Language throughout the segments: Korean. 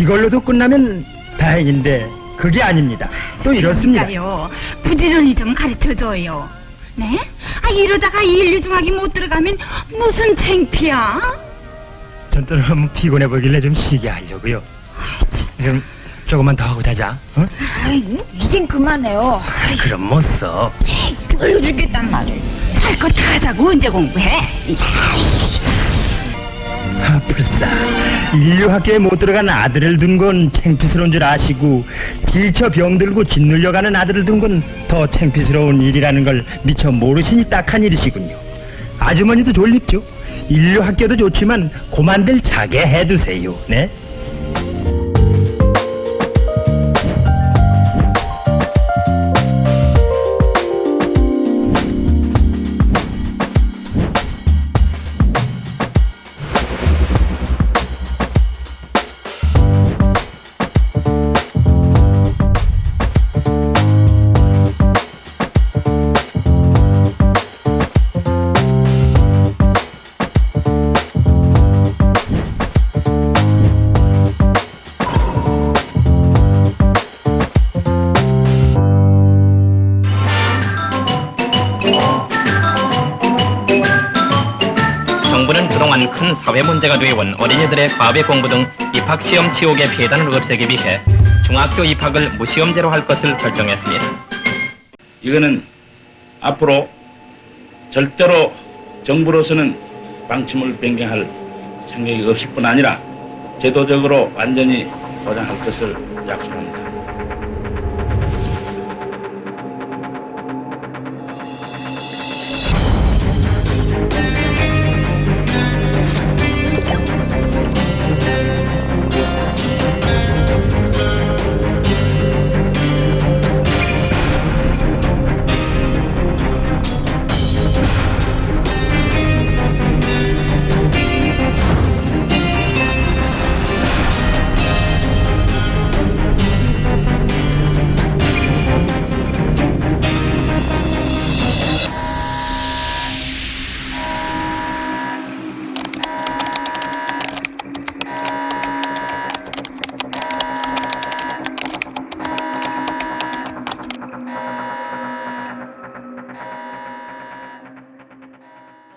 이걸로도 끝나면 다행인데 그게 아닙니다. 또 이렇습니다. 그러니까요. 부지런히 좀 가르쳐줘요. 네? 이러다가 인류중학이 못 들어가면 무슨 창피야? 전 또 너무 피곤해 보길래 좀 쉬게 하려고요. 좀 조금만 더 하고 자자. 어? 이젠 그만해요. 그럼 못 써. 졸려 죽겠단 말이에요. 할 거 다 하자고 언제 공부해? 불사. 인류학교에 못 들어간 아들을 둔 건 창피스러운 줄 아시고 지쳐 병들고 짓눌려가는 아들을 둔 건 더 창피스러운 일이라는 걸 미처 모르시니 딱한 일이시군요. 아주머니도 졸립죠. 인류학교도 좋지만 고만들 자게 해두세요. 네? 정부는 그동안 큰 사회 문제가 되어온 어린이들의 과외 공부 등 입학시험 치욕의 피해단을 없애기 위해 중학교 입학을 무시험제로 할 것을 결정했습니다. 이거는 앞으로 절대로 정부로서는 방침을 변경할 생각이 없을 뿐 아니라 제도적으로 완전히 보장할 것을 약속합니다.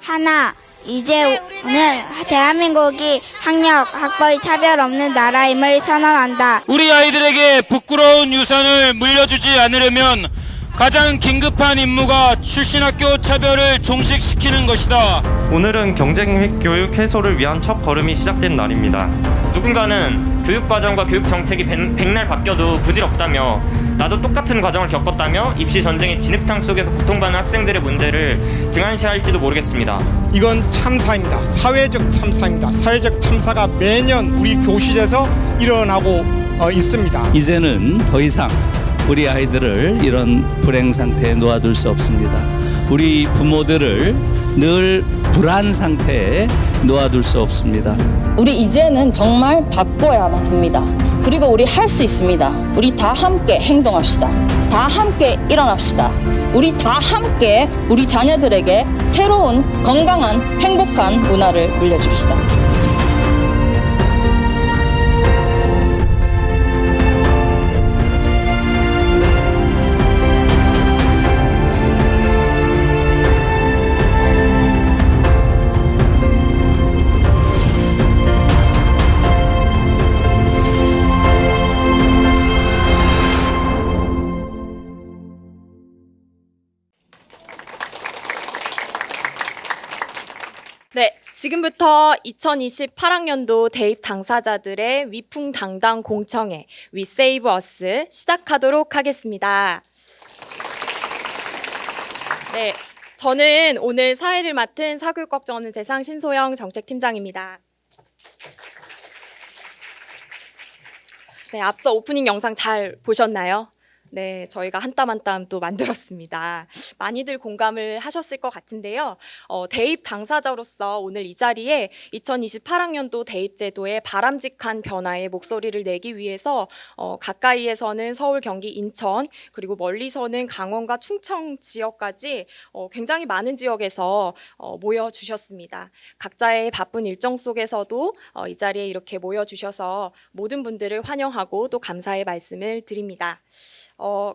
하나, 이제 오늘 대한민국이 학력, 학벌 차별 없는 나라임을 선언한다. 우리 아이들에게 부끄러운 유산을 물려주지 않으려면 가장 긴급한 임무가 출신학교 차별을 종식시키는 것이다. 오늘은 경쟁교육 해소를 위한 첫 걸음이 시작된 날입니다. 누군가는 교육과정과 교육정책이 백날 바뀌어도 부질없다며 나도 똑같은 과정을 겪었다며 입시 전쟁의 진흙탕 속에서 고통받는 학생들의 문제를 등한시할지도 모르겠습니다. 이건 참사입니다. 사회적 참사입니다. 사회적 참사가 매년 우리 교실에서 일어나고 있습니다. 이제는 더 이상 우리 아이들을 이런 불행 상태에 놓아둘 수 없습니다. 우리 부모들을 늘 불안 상태에 놓아둘 수 없습니다. 우리 이제는 정말 바꿔야만 합니다. 그리고 우리 할 수 있습니다. 우리 다 함께 행동합시다. 다 함께 일어납시다. 우리 다 함께 우리 자녀들에게 새로운 건강한 행복한 문화를 물려줍시다. 네, 지금부터 2028학년도 대입 당사자들의 위풍당당 공청회 We Save Us 시작하도록 하겠습니다. 네, 저는 오늘 사회를 맡은 사교육 걱정 없는 세상 신소영 정책팀장입니다. 네, 앞서 오프닝 영상 잘 보셨나요? 네, 저희가 한 땀 한 땀 또 만들었습니다. 많이들 공감을 하셨을 것 같은데요. 대입 당사자로서 오늘 이 자리에 2028학년도 대입제도의 바람직한 변화에 목소리를 내기 위해서 가까이에서는 서울, 경기, 인천, 그리고 멀리서는 강원과 충청 지역까지 굉장히 많은 지역에서 모여주셨습니다. 각자의 바쁜 일정 속에서도 이 자리에 이렇게 모여주셔서 모든 분들을 환영하고 또 감사의 말씀을 드립니다.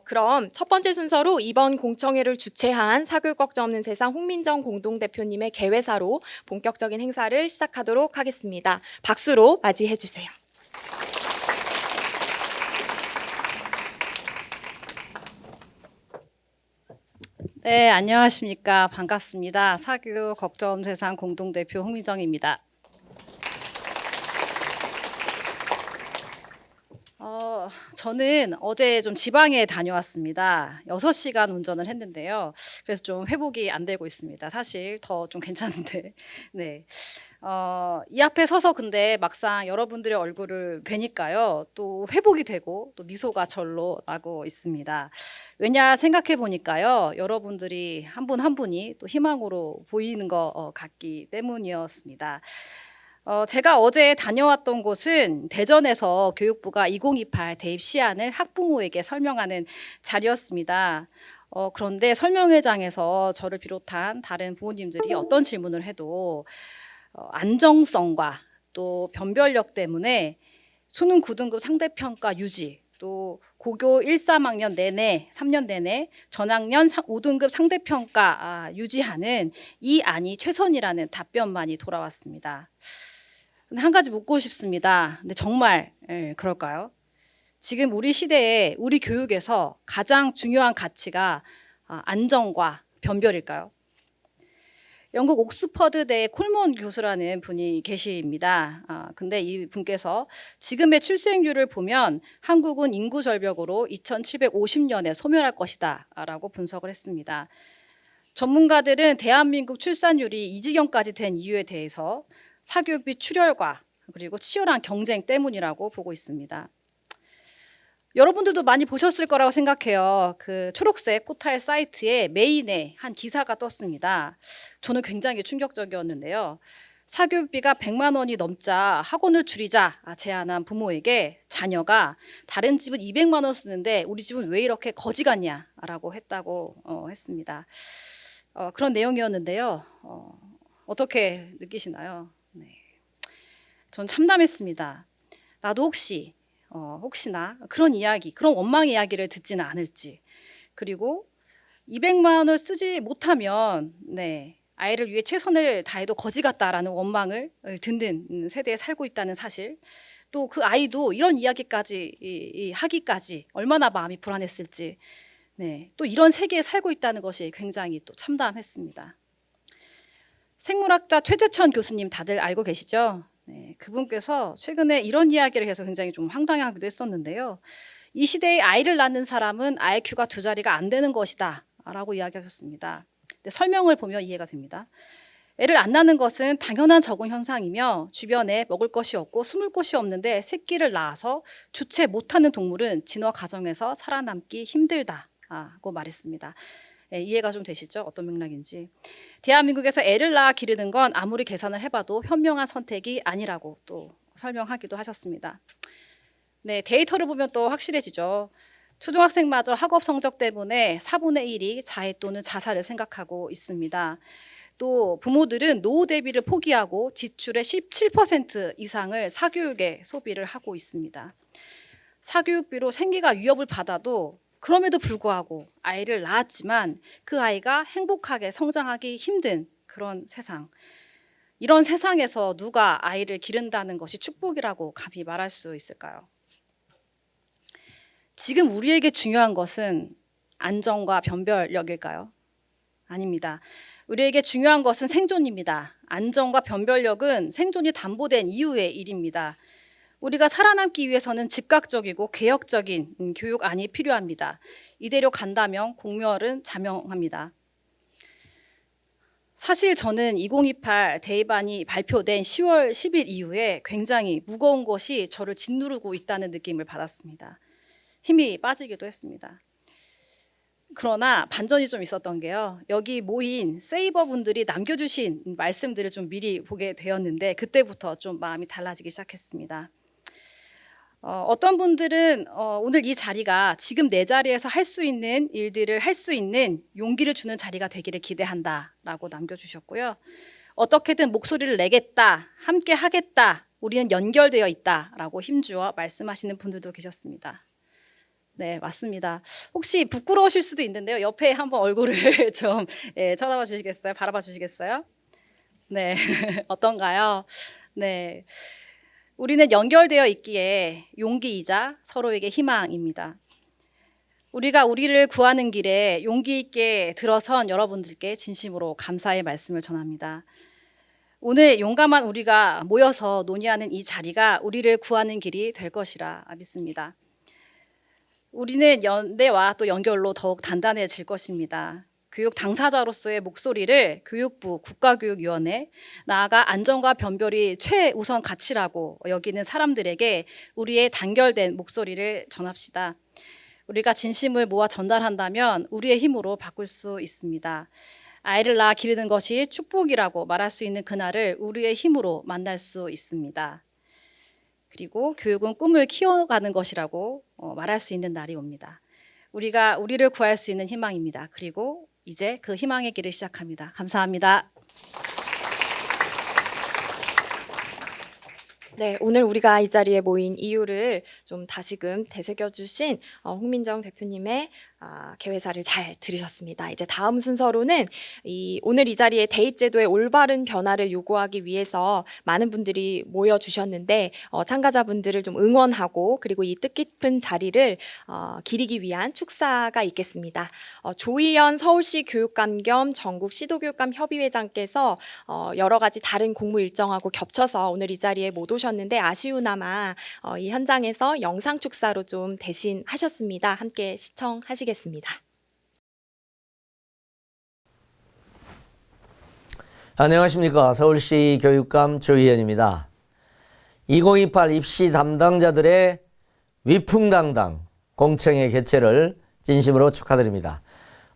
그럼 첫 번째 순서로 이번 공청회를 주최한 사교육 걱정 없는 세상 홍민정 공동대표님의 개회사로 본격적인 행사를 시작하도록 하겠습니다. 박수로 맞이해 주세요. 네, 안녕하십니까. 반갑습니다. 사교육 걱정 없는 세상 공동대표 홍민정입니다. 저는 어제 좀 지방에 다녀왔습니다. 6시간 운전을 했는데요. 그래서 좀 회복이 안 되고 있습니다. 사실 더 좀 괜찮은데. 네. 이 앞에 서서 근데 막상 여러분들의 얼굴을 뵈니까요. 또 회복이 되고 또 미소가 절로 나고 있습니다. 왜냐 생각해 보니까요. 여러분들이 한 분 한 분이 또 희망으로 보이는 것 같기 때문이었습니다. 제가 어제 다녀왔던 곳은 대전에서 교육부가 2028 대입 시안을 학부모에게 설명하는 자리였습니다. 그런데 설명회장에서 저를 비롯한 다른 부모님들이 어떤 질문을 해도 안정성과 또 변별력 때문에 수능 9등급 상대평가 유지, 또 고교 1, 3학년 내내 3년 내내 전학년 5등급 상대평가 유지하는 이 안이 최선이라는 답변만이 돌아왔습니다. 근데 한 가지 묻고 싶습니다. 근데 정말 그럴까요? 지금 우리 시대에 우리 교육에서 가장 중요한 가치가 안정과 변별일까요? 영국 옥스퍼드대 콜먼 교수라는 분이 계십니다. 근데 이 분께서 지금의 출생률을 보면 한국은 인구 절벽으로 2750년에 소멸할 것이다 라고 분석을 했습니다. 전문가들은 대한민국 출산율이 이 지경까지 된 이유에 대해서 사교육비 출혈과 그리고 치열한 경쟁 때문이라고 보고 있습니다. 여러분들도 많이 보셨을 거라고 생각해요. 그 초록색 포털 사이트에 메인에 한 기사가 떴습니다. 저는 굉장히 충격적이었는데요. 사교육비가 100만 원이 넘자 학원을 줄이자 제안한 부모에게 자녀가 다른 집은 200만 원 쓰는데 우리 집은 왜 이렇게 거지 같냐라고 했다고 했습니다. 그런 내용이었는데요. 어떻게 느끼시나요? 네. 전 참담했습니다. 나도 혹시나 그런 이야기, 그런 원망 이야기를 듣지는 않을지, 그리고 200만 원을 쓰지 못하면 아이를 위해 최선을 다해도 거지 같다라는 원망을 듣는 세대에 살고 있다는 사실, 또 그 아이도 이런 이야기까지 하기까지 얼마나 마음이 불안했을지, 또 이런 세계에 살고 있다는 것이 굉장히 또 참담했습니다. 생물학자 최재천 교수님 다들 알고 계시죠? 그분께서 최근에 이런 이야기를 해서 굉장히 좀 황당하기도 했었는데요. 이 시대에 아이를 낳는 사람은 IQ가 2자리가 안 되는 것이다 라고 이야기하셨습니다. 근데 설명을 보면 이해가 됩니다. 애를 안 낳는 것은 당연한 적응 현상이며 주변에 먹을 것이 없고 숨을 곳이 없는데 새끼를 낳아서 주체 못하는 동물은 진화 과정에서 살아남기 힘들다고 말했습니다. 이해가 좀 되시죠? 어떤 맥락인지. 대한민국에서 애를 낳아 기르는 건 아무리 계산을 해봐도 현명한 선택이 아니라고 또 설명하기도 하셨습니다. 데이터를 보면 또 확실해지죠. 초등학생마저 학업 성적 때문에 4분의 1이 자해 또는 자살을 생각하고 있습니다. 또 부모들은 노후 대비를 포기하고 지출의 17% 이상을 사교육에 소비를 하고 있습니다. 사교육비로 생계가 위협을 받아도 그럼에도 불구하고 아이를 낳았지만 그 아이가 행복하게 성장하기 힘든 그런 세상. 이런 세상에서 누가 아이를 기른다는 것이 축복이라고 감히 말할 수 있을까요? 지금 우리에게 중요한 것은 안정과 변별력일까요? 아닙니다. 우리에게 중요한 것은 생존입니다. 안정과 변별력은 생존이 담보된 이후의 일입니다. 우리가 살아남기 위해서는 즉각적이고 개혁적인 교육안이 필요합니다. 이대로 간다면 공멸은 자명합니다. 사실 저는 2028 대입안이 발표된 10월 10일 이후에 굉장히 무거운 것이 저를 짓누르고 있다는 느낌을 받았습니다. 힘이 빠지기도 했습니다. 그러나 반전이 좀 있었던 게요. 여기 모인 세이버 분들이 남겨주신 말씀들을 좀 미리 보게 되었는데 그때부터 좀 마음이 달라지기 시작했습니다. 어떤 분들은 오늘 이 자리가 지금 내 자리에서 할 수 있는 일들을 할 수 있는 용기를 주는 자리가 되기를 기대한다라고 남겨주셨고요. 어떻게든 목소리를 내겠다, 함께 하겠다, 우리는 연결되어 있다라고 힘주어 말씀하시는 분들도 계셨습니다. 네, 맞습니다. 혹시 부끄러우실 수도 있는데요. 옆에 한번 얼굴을 좀 쳐다봐 주시겠어요? 바라봐 주시겠어요? 네, 어떤가요? 네. 우리는 연결되어 있기에 용기이자 서로에게 희망입니다. 우리가 우리를 구하는 길에 용기 있게 들어선 여러분들께 진심으로 감사의 말씀을 전합니다. 오늘 용감한 우리가 모여서 논의하는 이 자리가 우리를 구하는 길이 될 것이라 믿습니다. 우리는 연대와 또 연결로 더욱 단단해질 것입니다. 교육 당사자로서의 목소리를 교육부, 국가교육위원회, 나아가 안전과 변별이 최우선 가치라고 여기는 사람들에게 우리의 단결된 목소리를 전합시다. 우리가 진심을 모아 전달한다면 우리의 힘으로 바꿀 수 있습니다. 아이를 낳아 기르는 것이 축복이라고 말할 수 있는 그날을 우리의 힘으로 만날 수 있습니다. 그리고 교육은 꿈을 키워가는 것이라고 말할 수 있는 날이 옵니다. 우리가 우리를 구할 수 있는 희망입니다. 그리고 이제 그 희망의 길을 시작합니다. 감사합니다. 네, 오늘 우리가 이 자리에 모인 이유를 좀 다시금 되새겨주신 홍민정 대표님의 개회사를 잘 들으셨습니다. 이제 다음 순서로는 오늘 이 자리에 대입제도의 올바른 변화를 요구하기 위해서 많은 분들이 모여주셨는데 참가자분들을 좀 응원하고 그리고 이 뜻깊은 자리를 기리기 위한 축사가 있겠습니다. 조희연 서울시 교육감 겸 전국 시도교육감 협의회장께서 여러 가지 다른 공무 일정하고 겹쳐서 오늘 이 자리에 못 오셨는데 아쉬우나마 이 현장에서 영상 축사로 좀 대신하셨습니다. 함께 시청하시겠습니다. 안녕하십니까. 서울시 교육감 조희연입니다. 2028 입시 담당자들의 위풍당당 공청회 개최를 진심으로 축하드립니다.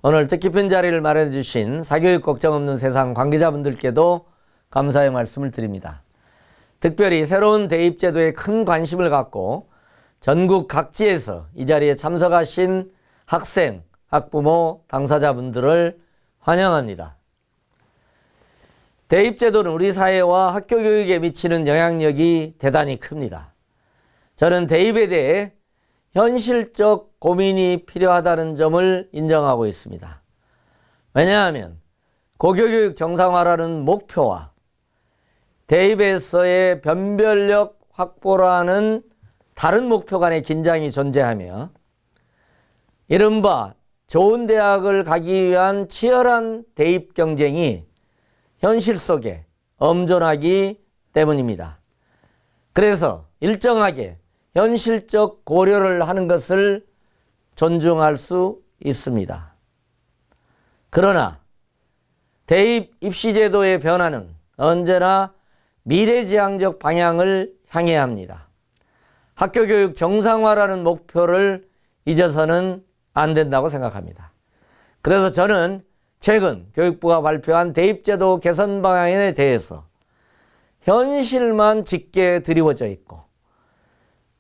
오늘 뜻깊은 자리를 마련해 주신 사교육 걱정 없는 세상 관계자분들께도 감사의 말씀을 드립니다. 특별히 새로운 대입제도에 큰 관심을 갖고 전국 각지에서 이 자리에 참석하신 학생, 학부모, 당사자분들을 환영합니다. 대입제도는 우리 사회와 학교 교육에 미치는 영향력이 대단히 큽니다. 저는 대입에 대해 현실적 고민이 필요하다는 점을 인정하고 있습니다. 왜냐하면 고교교육 정상화라는 목표와 대입에서의 변별력 확보라는 다른 목표 간의 긴장이 존재하며 이른바 좋은 대학을 가기 위한 치열한 대입 경쟁이 현실 속에 엄존하기 때문입니다. 그래서 일정하게 현실적 고려를 하는 것을 존중할 수 있습니다. 그러나 대입 입시제도의 변화는 언제나 미래지향적 방향을 향해야 합니다. 학교교육 정상화라는 목표를 잊어서는 안 된다고 생각합니다. 그래서 저는 최근 교육부가 발표한 대입제도 개선 방향에 대해서 현실만 짙게 드리워져 있고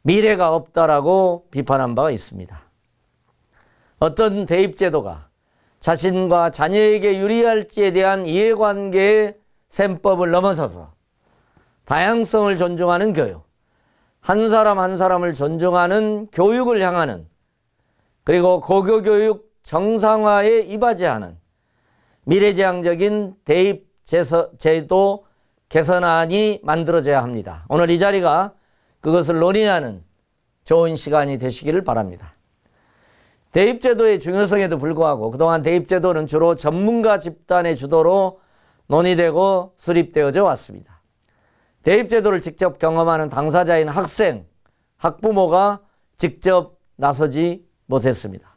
미래가 없다라고 비판한 바가 있습니다. 어떤 대입제도가 자신과 자녀에게 유리할지에 대한 이해관계의 셈법을 넘어서서 다양성을 존중하는 교육, 한 사람 한 사람을 존중하는 교육을 향하는 그리고 고교교육 정상화에 이바지하는 미래지향적인 대입제도 개선안이 만들어져야 합니다. 오늘 이 자리가 그것을 논의하는 좋은 시간이 되시기를 바랍니다. 대입제도의 중요성에도 불구하고 그동안 대입제도는 주로 전문가 집단의 주도로 논의되고 수립되어져 왔습니다. 대입제도를 직접 경험하는 당사자인 학생, 학부모가 직접 나서지 못했습니다.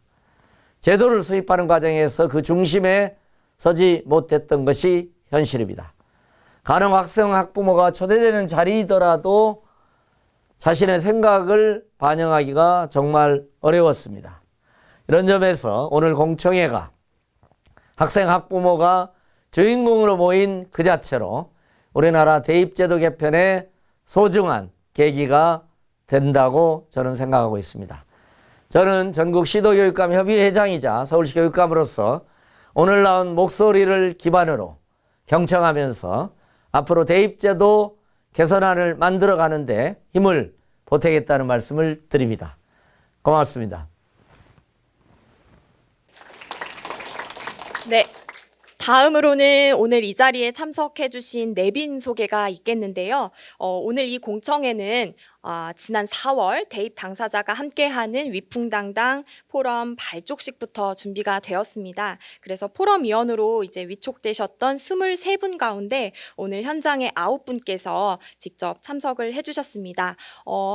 제도를 수립하는 과정에서 그 중심에 서지 못했던 것이 현실입니다. 가령 학생, 학부모가 초대되는 자리이더라도 자신의 생각을 반영하기가 정말 어려웠습니다. 이런 점에서 오늘 공청회가 학생 학부모가 주인공으로 모인 그 자체로 우리나라 대입제도 개편의 소중한 계기가 된다고 저는 생각하고 있습니다. 저는 전국 시도교육감 협의회장이자 서울시 교육감으로서 오늘 나온 목소리를 기반으로 경청하면서 앞으로 대입제도 개선안을 만들어가는데 힘을 보태겠다는 말씀을 드립니다. 고맙습니다. 네. 다음으로는 오늘 이 자리에 참석해주신 내빈 소개가 있겠는데요. 오늘 이 공청회는 지난 4월 대입 당사자가 함께하는 위풍당당 포럼 발족식부터 준비가 되었습니다. 그래서 포럼위원으로 이제 위촉되셨던 23분 가운데 오늘 현장에 9분께서 직접 참석을 해주셨습니다.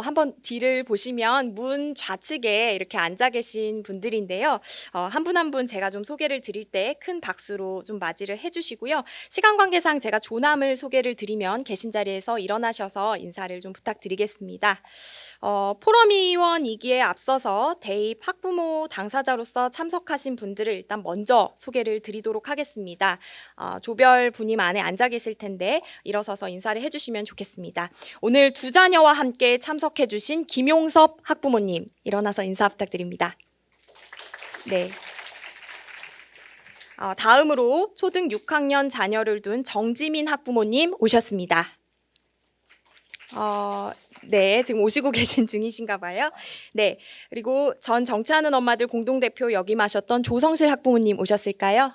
한번 뒤를 보시면 문 좌측에 이렇게 앉아 계신 분들인데요. 한 분 한 분 제가 좀 소개를 드릴 때 큰 박수로 좀 맞이를 해주시고요. 시간 관계상 제가 조남을 소개를 드리면 계신 자리에서 일어나셔서 인사를 좀 부탁드리겠습니다. 포럼위원이기에 앞서서 대입 학부모 당사자로서 참석하신 분들을 일단 먼저 소개를 드리도록 하겠습니다. 조별 분임 안에 앉아 계실 텐데 일어서서 인사를 해주시면 좋겠습니다. 오늘 두 자녀와 함께 참석해 주신 김용섭 학부모님 일어나서 인사 부탁드립니다. 네. 다음으로 초등 6학년 자녀를 둔 정지민 학부모님 오셨습니다. 네, 지금 오시고 계신 중이신가 봐요. 네, 그리고 전 정치하는 엄마들 공동대표 역임하셨던 조성실 학부모님 오셨을까요?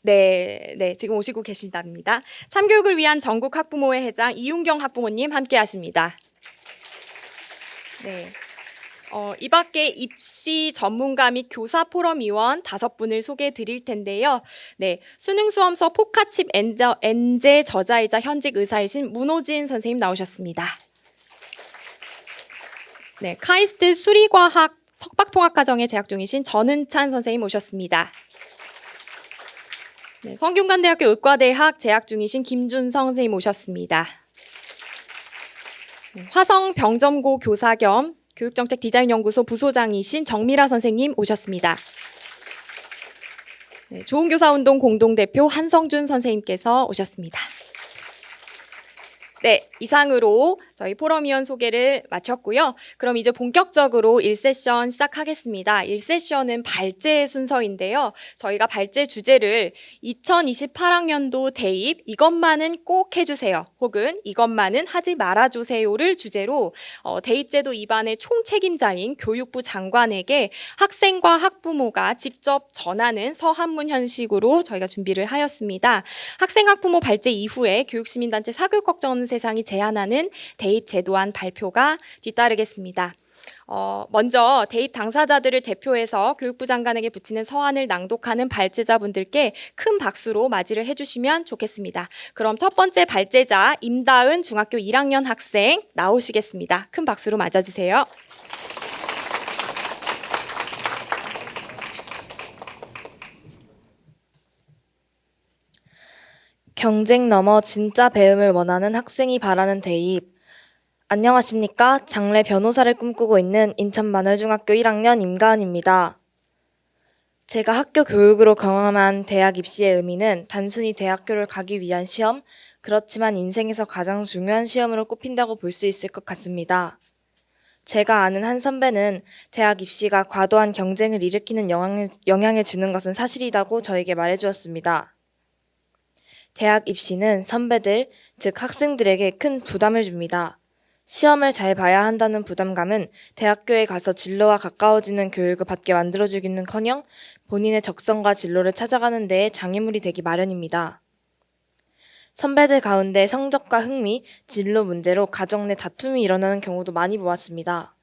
네, 지금 오시고 계신답니다. 참교육을 위한 전국 학부모회 회장 이윤경 학부모님 함께 하십니다. 네. 이 밖에 입시 전문가 및 교사 포럼 위원 5분을 소개해 드릴 텐데요. 네, 수능 수험서 포카칩 엔제 저자이자 현직 의사이신 문호진 선생님 나오셨습니다. 네, 카이스트 수리과학 석박통합과정에 재학 중이신 전은찬 선생님 오셨습니다. 네, 성균관대학교 의과대학 재학 중이신 김준성 선생님 오셨습니다. 네, 화성병점고 교사 겸 교육정책디자인연구소 부소장이신 정미라 선생님 오셨습니다. 네, 좋은교사운동 공동대표 한성준 선생님께서 오셨습니다. 네, 이상으로 저희 포럼위원 소개를 마쳤고요. 그럼 이제 본격적으로 1세션 시작하겠습니다. 1세션은 발제 순서인데요. 저희가 발제 주제를 2028학년도 대입 이것만은 꼭 해주세요. 혹은 이것만은 하지 말아주세요를 주제로 대입제도 입안의 총책임자인 교육부 장관에게 학생과 학부모가 직접 전하는 서한문 형식으로 저희가 준비를 하였습니다. 학생 학부모 발제 이후에 교육시민단체 사교육걱정 세상이 제안하는 대입 제도안 발표가 뒤따르겠습니다. 먼저 대입 당사자들을 대표해서 교육부 장관에게 붙이는 서한을 낭독하는 발제자분들께 큰 박수로 맞이를 해주시면 좋겠습니다. 그럼 첫 번째 발제자 임다은 중학교 1학년 학생 나오시겠습니다. 큰 박수로 맞아주세요. 경쟁 넘어 진짜 배움을 원하는 학생이 바라는 대입. 안녕하십니까? 장래 변호사를 꿈꾸고 있는 인천 만월중학교 1학년 임가은입니다. 제가 학교 교육으로 경험한 대학 입시의 의미는 단순히 대학교를 가기 위한 시험, 그렇지만 인생에서 가장 중요한 시험으로 꼽힌다고 볼 수 있을 것 같습니다. 제가 아는 한 선배는 대학 입시가 과도한 경쟁을 일으키는 영향을 주는 것은 사실이라고 저에게 말해주었습니다. 대학 입시는 선배들, 즉 학생들에게 큰 부담을 줍니다. 시험을 잘 봐야 한다는 부담감은 대학교에 가서 진로와 가까워지는 교육을 받게 만들어주기는커녕 본인의 적성과 진로를 찾아가는 데에 장애물이 되기 마련입니다. 선배들 가운데 성적과 흥미, 진로 문제로 가정 내 다툼이 일어나는 경우도 많이 보았습니다.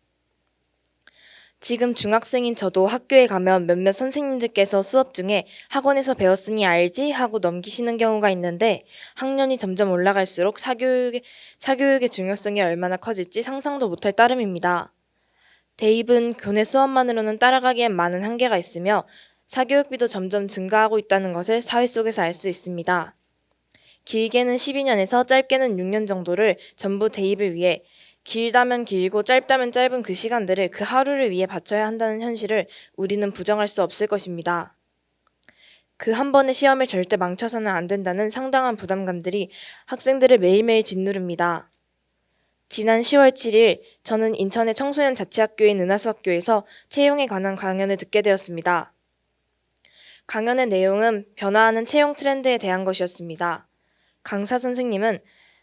지금 중학생인 저도 학교에 가면 몇몇 선생님들께서 수업 중에 학원에서 배웠으니 알지? 하고 넘기시는 경우가 있는데 학년이 점점 올라갈수록 사교육의 중요성이 얼마나 커질지 상상도 못할 따름입니다. 대입은 교내 수업만으로는 따라가기엔 많은 한계가 있으며 사교육비도 점점 증가하고 있다는 것을 사회 속에서 알 수 있습니다. 길게는 12년에서 짧게는 6년 정도를 전부 대입을 위해 길다면 길고 짧다면 짧은 그 시간들을 그 하루를 위해 바쳐야 한다는 현실을 우리는 부정할 수 없을 것입니다. 그 한 번의 시험을 절대 망쳐서는 안 된다는 상당한 부담감들이 학생들을 매일매일 짓누릅니다. 지난 10월 7일 저는 인천의 청소년 자치학교인 은하수학교에서 채용에 관한 강연을 듣게 되었습니다. 강연의 내용은 변화하는 채용 트렌드에 대한 것이었습니다. 강사 선생님은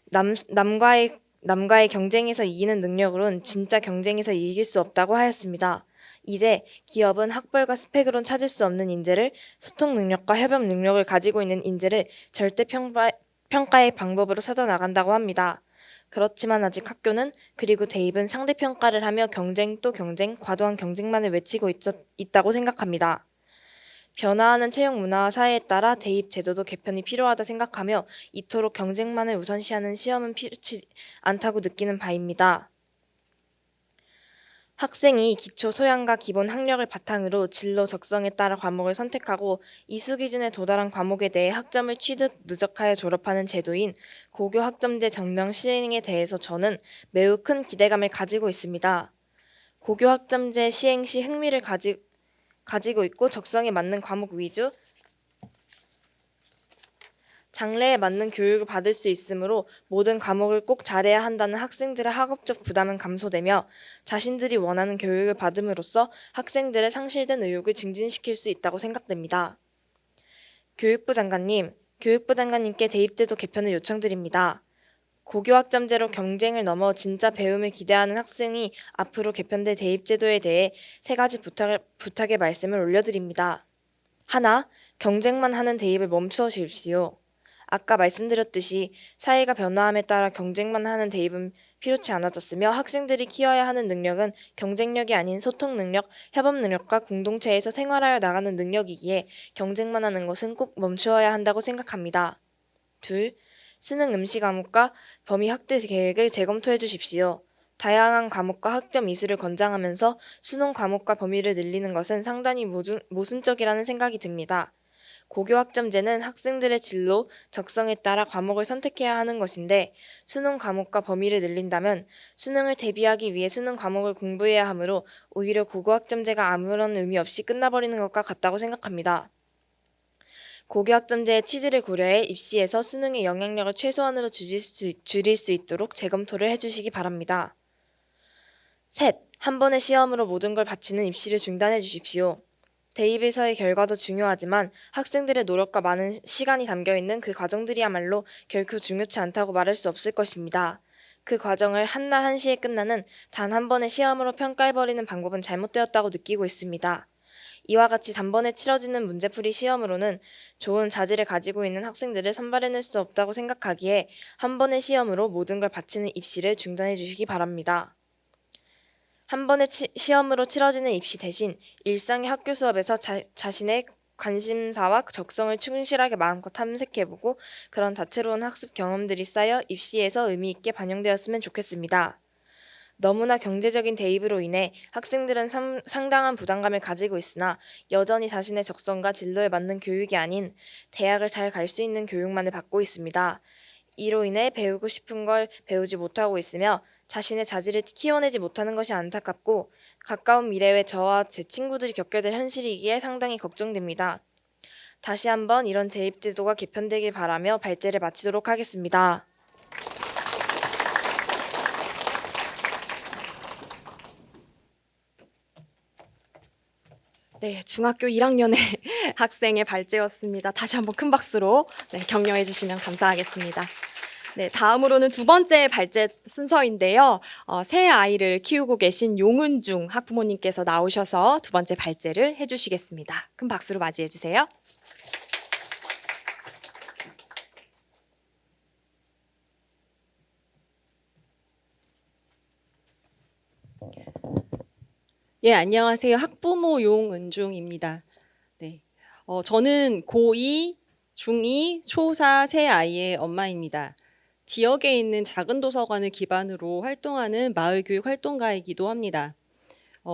남과의 경쟁에서 이기는 능력으론 진짜 경쟁에서 이길 수 없다고 하였습니다. 이제 기업은 학벌과 스펙으론 찾을 수 없는 인재를, 소통 능력과 협업 능력을 가지고 있는 인재를 절대 평가의 방법으로 찾아 나간다고 합니다. 그렇지만 아직 학교는 그리고 대입은 상대 평가를 하며 경쟁 또 경쟁, 과도한 경쟁만을 외치고 있다고 생각합니다. 변화하는 채용 문화와 사회에 따라 대입 제도도 개편이 필요하다 생각하며 이토록 경쟁만을 우선시하는 시험은 필요치 않다고 느끼는 바입니다. 학생이 기초 소양과 기본 학력을 바탕으로 진로 적성에 따라 과목을 선택하고 이수 기준에 도달한 과목에 대해 학점을 취득 누적하여 졸업하는 제도인 고교 학점제 전면 시행에 대해서 저는 매우 큰 기대감을 가지고 있습니다. 고교 학점제 시행 시 흥미를 가지고 있고 적성에 맞는 과목 위주, 장래에 맞는 교육을 받을 수 있으므로 모든 과목을 꼭 잘해야 한다는 학생들의 학업적 부담은 감소되며 자신들이 원하는 교육을 받음으로써 학생들의 상실된 의욕을 증진시킬 수 있다고 생각됩니다. 교육부 장관님께 대입제도 개편을 요청드립니다. 고교 학점제로 경쟁을 넘어 진짜 배움을 기대하는 학생이 앞으로 개편될 대입제도에 대해 3가지 부탁의 말씀을 올려드립니다. 하나, 경쟁만 하는 대입을 멈추어 주십시오. 아까 말씀드렸듯이 사회가 변화함에 따라 경쟁만 하는 대입은 필요치 않아졌으며 학생들이 키워야 하는 능력은 경쟁력이 아닌 소통 능력, 협업 능력과 공동체에서 생활하여 나가는 능력이기에 경쟁만 하는 것은 꼭 멈추어야 한다고 생각합니다. 둘, 수능 임시 과목과 범위 확대 계획을 재검토해 주십시오. 다양한 과목과 학점 이수를 권장하면서 수능 과목과 범위를 늘리는 것은 상당히 모순적이라는 생각이 듭니다. 고교 학점제는 학생들의 진로, 적성에 따라 과목을 선택해야 하는 것인데 수능 과목과 범위를 늘린다면 수능을 대비하기 위해 수능 과목을 공부해야 하므로 오히려 고교 학점제가 아무런 의미 없이 끝나버리는 것과 같다고 생각합니다. 고교 학점제의 취지를 고려해 입시에서 수능의 영향력을 최소한으로 줄일 수 있도록 재검토를 해주시기 바랍니다. 셋, 한 번의 시험으로 모든 걸 바치는 입시를 중단해 주십시오. 대입에서의 결과도 중요하지만 학생들의 노력과 많은 시간이 담겨있는 그 과정들이야말로 결코 중요치 않다고 말할 수 없을 것입니다. 그 과정을 한날 한시에 끝나는 단 한 번의 시험으로 평가해버리는 방법은 잘못되었다고 느끼고 있습니다. 이와 같이 단번에 치러지는 문제풀이 시험으로는 좋은 자질을 가지고 있는 학생들을 선발해낼 수 없다고 생각하기에 한 번의 시험으로 모든 걸 바치는 입시를 중단해 주시기 바랍니다. 한 번의 시험으로 치러지는 입시 대신 일상의 학교 수업에서 자신의 관심사와 적성을 충실하게 마음껏 탐색해보고 그런 다채로운 학습 경험들이 쌓여 입시에서 의미 있게 반영되었으면 좋겠습니다. 너무나 경제적인 대입으로 인해 학생들은 상당한 부담감을 가지고 있으나 여전히 자신의 적성과 진로에 맞는 교육이 아닌 대학을 잘 갈 수 있는 교육만을 받고 있습니다. 이로 인해 배우고 싶은 걸 배우지 못하고 있으며 자신의 자질을 키워내지 못하는 것이 안타깝고 가까운 미래에 저와 제 친구들이 겪게 될 현실이기에 상당히 걱정됩니다. 다시 한번 이런 대입제도가 개편되길 바라며 발제를 마치도록 하겠습니다. 네, 중학교 1학년의 학생의 발제였습니다. 다시 한번 큰 박수로 격려해 주시면 감사하겠습니다. 네, 다음으로는 두 번째 발제 순서인데요. 새 아이를 키우고 계신 용은중 학부모님께서 나오셔서 두 번째 발제를 해주시겠습니다. 큰 박수로 맞이해 주세요. 예, 안녕하세요. 학부모 용은중입니다. 네, 저는 고2, 중2, 초4 세 아이의 엄마입니다. 지역에 있는 작은 도서관을 기반으로 활동하는 마을교육 활동가이기도 합니다.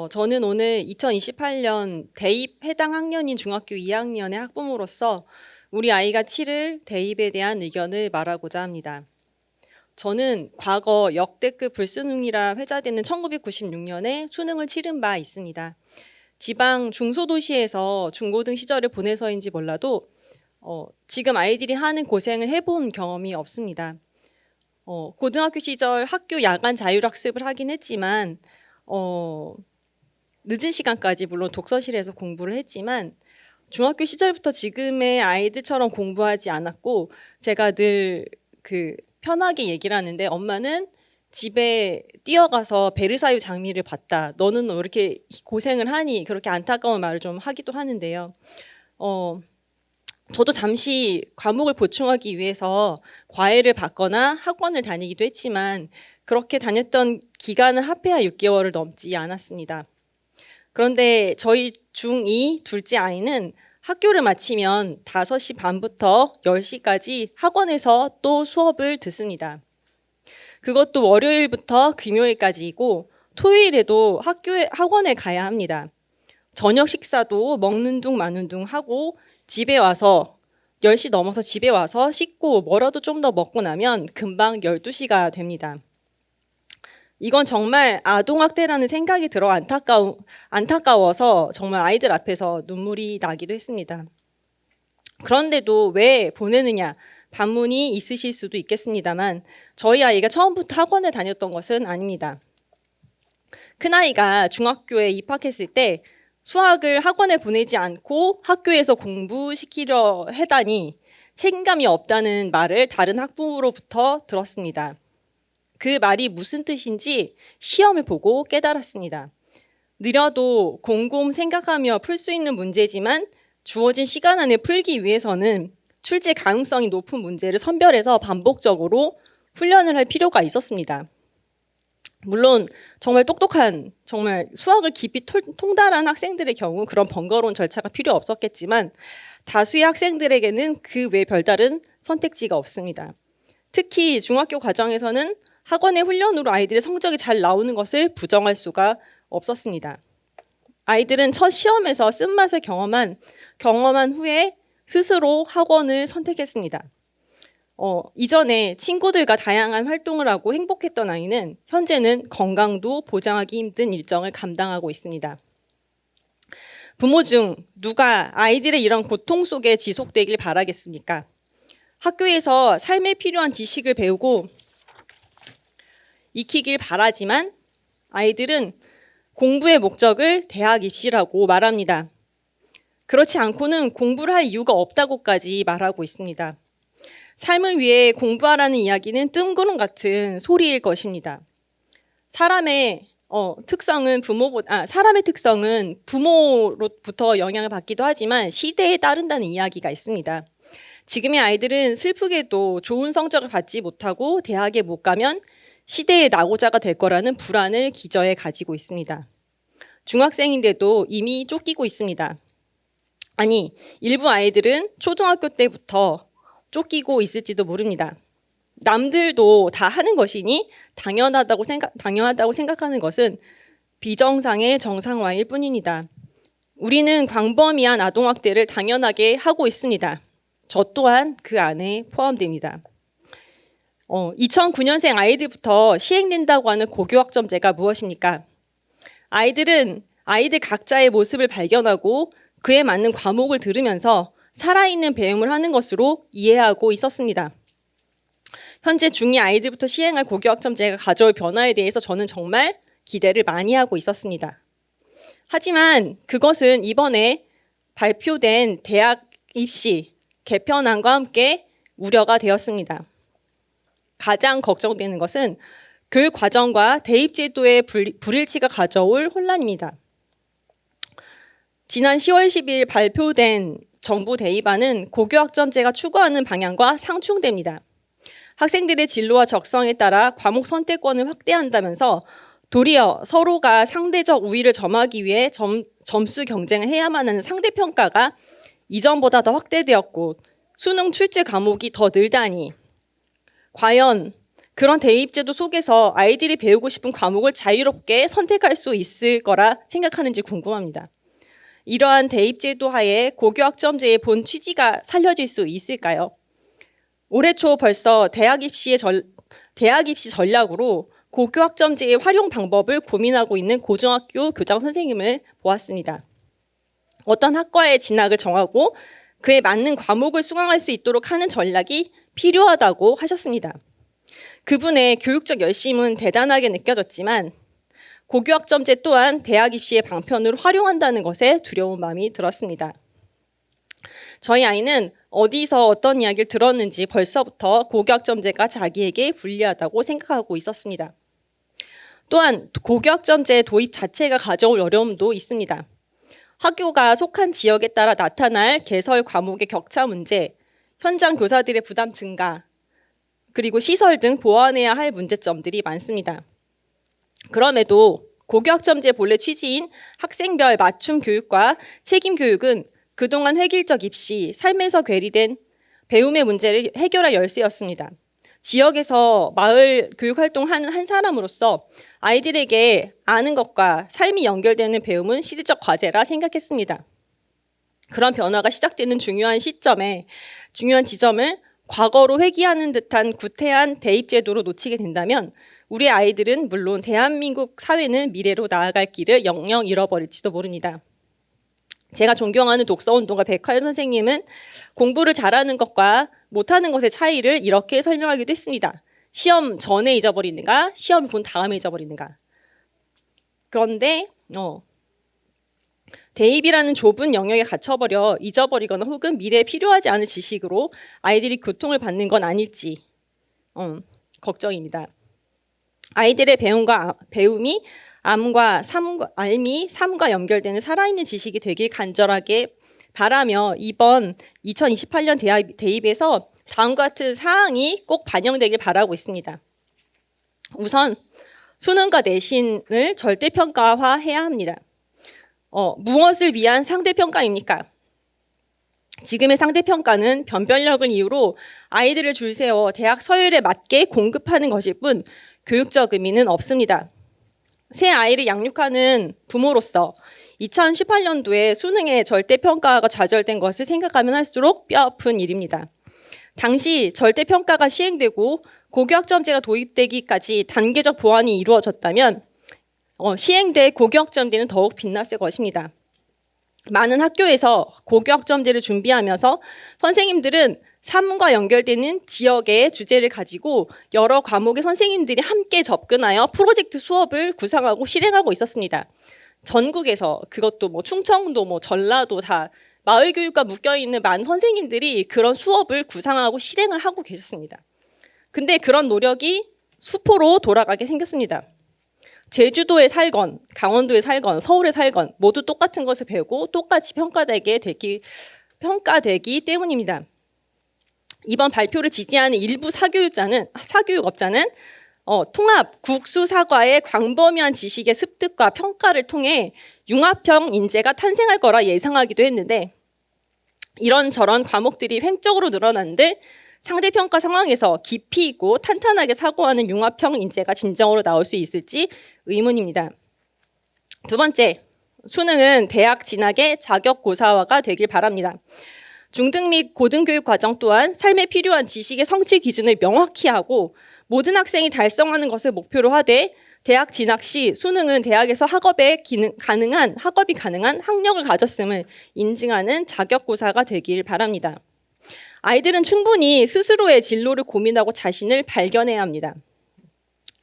저는 오늘 2028년 대입 해당 학년인 중학교 2학년의 학부모로서 우리 아이가 치를 대입에 대한 의견을 말하고자 합니다. 저는 과거 역대급 불수능이라 회자되는 1996년에 수능을 치른 바 있습니다. 지방 중소도시에서 중고등 시절을 보내서인지 몰라도 지금 아이들이 하는 고생을 해본 경험이 없습니다. 고등학교 시절 학교 야간 자율학습을 하긴 했지만 늦은 시간까지 물론 독서실에서 공부를 했지만 중학교 시절부터 지금의 아이들처럼 공부하지 않았고 제가 늘 편하게 얘기를 하는데 엄마는 집에 뛰어가서 베르사유 장미를 봤다. 너는 왜 이렇게 고생을 하니? 그렇게 안타까운 말을 좀 하기도 하는데요. 저도 잠시 과목을 보충하기 위해서 과외를 받거나 학원을 다니기도 했지만 그렇게 다녔던 기간은 합해야 6개월을 넘지 않았습니다. 그런데 저희 중2 둘째 아이는 학교를 마치면 5시 반부터 10시까지 학원에서 또 수업을 듣습니다. 그것도 월요일부터 금요일까지이고 토요일에도 학원에 가야 합니다. 저녁 식사도 먹는 둥 마는 둥 하고 집에 와서 10시 넘어서 집에 와서 씻고 뭐라도 좀 더 먹고 나면 금방 12시가 됩니다. 이건 정말 아동학대라는 생각이 들어 안타까워서 정말 아이들 앞에서 눈물이 나기도 했습니다. 그런데도 왜 보내느냐 반문이 있으실 수도 있겠습니다만 저희 아이가 처음부터 학원을 다녔던 것은 아닙니다. 큰아이가 중학교에 입학했을 때 수학을 학원에 보내지 않고 학교에서 공부시키려 하다니 책임감이 없다는 말을 다른 학부모로부터 들었습니다. 그 말이 무슨 뜻인지 시험을 보고 깨달았습니다. 느려도 곰곰 생각하며 풀 수 있는 문제지만 주어진 시간 안에 풀기 위해서는 출제 가능성이 높은 문제를 선별해서 반복적으로 훈련을 할 필요가 있었습니다. 물론 정말 똑똑한, 정말 수학을 깊이 통달한 학생들의 경우 그런 번거로운 절차가 필요 없었겠지만 다수의 학생들에게는 그 외 별다른 선택지가 없습니다. 특히 중학교 과정에서는 학원의 훈련으로 아이들의 성적이 잘 나오는 것을 부정할 수가 없었습니다. 아이들은 첫 시험에서 쓴맛을 경험한 후에 스스로 학원을 선택했습니다. 이전에 친구들과 다양한 활동을 하고 행복했던 아이는 현재는 건강도 보장하기 힘든 일정을 감당하고 있습니다. 부모 중 누가 아이들의 이런 고통 속에 지속되길 바라겠습니까? 학교에서 삶에 필요한 지식을 배우고 익히길 바라지만 아이들은 공부의 목적을 대학 입시라고 말합니다. 그렇지 않고는 공부를 할 이유가 없다고까지 말하고 있습니다. 삶을 위해 공부하라는 이야기는 뜬구름 같은 소리일 것입니다. 사람의 특성은 부모로부터 영향을 받기도 하지만 시대에 따른다는 이야기가 있습니다. 지금의 아이들은 슬프게도 좋은 성적을 받지 못하고 대학에 못 가면 시대의 낙오자가 될 거라는 불안을 기저에 가지고 있습니다. 중학생인데도 이미 쫓기고 있습니다. 아니, 일부 아이들은 초등학교 때부터 쫓기고 있을지도 모릅니다. 남들도 다 하는 것이니 당연하다고 생각하는 것은 비정상의 정상화일 뿐입니다. 우리는 광범위한 아동학대를 당연하게 하고 있습니다. 저 또한 그 안에 포함됩니다. 2009년생 아이들부터 시행된다고 하는 고교학점제가 무엇입니까? 아이들 각자의 모습을 발견하고 그에 맞는 과목을 들으면서 살아있는 배움을 하는 것으로 이해하고 있었습니다. 현재 중2 아이들부터 시행할 고교학점제가 가져올 변화에 대해서 저는 정말 기대를 많이 하고 있었습니다. 하지만 그것은 이번에 발표된 대학 입시 개편안과 함께 우려가 되었습니다. 가장 걱정되는 것은 교육 과정과 대입 제도의 불일치가 가져올 혼란입니다. 지난 10월 10일 발표된 정부 대입안은 고교학점제가 추구하는 방향과 상충됩니다. 학생들의 진로와 적성에 따라 과목 선택권을 확대한다면서 도리어 서로가 상대적 우위를 점하기 위해 점수 경쟁을 해야만 하는 상대평가가 이전보다 더 확대되었고 수능 출제 과목이 더 늘다니 과연 그런 대입제도 속에서 아이들이 배우고 싶은 과목을 자유롭게 선택할 수 있을 거라 생각하는지 궁금합니다. 이러한 대입제도 하에 고교학점제의 본 취지가 살려질 수 있을까요? 올해 초 벌써 대학 대학 입시 전략으로 고교학점제의 활용 방법을 고민하고 있는 고등학교 교장 선생님을 보았습니다. 어떤 학과에 진학을 정하고 그에 맞는 과목을 수강할 수 있도록 하는 전략이 필요하다고 하셨습니다. 그분의 교육적 열심은 대단하게 느껴졌지만 고교학점제 또한 대학 입시의 방편으로 활용한다는 것에 두려운 마음이 들었습니다. 저희 아이는 어디서 어떤 이야기를 들었는지 벌써부터 고교학점제가 자기에게 불리하다고 생각하고 있었습니다. 또한 고교학점제 도입 자체가 가져올 어려움도 있습니다. 학교가 속한 지역에 따라 나타날 개설 과목의 격차 문제, 현장 교사들의 부담 증가, 그리고 시설 등 보완해야 할 문제점들이 많습니다. 그럼에도 고교학점제 본래 취지인 학생별 맞춤 교육과 책임 교육은 그동안 획일적 입시, 삶에서 괴리된 배움의 문제를 해결할 열쇠였습니다. 지역에서 마을 교육활동하는 한 사람으로서 아이들에게 아는 것과 삶이 연결되는 배움은 시대적 과제라 생각했습니다. 그런 변화가 시작되는 중요한 지점을 과거로 회귀하는 듯한 구태한 대입제도로 놓치게 된다면 우리 아이들은 물론 대한민국 사회는 미래로 나아갈 길을 영영 잃어버릴지도 모릅니다. 제가 존경하는 독서운동가 백화연 선생님은 공부를 잘하는 것과 못하는 것의 차이를 이렇게 설명하기도 했습니다. 시험 전에 잊어버리는가, 시험 본 다음에 잊어버리는가. 그런데 대입이라는 좁은 영역에 갇혀버려 잊어버리거나 혹은 미래에 필요하지 않은 지식으로 아이들이 고통을 받는 건 아닐지 걱정입니다. 아이들의 배움이 삶이 삶과 연결되는 살아있는 지식이 되길 간절하게 바라며 이번 2028년 대입에서 다음과 같은 사항이 꼭 반영되길 바라고 있습니다. 우선 수능과 내신을 절대평가화해야 합니다. 무엇을 위한 상대평가입니까? 지금의 상대평가는 변별력을 이유로 아이들을 줄 세워 대학 서열에 맞게 공급하는 것일 뿐 교육적 의미는 없습니다. 새 아이를 양육하는 부모로서 2018년도에 수능의 절대평가가 좌절된 것을 생각하면 할수록 뼈아픈 일입니다. 당시 절대평가가 시행되고 고교학점제가 도입되기까지 단계적 보완이 이루어졌다면 시행될 고교학점제는 더욱 빛났을 것입니다. 많은 학교에서 고교학점제를 준비하면서 선생님들은 삶과 연결되는 지역의 주제를 가지고 여러 과목의 선생님들이 함께 접근하여 프로젝트 수업을 구상하고 실행하고 있었습니다. 전국에서 그것도 충청도, 전라도 다 마을 교육과 묶여있는 많은 선생님들이 그런 수업을 구상하고 실행을 하고 계셨습니다. 근데 그런 노력이 수포로 돌아가게 생겼습니다. 제주도에 살건, 강원도에 살건, 서울에 살건 모두 똑같은 것을 배우고 똑같이 평가되기 때문입니다. 이번 발표를 지지하는 일부 사교육업자는 통합, 국수, 사과의 광범위한 지식의 습득과 평가를 통해 융합형 인재가 탄생할 거라 예상하기도 했는데 이런저런 과목들이 횡적으로 늘어난들 상대평가 상황에서 깊이 있고 탄탄하게 사고하는 융합형 인재가 진정으로 나올 수 있을지 의문입니다. 두 번째, 수능은 대학 진학의 자격고사화가 되길 바랍니다. 중등 및 고등교육 과정 또한 삶에 필요한 지식의 성취 기준을 명확히 하고 모든 학생이 달성하는 것을 목표로 하되 대학 진학 시 수능은 대학에서 학업이 가능한 학력을 가졌음을 인증하는 자격고사가 되길 바랍니다. 아이들은 충분히 스스로의 진로를 고민하고 자신을 발견해야 합니다.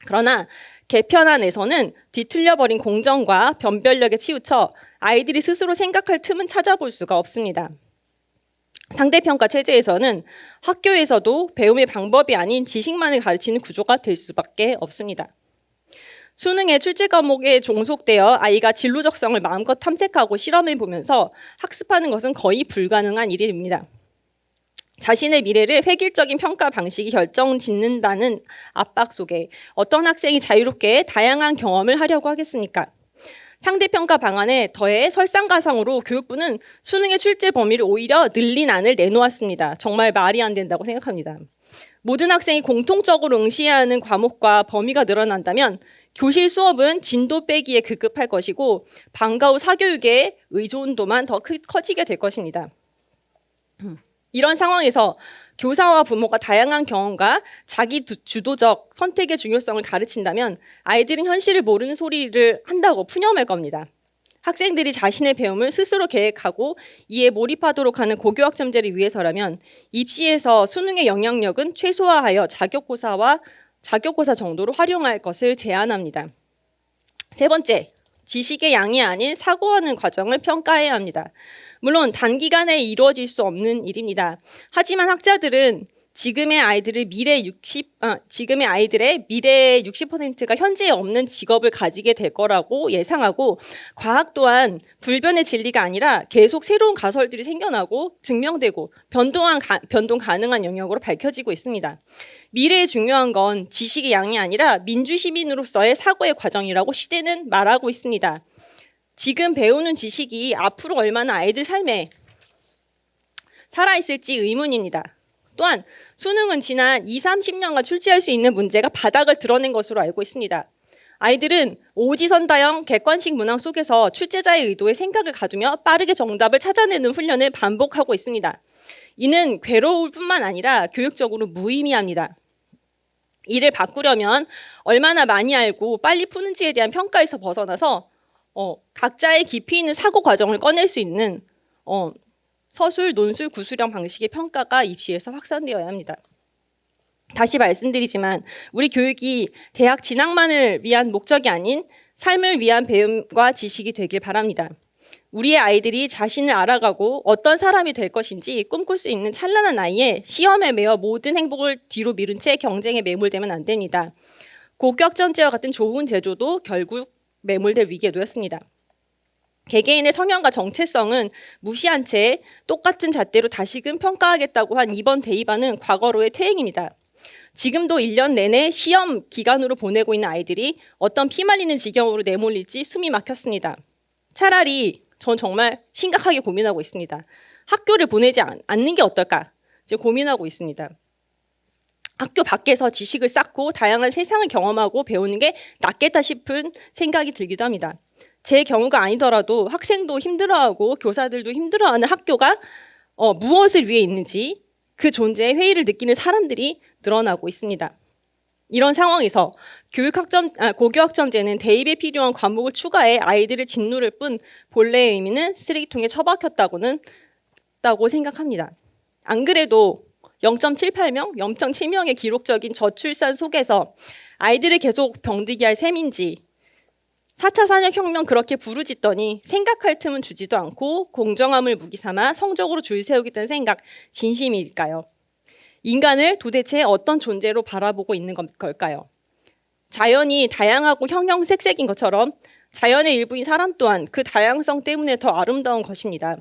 그러나 개편안에서는 뒤틀려버린 공정과 변별력에 치우쳐 아이들이 스스로 생각할 틈은 찾아볼 수가 없습니다. 상대평가 체제에서는 학교에서도 배움의 방법이 아닌 지식만을 가르치는 구조가 될 수밖에 없습니다. 수능의 출제 과목에 종속되어 아이가 진로 적성을 마음껏 탐색하고 실험해 보면서 학습하는 것은 거의 불가능한 일입니다. 자신의 미래를 획일적인 평가 방식이 결정짓는다는 압박 속에 어떤 학생이 자유롭게 다양한 경험을 하려고 하겠습니까? 상대평가 방안에 더해 설상가상으로 교육부는 수능의 출제 범위를 오히려 늘린 안을 내놓았습니다. 정말 말이 안 된다고 생각합니다. 모든 학생이 공통적으로 응시해야 하는 과목과 범위가 늘어난다면 교실 수업은 진도 빼기에 급급할 것이고 방과 후 사교육의 의존도만 더 커지게 될 것입니다. 이런 상황에서 교사와 부모가 다양한 경험과 자기 주도적 선택의 중요성을 가르친다면 아이들은 현실을 모르는 소리를 한다고 푸념할 겁니다. 학생들이 자신의 배움을 스스로 계획하고 이에 몰입하도록 하는 고교학점제를 위해서라면 입시에서 수능의 영향력은 최소화하여 자격고사 정도로 활용할 것을 제안합니다. 세 번째, 지식의 양이 아닌 사고하는 과정을 평가해야 합니다. 물론 단기간에 이루어질 수 없는 일입니다. 하지만 학자들은 지금의 아이들의 미래의 60%가 현재에 없는 직업을 가지게 될 거라고 예상하고, 과학 또한 불변의 진리가 아니라 계속 새로운 가설들이 생겨나고 증명되고 변동 가능한 영역으로 밝혀지고 있습니다. 미래에 중요한 건 지식의 양이 아니라 민주시민으로서의 사고의 과정이라고 시대는 말하고 있습니다. 지금 배우는 지식이 앞으로 얼마나 아이들 삶에 살아있을지 의문입니다. 또한 수능은 지난 20, 30년간 출제할 수 있는 문제가 바닥을 드러낸 것으로 알고 있습니다. 아이들은 오지선다형 객관식 문항 속에서 출제자의 의도에 생각을 가두며 빠르게 정답을 찾아내는 훈련을 반복하고 있습니다. 이는 괴로울 뿐만 아니라 교육적으로 무의미합니다. 이를 바꾸려면 얼마나 많이 알고 빨리 푸는지에 대한 평가에서 벗어나서 각자의 깊이 있는 사고 과정을 꺼낼 수 있는 서술, 논술, 구술형 방식의 평가가 입시에서 확산되어야 합니다. 다시 말씀드리지만 우리 교육이 대학 진학만을 위한 목적이 아닌 삶을 위한 배움과 지식이 되길 바랍니다. 우리의 아이들이 자신을 알아가고 어떤 사람이 될 것인지 꿈꿀 수 있는 찬란한 나이에 시험에 매여 모든 행복을 뒤로 미룬 채 경쟁에 매몰되면 안 됩니다. 고교학점제와 같은 좋은 제도도 결국 매몰될 위기에 놓였습니다. 개개인의 성향과 정체성은 무시한 채 똑같은 잣대로 다시금 평가하겠다고 한 이번 대입안은 과거로의 퇴행입니다. 지금도 1년 내내 시험 기간으로 보내고 있는 아이들이 어떤 피말리는 지경으로 내몰릴지 숨이 막혔습니다. 차라리 전 정말 심각하게 고민하고 있습니다. 학교를 보내지 않는 게 어떨까 이제 고민하고 있습니다. 학교 밖에서 지식을 쌓고 다양한 세상을 경험하고 배우는 게 낫겠다 싶은 생각이 들기도 합니다. 제 경우가 아니더라도 학생도 힘들어하고 교사들도 힘들어하는 학교가 무엇을 위해 있는지 그 존재의 회의를 느끼는 사람들이 늘어나고 있습니다. 이런 상황에서 고교학점제는 대입에 필요한 과목을 추가해 아이들을 짓누를 뿐 본래의 의미는 쓰레기통에 처박혔다고 생각합니다. 안 그래도 0.78명, 0.7명의 기록적인 저출산 속에서 아이들을 계속 병들게 할 셈인지 4차 산업혁명 그렇게 부르짖더니 생각할 틈은 주지도 않고 공정함을 무기 삼아 성적으로 줄 세우겠다는 생각 진심일까요? 인간을 도대체 어떤 존재로 바라보고 있는 걸까요? 자연이 다양하고 형형색색인 것처럼 자연의 일부인 사람 또한 그 다양성 때문에 더 아름다운 것입니다.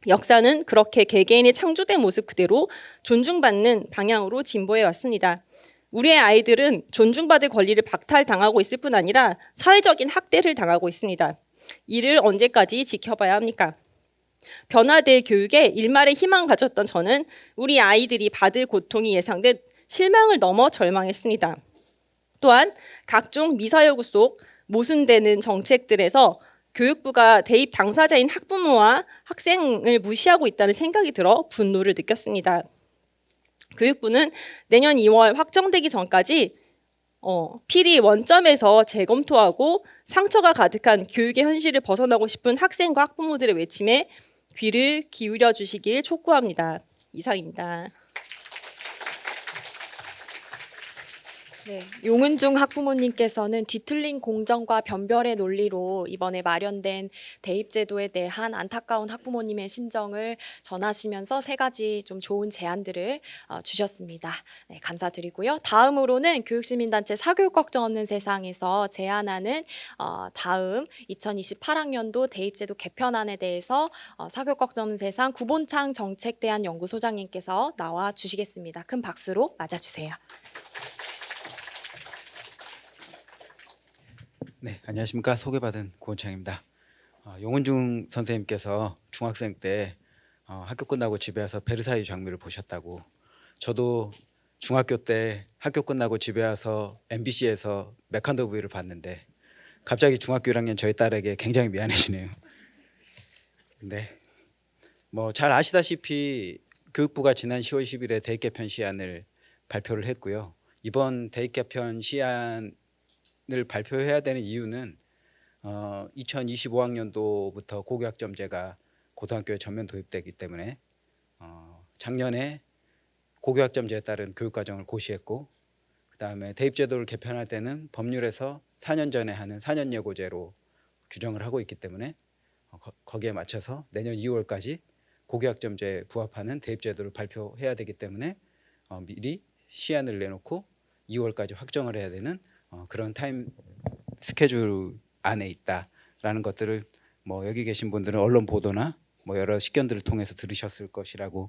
역사는 그렇게 개개인의 창조된 모습 그대로 존중받는 방향으로 진보해 왔습니다. 우리의 아이들은 존중받을 권리를 박탈당하고 있을 뿐 아니라 사회적인 학대를 당하고 있습니다. 이를 언제까지 지켜봐야 합니까? 변화될 교육에 일말의 희망을 가졌던 저는 우리 아이들이 받을 고통이 예상된 실망을 넘어 절망했습니다. 또한 각종 미사여구 속 모순되는 정책들에서 교육부가 대입 당사자인 학부모와 학생을 무시하고 있다는 생각이 들어 분노를 느꼈습니다. 교육부는 내년 2월 확정되기 전까지 필히 원점에서 재검토하고 상처가 가득한 교육의 현실을 벗어나고 싶은 학생과 학부모들의 외침에 귀를 기울여 주시길 촉구합니다. 이상입니다. 네, 용은중 학부모님께서는 뒤틀린 공정과 변별의 논리로 이번에 마련된 대입제도에 대한 안타까운 학부모님의 심정을 전하시면서 세 가지 좀 좋은 제안들을 주셨습니다. 네, 감사드리고요. 다음으로는 교육시민단체 사교육 걱정 없는 세상에서 제안하는 다음 2028학년도 대입제도 개편안에 대해서 사교육 걱정 없는 세상 구본창 정책대안연구소장님께서 나와 주시겠습니다. 큰 박수로 맞아주세요. 네, 안녕하십니까. 소개받은 고은창입니다. 용은중 선생님께서 중학생 때 학교 끝나고 집에 와서 베르사유 장미를 보셨다고, 저도 중학교 때 학교 끝나고 집에 와서 MBC에서 메칸더브이를 봤는데 갑자기 중학교 1학년 저희 딸에게 굉장히 미안해지네요. 네, 뭐 잘 아시다시피 교육부가 지난 10월 10일에 대입 개편 시안을 발표를 했고요. 이번 대입 개편 시안을 발표해야 되는 이유는 2025학년도부터 고교학점제가 고등학교에 전면 도입되기 때문에 작년에 고교학점제에 따른 교육과정을 고시했고, 그다음에 대입제도를 개편할 때는 법률에서 4년 전에 하는 4년 예고제로 규정을 하고 있기 때문에 거기에 맞춰서 내년 2월까지 고교학점제에 부합하는 대입제도를 발표해야 되기 때문에 미리 시안을 내놓고 2월까지 확정을 해야 되는 그런 타임 스케줄 안에 있다라는 것들을 뭐 여기 계신 분들은 언론 보도나 뭐 여러 식견들을 통해서 들으셨을 것이라고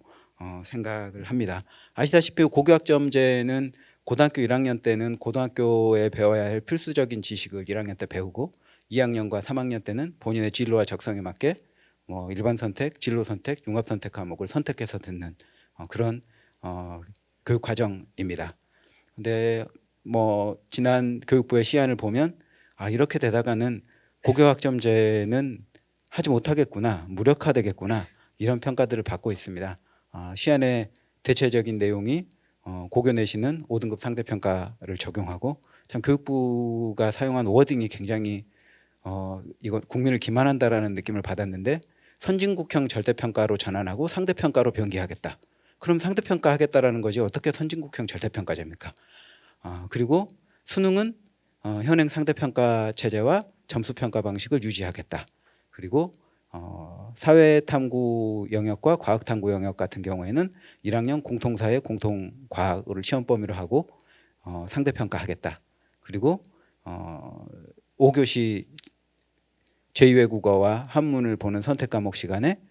생각을 합니다. 아시다시피 고교학점제는 고등학교 1학년 때는 고등학교에 배워야 할 필수적인 지식을 1학년 때 배우고 2학년과 3학년 때는 본인의 진로와 적성에 맞게 뭐 일반 선택, 진로 선택, 융합 선택 과목을 선택해서 듣는 그런 교육 과정입니다. 근데 뭐 지난 교육부의 시안을 보면 이렇게 되다가는 고교학점제는 하지 못하겠구나, 무력화되겠구나, 이런 평가들을 받고 있습니다. 시안의 대체적인 내용이 고교 내신은 5등급 상대평가를 적용하고, 참 교육부가 사용한 워딩이 굉장히 이거 국민을 기만한다라는 느낌을 받았는데, 선진국형 절대평가로 전환하고 상대평가로 변기하겠다. 그럼 상대평가하겠다라는 거지 어떻게 선진국형 절대평가제입니까? 그리고 수능은 현행 상대평가 체제와 점수평가 방식을 유지하겠다. 그리고 사회탐구 영역과 과학탐구 영역 같은 경우에는 1학년 공통사회 공통과학을 시험 범위로 하고 상대평가하겠다. 그리고 5교시 제2외국어와 한문을 보는 선택 과목 시간에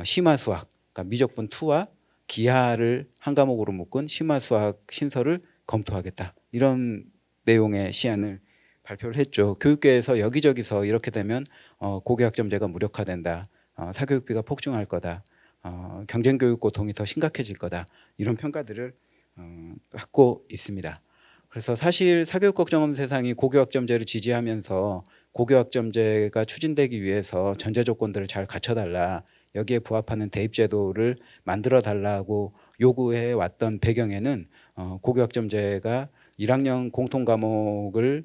심화수학, 그러니까 미적분 2와 기하를 한 과목으로 묶은 심화수학 신설을 검토하겠다. 이런 내용의 시안을 발표를 했죠. 교육계에서 여기저기서 이렇게 되면 고교학점제가 무력화된다, 사교육비가 폭증할 거다, 경쟁교육 고통이 더 심각해질 거다, 이런 평가들을 받고 있습니다. 그래서 사실 사교육 걱정 없는 세상이 고교학점제를 지지하면서 고교학점제가 추진되기 위해서 전제 조건들을 잘 갖춰달라, 여기에 부합하는 대입제도를 만들어 달라고 요구해 왔던 배경에는 고교학점제가 1학년 공통과목을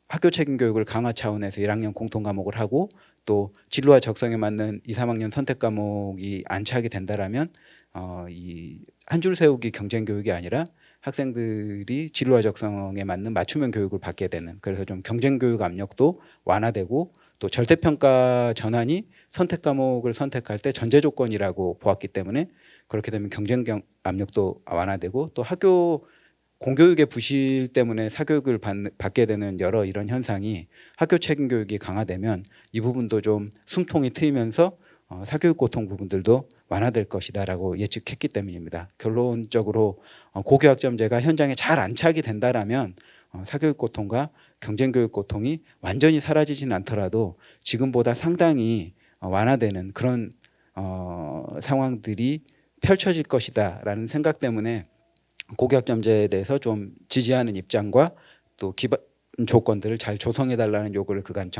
학교 책임 교육을 강화 차원에서 1학년 공통 과목을 하고, 또 진로와 적성에 맞는 2, 3학년 선택 과목이 안착이 된다라면 이 한 줄 세우기 경쟁 교육이 아니라 학생들이 진로와 적성에 맞는 맞춤형 교육을 받게 되는, 그래서 좀 경쟁 교육 압력도 완화되고, 또 절대평가 전환이 선택 과목을 선택할 때 전제 조건이라고 보았기 때문에 그렇게 되면 경쟁 압력도 완화되고, 또 학교 공교육의 부실 때문에 사교육을 받게 되는 여러 이런 현상이 학교 책임 교육이 강화되면 이 부분도 좀 숨통이 트이면서 사교육 고통 부분들도 완화될 것이다라고 예측했기 때문입니다. 결론적으로 고교학점제가 현장에 잘 안착이 된다라면 사교육 고통과 경쟁 교육 고통이 완전히 사라지진 않더라도 지금보다 상당히 완화되는 그런 상황들이 펼쳐질 것이다라는 생각 때문에 고교학점제에 대해서 좀 지지하는 입장과 또 기반 조건들을 잘 조성해 달라는 요구를 그간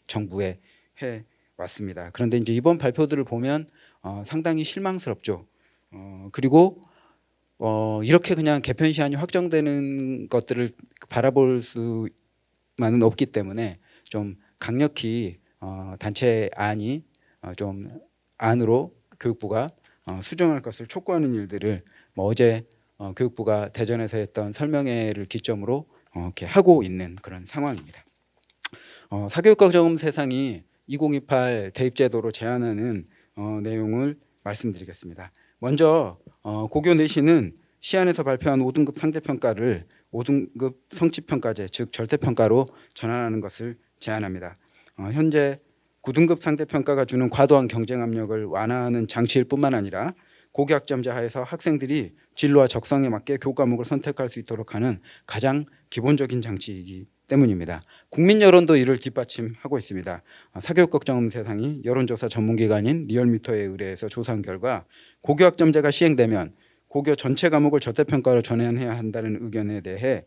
정부에 해 왔습니다. 그런데 이제 이번 발표들을 보면 상당히 실망스럽죠. 그리고 이렇게 그냥 개편 시한이 확정되는 것들을 바라볼 수만은 없기 때문에 좀 강력히 단체 안이 좀 안으로 교육부가 수정할 것을 촉구하는 일들을 어제 교육부가 대전에서 했던 설명회를 기점으로 이렇게 하고 있는 그런 상황입니다. 사교육과 경험 세상이 2028 대입제도로 제안하는 내용을 말씀드리겠습니다. 먼저 고교 내신은 시안에서 발표한 5등급 상대평가를 5등급 성취평가제, 즉 절대평가로 전환하는 것을 제안합니다. 현재 9등급 상대평가가 주는 과도한 경쟁 압력을 완화하는 장치일 뿐만 아니라 고교학점제 하에서 학생들이 진로와 적성에 맞게 교과목을 선택할 수 있도록 하는 가장 기본적인 장치이기 때문입니다. 국민 여론도 이를 뒷받침하고 있습니다. 사교육 걱정 없는 세상이 여론조사 전문기관인 리얼미터에 의뢰해서 조사한 결과 고교학점제가 시행되면 고교 전체 과목을 절대평가로 전환해야 한다는 의견에 대해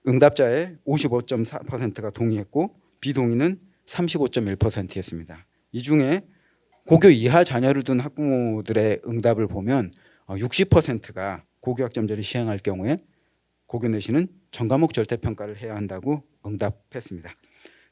응답자의 55.4%가 동의했고 비동의는 35.1%였습니다. 이 중에 고교 이하 자녀를 둔 학부모들의 응답을 보면 60%가 고교 학점제를 시행할 경우에 고교 내신은 전과목 절대평가를 해야 한다고 응답했습니다.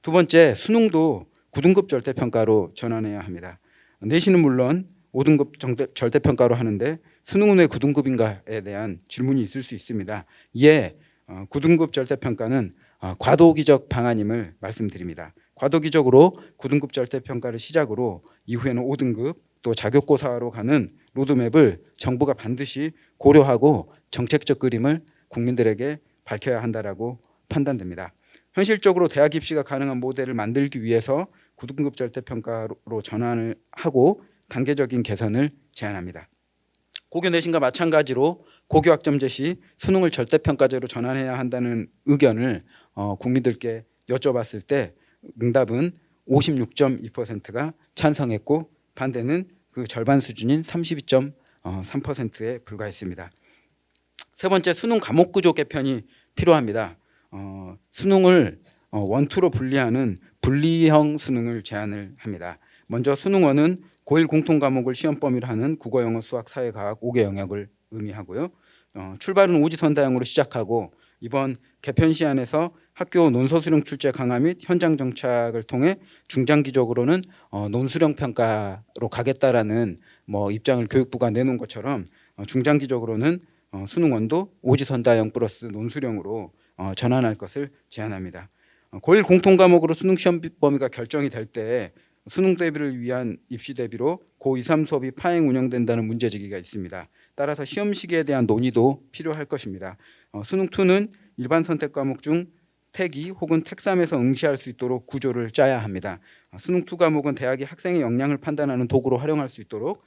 두 번째, 수능도 9등급 절대평가로 전환해야 합니다. 내신은 물론 5등급 절대평가로 하는데 수능은 왜 9등급인가에 대한 질문이 있을 수 있습니다. 이에 9등급 절대평가는 과도기적 방안임을 말씀드립니다. 과도기적으로 9등급 절대평가를 시작으로 이후에는 5등급 또 자격고사로 가는 로드맵을 정부가 반드시 고려하고 정책적 그림을 국민들에게 밝혀야 한다라고 판단됩니다. 현실적으로 대학 입시가 가능한 모델을 만들기 위해서 9등급 절대평가로 전환을 하고 단계적인 개선을 제안합니다. 고교 내신과 마찬가지로 고교 학점제 시 수능을 절대평가제로 전환해야 한다는 의견을 국민들께 여쭤봤을 때 응답은 56.2%가 찬성했고 반대는 그 절반 수준인 32.3%에 불과했습니다. 세 번째, 수능 과목 구조 개편이 필요합니다. 수능을 원투로 분리하는 분리형 수능을 제안을 합니다. 먼저 수능 1은 고1 공통 과목을 시험 범위로 하는 국어, 영어, 수학, 사회과학 5개 영역을 의미하고요. 출발은 오지선다형으로 시작하고 이번 개편 시안에서 학교 논서수령 출제 강화 및 현장 정착을 통해 중장기적으로는 논수령 평가로 가겠다라는 입장을 교육부가 내놓은 것처럼 중장기적으로는 수능 1도 오지선다형 플러스 논수령으로 전환할 것을 제안합니다. 고1 공통 과목으로 수능 시험 범위가 결정이 될 때 수능 대비를 위한 입시 대비로 고2, 3 수업이 파행 운영된다는 문제 제기가 있습니다. 따라서 시험 시기에 대한 논의도 필요할 것입니다. 수능 2는 일반 선택 과목 중 택2 혹은 택3에서 응시할 수 있도록 구조를 짜야 합니다. 수능 2 과목은 대학이 학생의 역량을 판단하는 도구로 활용할 수 있도록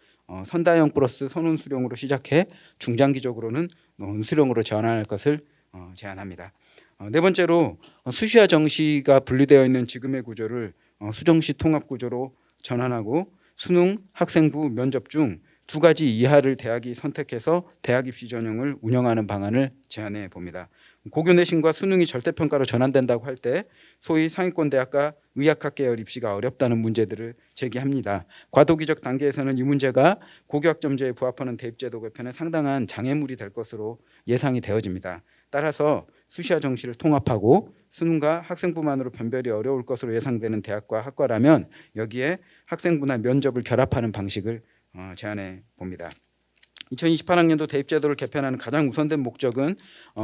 선다형 플러스 선논수령으로 시작해 중장기적으로는 논수령으로 전환할 것을 제안합니다. 네 번째로 수시와 정시가 분리되어 있는 지금의 구조를 수정시 통합 구조로 전환하고 수능, 학생부, 면접 중 2가지 이하를 대학이 선택해서 대학 입시 전형을 운영하는 방안을 제안해 봅니다. 고교 내신과 수능이 절대평가로 전환된다고 할 때 소위 상위권 대학과 의학학 계열 입시가 어렵다는 문제들을 제기합니다. 과도기적 단계에서는 이 문제가 고교 학점제에 부합하는 대입제도 개편에 상당한 장애물이 될 것으로 예상이 되어집니다. 따라서 수시와 정시를 통합하고 수능과 학생부만으로 변별이 어려울 것으로 예상되는 대학과 학과라면 여기에 학생부나 면접을 결합하는 방식을 제안해 봅니다. 2028학년도 대입제도를 개편하는 가장 우선된 목적은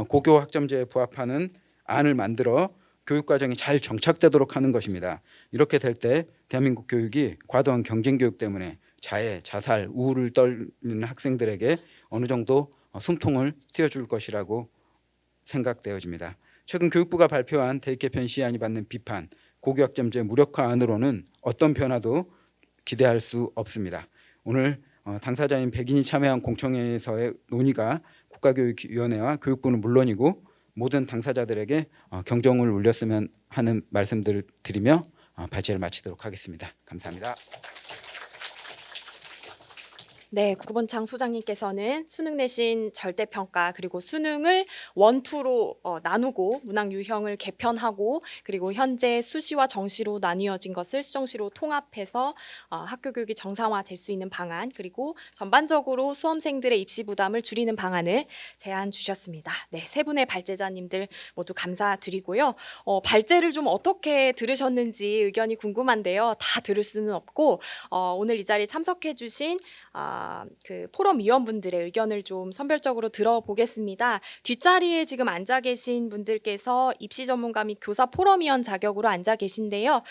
고교 학점제에 부합하는 안을 만들어 교육과정이 잘 정착되도록 하는 것입니다. 이렇게 될 때 대한민국 교육이 과도한 경쟁교육 때문에 자해, 자살, 우울을 떨리는 학생들에게 어느 정도 숨통을 틔워줄 것이라고 생각되어집니다. 최근 교육부가 발표한 대입 개편 시안이 받는 비판, 고교 학점제 무력화안으로는 어떤 변화도 기대할 수 없습니다. 오늘 당사자인 100인이 참여한 공청회에서의 논의가 국가교육위원회와 교육부는 물론이고 모든 당사자들에게 경종을 울렸으면 하는 말씀들을 드리며 발제를 마치도록 하겠습니다. 감사합니다. 네, 구본창 소장님께서는 수능 내신 절대평가 그리고 수능을 원투로 나누고 문항 유형을 개편하고 그리고 현재 수시와 정시로 나뉘어진 것을 수정시로 통합해서 학교 교육이 정상화될 수 있는 방안 그리고 전반적으로 수험생들의 입시 부담을 줄이는 방안을 제안 주셨습니다. 네, 세 분의 발제자님들 모두 감사드리고요. 발제를 좀 어떻게 들으셨는지 의견이 궁금한데요. 다 들을 수는 없고 오늘 이 자리에 참석해 주신 그 포럼 위원분들의 의견을 좀 선별적으로 들어보겠습니다. 뒷자리에 지금 앉아 계신 분들께서 입시 전문가 및 교사 포럼위원 자격으로 앉아 계신데요.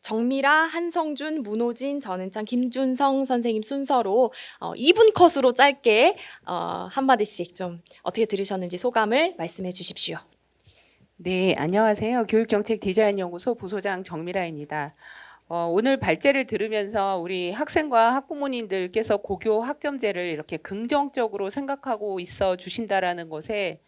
정미라, 한성준, 문호진, 전은창, 김준성 선생님 순서로 2분 컷으로 짧게 한마디씩 좀 어떻게 들으셨는지 소감을 말씀해 주십시오. 네, 안녕하세요. 교육정책디자인연구소 부소장 정미라입니다. 오늘 발제를 들으면서 우리 학생과 학부모님들께서 고교 학점제를 이렇게 긍정적으로 생각하고 있어 주신다라는 것에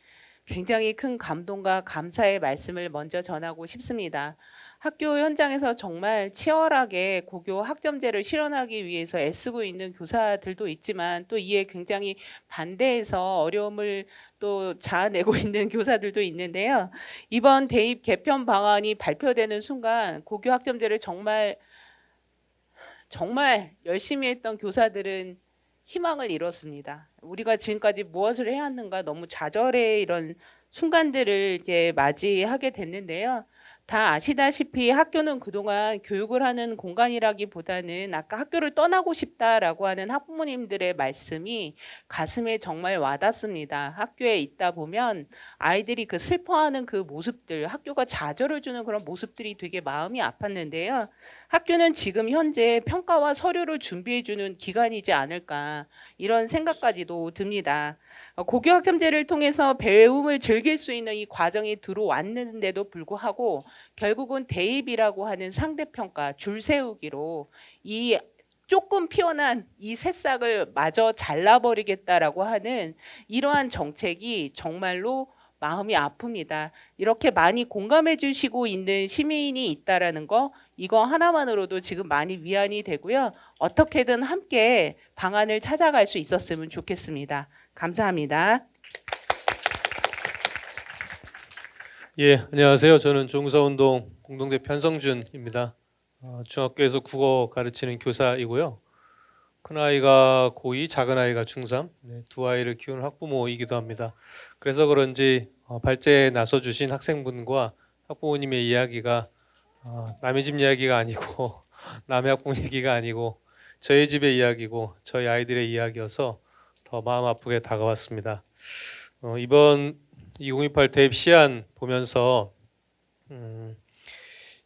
굉장히 큰 감동과 감사의 말씀을 먼저 전하고 싶습니다. 학교 현장에서 정말 치열하게 고교 학점제를 실현하기 위해서 애쓰고 있는 교사들도 있지만 또 이에 굉장히 반대해서 어려움을 또 자아내고 있는 교사들도 있는데요. 이번 대입 개편 방안이 발표되는 순간 고교 학점제를 정말 정말 열심히 했던 교사들은 희망을 잃었습니다. 우리가 지금까지 무엇을 해왔는가 너무 좌절의 이런 순간들을 이제 맞이하게 됐는데요. 다 아시다시피 학교는 그동안 교육을 하는 공간이라기보다는 아까 학교를 떠나고 싶다라고 하는 학부모님들의 말씀이 가슴에 정말 와닿습니다. 학교에 있다 보면 아이들이 그 슬퍼하는 그 모습들, 학교가 좌절을 주는 그런 모습들이 되게 마음이 아팠는데요. 학교는 지금 현재 평가와 서류를 준비해주는 기관이지 않을까 이런 생각까지도 듭니다. 고교 학점제를 통해서 배움을 즐길 수 있는 이 과정이 들어왔는데도 불구하고 결국은 대입이라고 하는 상대평가 줄 세우기로 이 조금 피어난 이 새싹을 마저 잘라버리겠다라고 하는 이러한 정책이 정말로 마음이 아픕니다. 이렇게 많이 공감해 주시고 있는 시민이 있다라는 거 이거 하나만으로도 지금 많이 위안이 되고요. 어떻게든 함께 방안을 찾아갈 수 있었으면 좋겠습니다. 감사합니다. 예, 안녕하세요. 저는 종사운동 공동대표 한성준입니다. 중학교에서 국어 가르치는 교사이고요. 큰아이가 고2, 작은아이가 중3, 두 아이를 키우는 학부모이기도 합니다. 그래서 그런지 발제에 나서주신 학생분과 학부모님의 이야기가 남의 집 이야기가 아니고 남의 학부모 얘기가 아니고 저희 집의 이야기고 저희 아이들의 이야기여서 더 마음 아프게 다가왔습니다. 이번 2028 대입 시안 보면서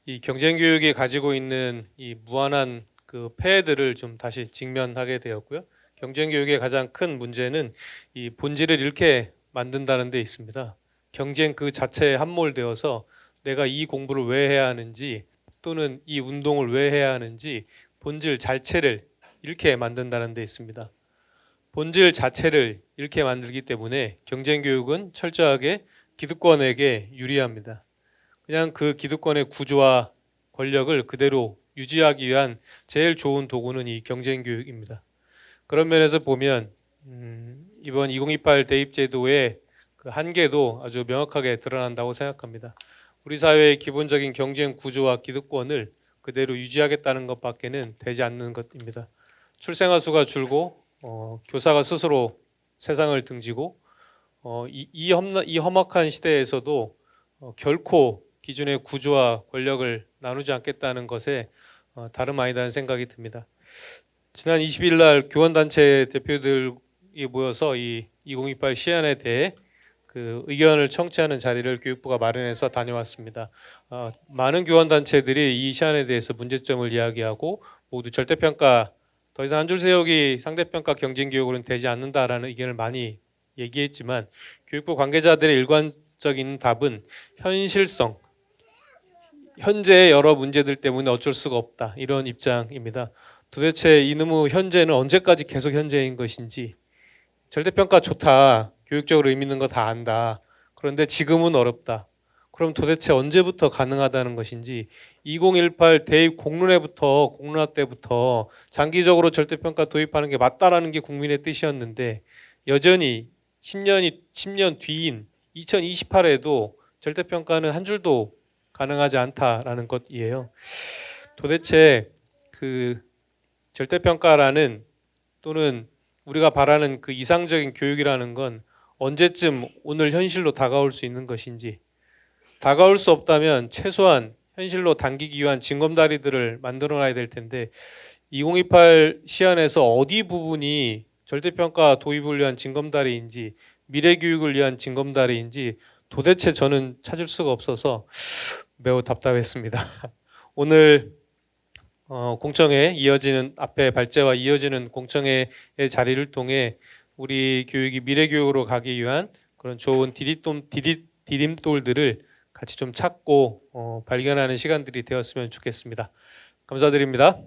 이 경쟁교육이 가지고 있는 이 무한한 그 폐해들을 좀 다시 직면하게 되었고요. 경쟁교육의 가장 큰 문제는 이 본질을 잃게 만든다는 데 있습니다. 경쟁 그 자체에 함몰되어서 내가 이 공부를 왜 해야 하는지 또는 이 운동을 왜 해야 하는지 본질 자체를 잃게 만든다는 데 있습니다. 본질 자체를 잃게 만들기 때문에 경쟁교육은 철저하게 기득권에게 유리합니다. 그냥 그 기득권의 구조와 권력을 그대로 유지하기 위한 제일 좋은 도구는 이 경쟁교육입니다. 그런 면에서 보면 이번 2028 대입제도의 그 한계도 아주 명확하게 드러난다고 생각합니다. 우리 사회의 기본적인 경쟁 구조와 기득권을 그대로 유지하겠다는 것밖에는 되지 않는 것입니다. 출생아 수가 줄고 교사가 스스로 세상을 등지고 이 험악한 시대에서도 결코 기존의 구조와 권력을 나누지 않겠다는 것에 다름 아니다는 생각이 듭니다. 지난 20일 날 교원단체 대표들이 모여서 이 2028 시안에 대해 그 의견을 청취하는 자리를 교육부가 마련해서 다녀왔습니다. 많은 교원단체들이 이 시안에 대해서 문제점을 이야기하고 모두 절대평가 더 이상 한 줄 세우기 상대평가 경쟁교육으로는 되지 않는다라는 의견을 많이 얘기했지만 교육부 관계자들의 일관적인 답은 현실성, 현재의 여러 문제들 때문에 어쩔 수가 없다 이런 입장입니다. 도대체 이놈의 현재는 언제까지 계속 현재인 것인지 절대평가 좋다, 교육적으로 의미 있는 거 다 안다. 그런데 지금은 어렵다. 그럼 도대체 언제부터 가능하다는 것인지 2018 대입 공론화 때부터 장기적으로 절대평가 도입하는 게 맞다라는 게 국민의 뜻이었는데 여전히 10년 뒤인 2028에도 절대평가는 한 줄도 가능하지 않다라는 것이에요. 도대체 그 절대평가라는 또는 우리가 바라는 그 이상적인 교육이라는 건 언제쯤 오늘 현실로 다가올 수 있는 것인지, 다가올 수 없다면 최소한 현실로 당기기 위한 징검다리들을 만들어놔야 될 텐데 2028 시안에서 어디 부분이 절대평가 도입을 위한 징검다리인지 미래교육을 위한 징검다리인지 도대체 저는 찾을 수가 없어서 매우 답답했습니다. 오늘 공청회 이어지는 앞에 발제와 이어지는 공청회의 자리를 통해 우리 교육이 미래교육으로 가기 위한 그런 좋은 디딤돌들을 같이 좀 찾고 발견하는 시간들이 되었으면 좋겠습니다. 감사드립니다.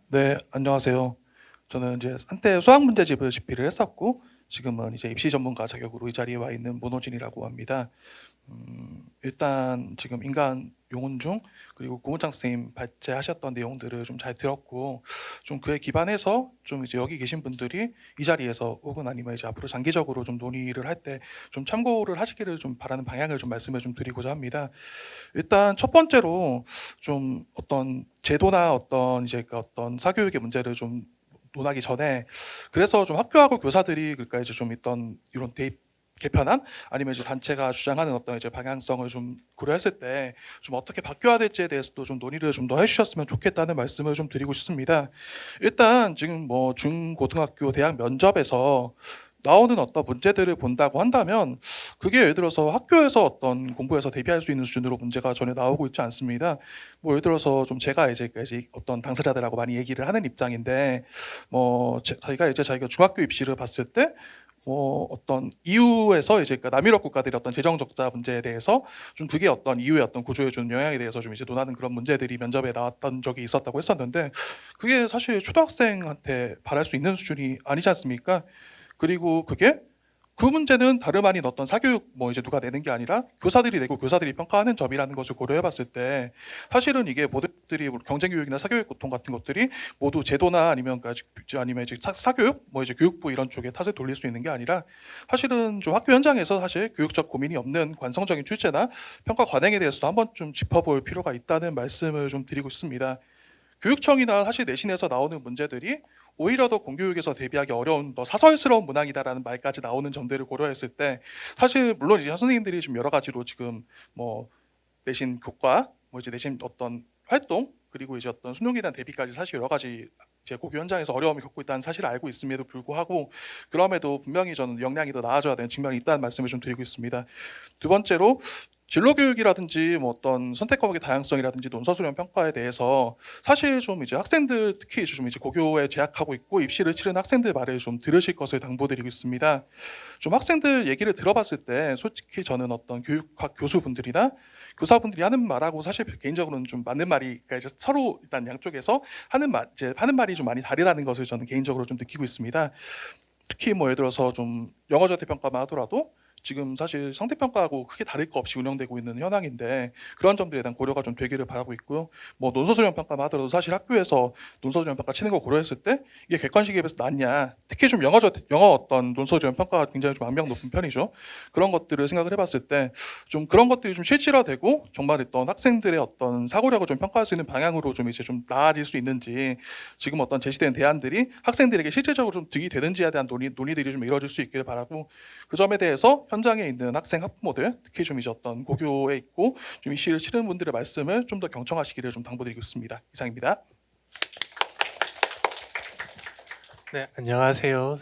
네, 안녕하세요. 저는 이제 한때 수학 문제집을 집필을 했었고 지금은 이제 입시 전문가 자격으로 이 자리에 와 있는 문호진이라고 합니다. 일단 지금 인간 용은중 그리고 구문창 선생님 발제하셨던 내용들을 좀 잘 들었고 좀 그에 기반해서 좀 이제 여기 계신 분들이 이 자리에서 혹은 아니면 이제 앞으로 장기적으로 좀 논의를 할 때 좀 참고를 하시기를 좀 바라는 방향을 좀 말씀을 좀 드리고자 합니다. 일단 첫 번째로 좀 어떤 제도나 어떤 이제 그 어떤 사교육의 문제를 좀 논하기 전에 그래서 좀 학교하고 교사들이 그러니까 이제 좀 있던 이런 대입 개편안 아니면 이제 단체가 주장하는 어떤 이제 방향성을 좀 고려했을 때 좀 어떻게 바뀌어야 될지에 대해서도 좀 논의를 좀 더 해주셨으면 좋겠다는 말씀을 좀 드리고 싶습니다. 일단 지금 뭐 중고등학교 대학 면접에서 나오는 어떤 문제들을 본다고 한다면 그게 예를 들어서 학교에서 어떤 공부에서 대비할 수 있는 수준으로 문제가 전혀 나오고 있지 않습니다. 뭐 예를 들어서 좀 제가 이제 어떤 당사자들하고 많이 얘기를 하는 입장인데 저희가 중학교 입시를 봤을 때 어떤 이유에서 이제 남유럽 국가들의 어떤 재정 적자 문제에 대해서 좀 그게 어떤 이유의 어떤 구조에 주는 영향에 대해서 좀 이제 논하는 그런 문제들이 면접에 나왔던 적이 있었다고 했었는데 그게 사실 초등학생한테 바랄 수 있는 수준이 아니지 않습니까? 그리고 그 문제는 다름 아닌 어떤 사교육 이제 누가 내는 게 아니라 교사들이 내고 교사들이 평가하는 점이라는 것을 고려해봤을 때 사실은 이게 모두들이 경쟁교육이나 사교육 고통 같은 것들이 모두 제도나 아니면 이제 사교육 이제 교육부 이런 쪽에 탓을 돌릴 수 있는 게 아니라 사실은 좀 학교 현장에서 사실 교육적 고민이 없는 관성적인 출제나 평가 관행에 대해서도 한번 좀 짚어볼 필요가 있다는 말씀을 좀 드리고 싶습니다. 교육청이나 사실 내신에서 나오는 문제들이 오히려 더 공교육에서 대비하기 어려운 더 사설스러운 문항이다라는 말까지 나오는 점들을 고려했을 때 사실 물론 이제 선생님들이 좀 여러 가지로 지금 내신 교과 이제 내신 어떤 활동 그리고 이제 어떤 수능에 대한 대비까지 사실 여러 가지 이제 고교 현장에서 어려움을 겪고 있다는 사실을 알고 있음에도 불구하고 그럼에도 분명히 저는 역량이 더 나아져야 되는 측면이 있다는 말씀을 좀 드리고 있습니다. 두 번째로 진로교육이라든지 어떤 선택 과목의 다양성이라든지 논서 수련 평가에 대해서 사실 좀 이제 학생들 특히 좀 이제 고교에 재학하고 있고 입시를 치른 학생들 말을 좀 들으실 것을 당부드리고 있습니다. 좀 학생들 얘기를 들어봤을 때 솔직히 저는 어떤 교육학 교수분들이나 교사분들이 하는 말하고 사실 개인적으로는 좀 맞는 말이 그러니까 이제 서로 일단 양쪽에서 하는 말이 좀 많이 다르다는 것을 저는 개인적으로 좀 느끼고 있습니다. 특히 예를 들어서 좀 영어 절대 평가만 하더라도 지금 사실 상대평가하고 크게 다를 거 없이 운영되고 있는 현황인데 그런 점들에 대한 고려가 좀 되기를 바라고 있고요. 논서수련 평가만 하더라도 사실 학교에서 논서수련 평가 치는 거 고려했을 때 이게 객관식에 비해서 낫냐, 특히 좀 영어 어떤 논서수련 평가가 굉장히 좀 악명 높은 편이죠. 그런 것들을 생각을 해봤을 때 좀 그런 것들이 좀 실질화되고 정말 어떤 학생들의 어떤 사고력을 좀 평가할 수 있는 방향으로 좀 이제 좀 나아질 수 있는지 지금 어떤 제시된 대안들이 학생들에게 실질적으로 좀 득이 되는지에 대한 논의들이 좀 이루어질 수 있기를 바라고 그 점에 대해서 현장에 있는 학생 학부모들 특히 좀 이제 어떤 고교에 있고 좀 입시를 치르는 분들의 말씀을 좀 더 경청하시기를 좀 당부드리고 있습니다. 이상입니다. 네, 안녕하세요.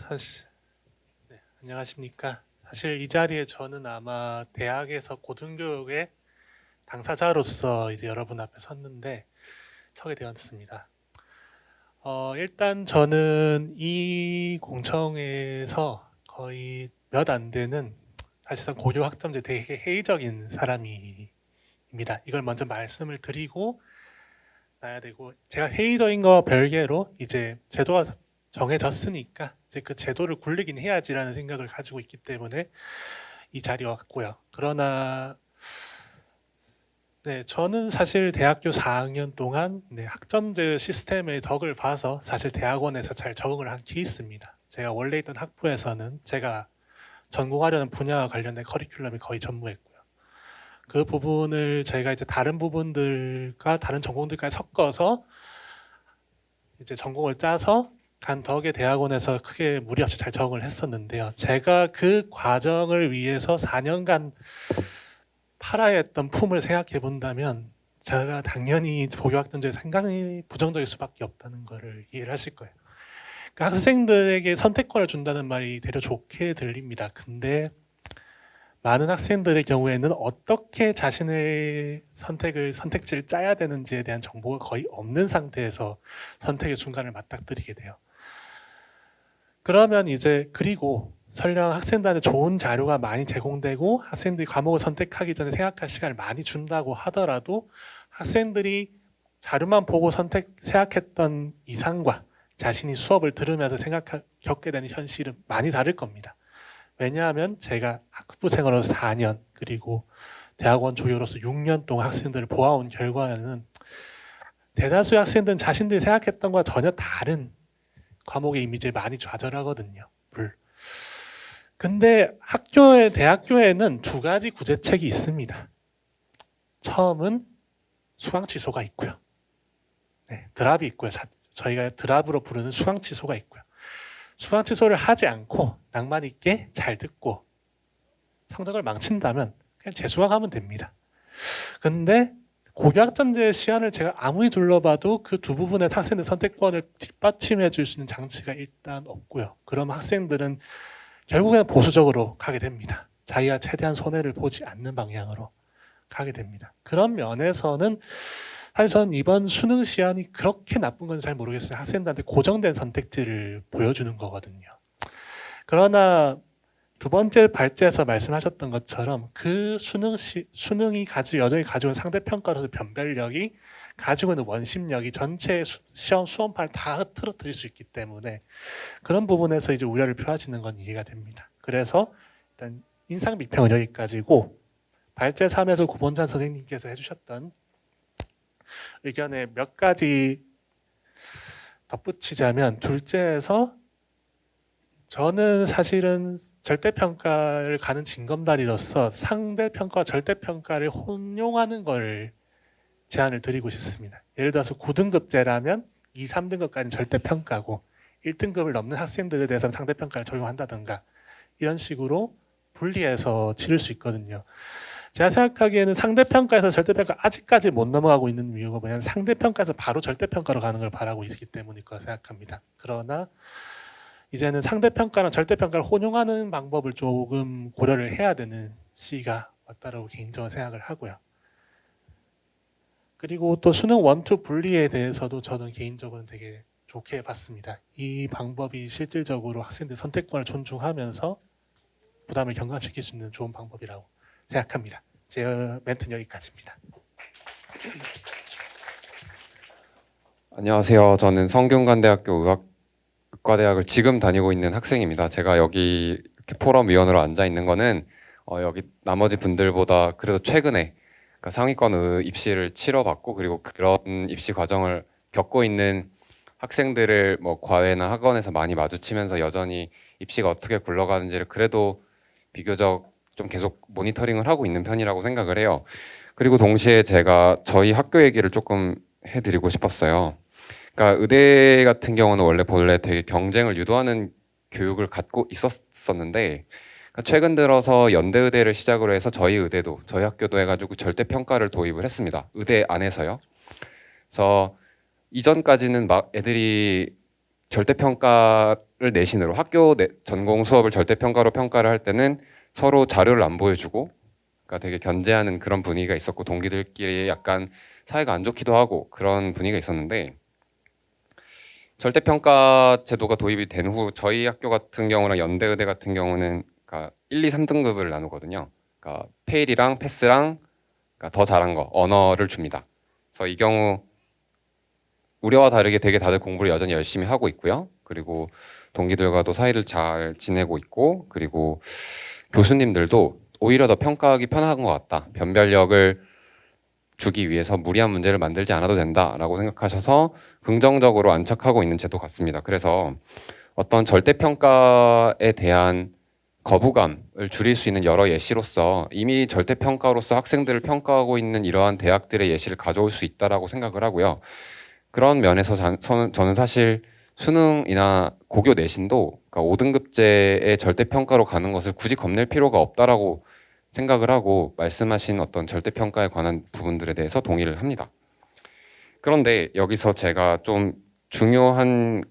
안녕하십니까. 사실 이 자리에 저는 아마 대학에서 고등교육의 당사자로서 이제 여러분 앞에 서게 되었습니다. 일단 저는 이 공청회에서 거의 몇 안 되는 사실상 고교 학점제 되게 회의적인 사람입니다. 이걸 먼저 말씀을 드리고 나야 되고 제가 회의적인 거 별개로 이제 제도가 정해졌으니까 이제 그 제도를 굴리긴 해야지라는 생각을 가지고 있기 때문에 이 자리에 왔고요. 그러나 저는 사실 대학교 4학년 동안 학점제 시스템의 덕을 봐서 사실 대학원에서 잘 적응을 한 케이스입니다. 제가 원래 있던 학부에서는 제가 전공하려는 분야와 관련된 커리큘럼이 거의 전무했고요. 그 부분을 제가 이제 다른 부분들과 다른 전공들까지 섞어서 이제 전공을 짜서 간 덕에 대학원에서 크게 무리 없이 잘 적응을 했었는데요. 제가 그 과정을 위해서 4년간 팔아야 했던 품을 생각해 본다면 제가 당연히 고교학점제에 상당히 부정적일 수밖에 없다는 것을 이해를 하실 거예요. 그러니까 학생들에게 선택권을 준다는 말이 되려 좋게 들립니다. 근데 많은 학생들의 경우에는 어떻게 자신의 선택지를 짜야 되는지에 대한 정보가 거의 없는 상태에서 선택의 순간을 맞닥뜨리게 돼요. 그러면 이제 그리고 설령 학생들한테 좋은 자료가 많이 제공되고 학생들이 과목을 선택하기 전에 생각할 시간을 많이 준다고 하더라도 학생들이 자료만 보고 생각했던 이상과 자신이 수업을 들으면서 겪게 되는 현실은 많이 다를 겁니다. 왜냐하면 제가 학부 생활로서 4년 그리고 대학원 조교로서 6년 동안 학생들을 보아온 결과는 대다수의 학생들은 자신들이 생각했던 것과 전혀 다른 과목의 이미지에 많이 좌절하거든요. 근데 대학교에는 두 가지 구제책이 있습니다. 처음은 수강 취소가 있고요. 네, 드랍이 있고요. 저희가 드랍으로 부르는 수강 취소가 있고요. 수강 취소를 하지 않고 낭만 있게 잘 듣고 성적을 망친다면 그냥 재수강하면 됩니다. 근데 고교학점제 시안을 제가 아무리 둘러봐도 그 두 부분의 학생들 선택권을 뒷받침해 줄 수 있는 장치가 일단 없고요. 그럼 학생들은 결국에는 보수적으로 가게 됩니다. 자기가 최대한 손해를 보지 않는 방향으로 가게 됩니다. 그런 면에서는 사실 저는 이번 수능 시안이 그렇게 나쁜 건 잘 모르겠어요. 학생들한테 고정된 선택지를 보여주는 거거든요. 그러나 두 번째 발제에서 말씀하셨던 것처럼 그 수능이 여전히 가지고 있는 상대평가로서 변별력이 가지고 있는 원심력이 전체 시험 수험판을 다 흐트러뜨릴 수 있기 때문에 그런 부분에서 이제 우려를 표하시는 건 이해가 됩니다. 그래서 일단 인상 비평은 여기까지고 발제 3에서 구본찬 선생님께서 해주셨던 의견에 몇 가지 덧붙이자면 둘째에서 저는 사실은 절대평가를 가는 징검다리로서 상대평가와 절대평가를 혼용하는 걸 제안을 드리고 싶습니다. 예를 들어서 9등급제라면 2, 3등급까지는 절대평가고 1등급을 넘는 학생들에 대해서는 상대평가를 적용한다든가 이런 식으로 분리해서 치를 수 있거든요. 제가 생각하기에는 상대평가에서 절대평가 아직까지 못 넘어가고 있는 이유가 뭐냐면 상대평가에서 바로 절대평가로 가는 걸 바라고 있기 때문일 거라 생각합니다. 그러나 이제는 상대평가랑 절대평가를 혼용하는 방법을 조금 고려를 해야 되는 시기가 왔다라고 개인적으로 생각을 하고요. 그리고 또 수능 1, 2 분리에 대해서도 저는 개인적으로는 되게 좋게 봤습니다. 이 방법이 실질적으로 학생들 선택권을 존중하면서 부담을 경감시킬 수 있는 좋은 방법이라고 생각합니다. 제 멘트는 여기까지입니다. 안녕하세요. 저는 성균관대학교 의과대학을 지금 다니고 있는 학생입니다. 제가 여기 이렇게 포럼 위원으로 앉아 있는 거는 여기 나머지 분들보다 그래도 최근에 그러니까 상위권 입시를 치러봤고 그리고 그런 입시 과정을 겪고 있는 학생들을 뭐 과외나 학원에서 많이 마주치면서 여전히 입시가 어떻게 굴러가는지를 그래도 비교적 좀 계속 모니터링을 하고 있는 편이라고 생각을 해요. 그리고 동시에 제가 저희 학교 얘기를 조금 해드리고 싶었어요. 그러니까 의대 같은 경우는 원래 되게 경쟁을 유도하는 교육을 갖고 있었는데 그러니까 최근 들어서 연대의대를 시작으로 해서 저희 학교도 해가지고 절대평가를 도입을 했습니다. 의대 안에서요. 그래서 이전까지는 막 애들이 절대평가를 내신으로 전공 수업을 절대평가로 평가를 할 때는 서로 자료를 안 보여주고 그러니까 되게 견제하는 그런 분위기가 있었고 동기들끼리 약간 사이가 안 좋기도 하고 그런 분위기가 있었는데 절대평가 제도가 도입이 된 후 저희 학교 같은 경우랑 연대의대 같은 경우는 그러니까 1, 2, 3등급을 나누거든요. 그러니까 페일이랑 패스랑 그러니까 더 잘한 거 언어를 줍니다. 그래서 이 경우 우려와 다르게 되게 다들 공부를 여전히 열심히 하고 있고요. 그리고 동기들과도 사이를 잘 지내고 있고 그리고 교수님들도 오히려 더 평가하기 편한 것 같다. 변별력을 주기 위해서 무리한 문제를 만들지 않아도 된다라고 생각하셔서 긍정적으로 안착하고 있는 제도 같습니다. 그래서 어떤 절대평가에 대한 거부감을 줄일 수 있는 여러 예시로서 이미 절대평가로서 학생들을 평가하고 있는 이러한 대학들의 예시를 가져올 수 있다라고 생각을 하고요. 그런 면에서 저는 사실 수능이나 고교 내신도 그러니까 5등급제의 절대평가로 가는 것을 굳이 겁낼 필요가 없다라고 생각을 하고 말씀하신 어떤 절대평가에 관한 부분들에 대해서 동의를 합니다. 그런데 여기서 제가 좀 중요한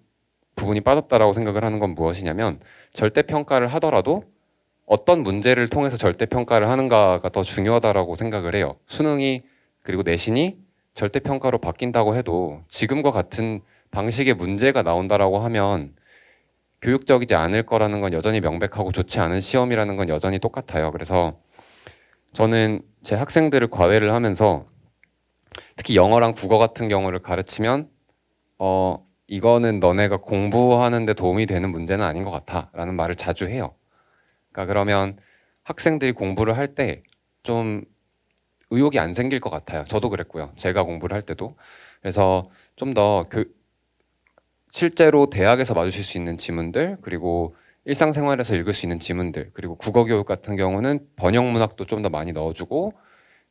부분이 빠졌다라고 생각을 하는 건 무엇이냐면 절대평가를 하더라도 어떤 문제를 통해서 절대평가를 하는가가 더 중요하다라고 생각을 해요. 수능이 그리고 내신이 절대평가로 바뀐다고 해도 지금과 같은 방식의 문제가 나온다라고 하면 교육적이지 않을 거라는 건 여전히 명백하고 좋지 않은 시험이라는 건 여전히 똑같아요. 그래서 저는 제 학생들을 과외를 하면서 특히 영어랑 국어 같은 경우를 가르치면 이거는 너네가 공부하는 데 도움이 되는 문제는 아닌 것 같아 라는 말을 자주 해요. 그러니까 그러면 학생들이 공부를 할 때 좀 의욕이 안 생길 것 같아요. 저도 그랬고요. 제가 공부를 할 때도. 그래서 좀 더 실제로 대학에서 마주칠 수 있는 지문들, 그리고 일상생활에서 읽을 수 있는 지문들, 그리고 국어교육 같은 경우는 번역문학도 좀 더 많이 넣어주고,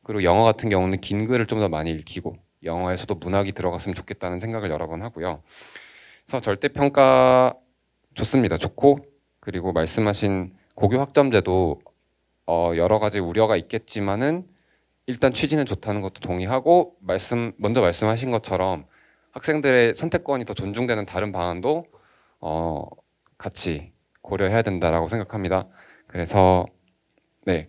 그리고 영어 같은 경우는 긴 글을 좀 더 많이 읽히고, 영어에서도 문학이 들어갔으면 좋겠다는 생각을 여러 번 하고요. 그래서 절대평가 좋습니다. 좋고, 그리고 말씀하신 고교 학점제도 여러 가지 우려가 있겠지만은 일단 취지는 좋다는 것도 동의하고, 먼저 말씀하신 것처럼 학생들의 선택권이 더 존중되는 다른 방안도 같이 고려해야 된다라고 생각합니다. 그래서 네,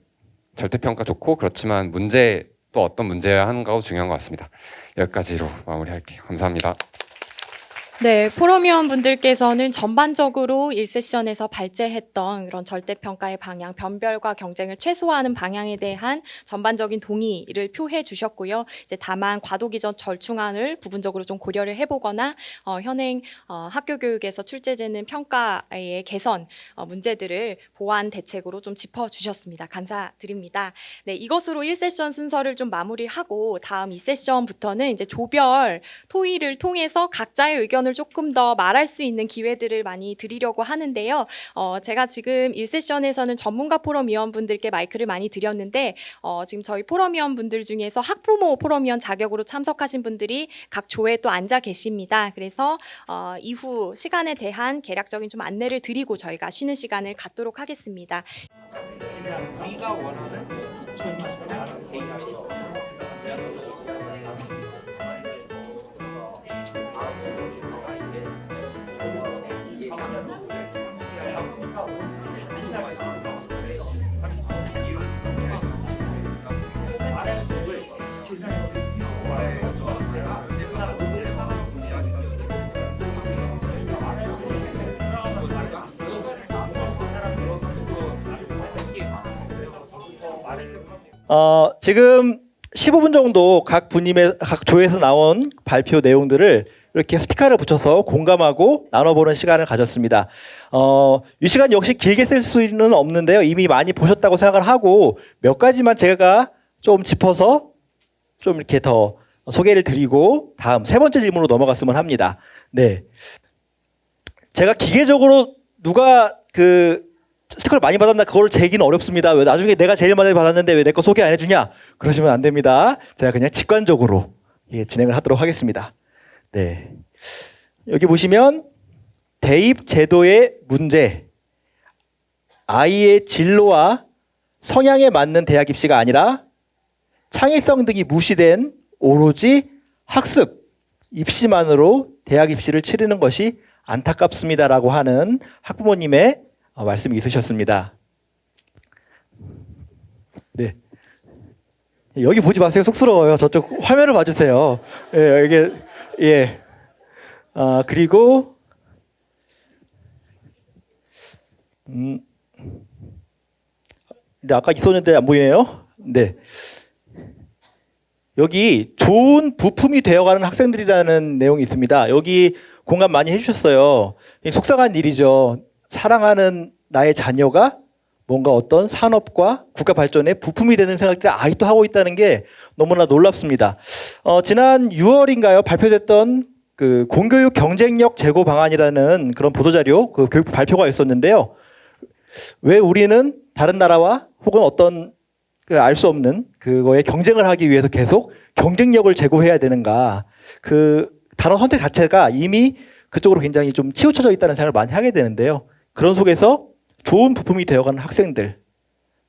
절대평가 좋고, 그렇지만 문제 또 어떤 문제여야 하는가도 중요한 것 같습니다. 여기까지로 마무리할게요. 감사합니다. 네, 포럼위원분들께서는 전반적으로 1세션에서 발제했던 그런 절대평가의 방향, 변별과 경쟁을 최소화하는 방향에 대한 전반적인 동의를 표해 주셨고요. 이제 다만 과도기전 절충안을 부분적으로 좀 고려를 해보거나 현행 학교 교육에서 출제되는 평가의 개선 문제들을 보완 대책으로 좀 짚어주셨습니다. 감사드립니다. 네, 이것으로 1세션 순서를 좀 마무리하고 다음 2세션부터는 이제 조별 토의를 통해서 각자의 의견을 조금 더 말할 수 있는 기회들을 많이 드리려고 하는데요. 제가 지금 1세션에서는 전문가 포럼 위원분들께 마이크를 많이 드렸는데 지금 저희 포럼 위원분들 중에서 학부모 포럼 위원 자격으로 참석하신 분들이 각 조에 또 앉아 계십니다. 그래서 이후 시간에 대한 개략적인 좀 안내를 드리고 저희가 쉬는 시간을 갖도록 하겠습니다. 우리가 원하는 지금 15분 정도 각 조에서 나온 발표 내용들을 이렇게 스티커를 붙여서 공감하고 나눠보는 시간을 가졌습니다. 이 시간 역시 길게 쓸 수는 없는데요. 이미 많이 보셨다고 생각을 하고 몇 가지만 제가 좀 짚어서 좀 이렇게 더 소개를 드리고 다음 세 번째 질문으로 넘어갔으면 합니다. 네, 제가 기계적으로 누가 스티커를 많이 받았나 그걸 재기는 어렵습니다. 왜 나중에 내가 제일 많이 받았는데 왜 내 거 소개 안 해주냐? 그러시면 안 됩니다. 제가 그냥 직관적으로 진행을 하도록 하겠습니다. 네, 여기 보시면 대입 제도의 문제, 아이의 진로와 성향에 맞는 대학 입시가 아니라 창의성 등이 무시된 오로지 학습, 입시만으로 대학 입시를 치르는 것이 안타깝습니다라고 하는 학부모님의 말씀이 있으셨습니다. 네, 여기 보지 마세요. 쑥스러워요. 저쪽 화면을 봐주세요. 예, 이게 예. 그리고 근데 아까 있었는데 안 보이네요. 네. 여기 좋은 부품이 되어가는 학생들이라는 내용이 있습니다. 여기 공감 많이 해주셨어요. 속상한 일이죠. 사랑하는 나의 자녀가 뭔가 어떤 산업과 국가 발전의 부품이 되는 생각들을 아직도 하고 있다는 게 너무나 놀랍습니다. 지난 6월인가요? 발표됐던 그 공교육 경쟁력 제고 방안이라는 그런 보도자료, 그 교육부 발표가 있었는데요. 왜 우리는 다른 나라와 혹은 어떤 알 수 없는 그거에 경쟁을 하기 위해서 계속 경쟁력을 제고해야 되는가? 그 단어 선택 자체가 이미 그쪽으로 굉장히 좀 치우쳐져 있다는 생각을 많이 하게 되는데요. 그런 속에서 좋은 부품이 되어가는 학생들은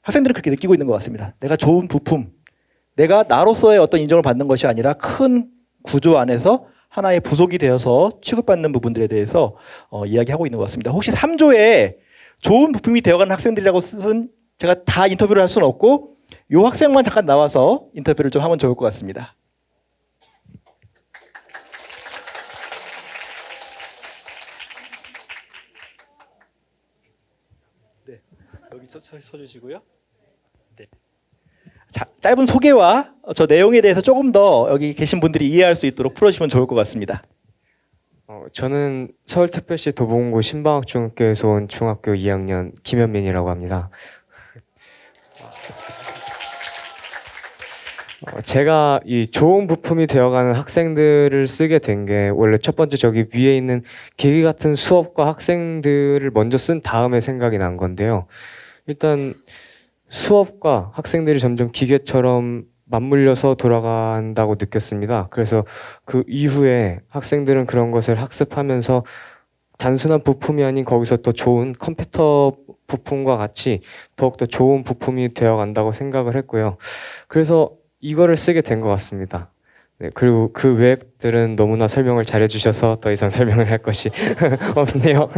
그렇게 느끼고 있는 것 같습니다. 내가 좋은 부품, 내가 나로서의 어떤 인정을 받는 것이 아니라 큰 구조 안에서 하나의 부속이 되어서 취급받는 부분들에 대해서 이야기하고 있는 것 같습니다. 혹시 3조에 좋은 부품이 되어가는 학생들이라고 쓴 제가 다 인터뷰를 할 수는 없고 이 학생만 잠깐 나와서 인터뷰를 좀 하면 좋을 것 같습니다. 네, 여기 서주시고요. 네. 자, 짧은 소개와 저 내용에 대해서 조금 더 여기 계신 분들이 이해할 수 있도록 풀어주시면 좋을 것 같습니다. 저는 서울특별시 도봉구 신방학중학교에서 온 중학교 2학년 김현민이라고 합니다. 제가 이 좋은 부품이 되어가는 학생들을 쓰게 된 게 원래 첫 번째 저기 위에 있는 계기 같은 수업과 학생들을 먼저 쓴 다음에 생각이 난 건데요. 일단 수업과 학생들이 점점 기계처럼 맞물려서 돌아간다고 느꼈습니다. 그래서 그 이후에 학생들은 그런 것을 학습하면서 단순한 부품이 아닌 거기서 또 좋은 컴퓨터 부품과 같이 더욱더 좋은 부품이 되어간다고 생각을 했고요. 그래서 이거를 쓰게 된 것 같습니다. 네, 그리고 그 외들은 너무나 설명을 잘해주셔서 더 이상 설명을 할 것이 없네요.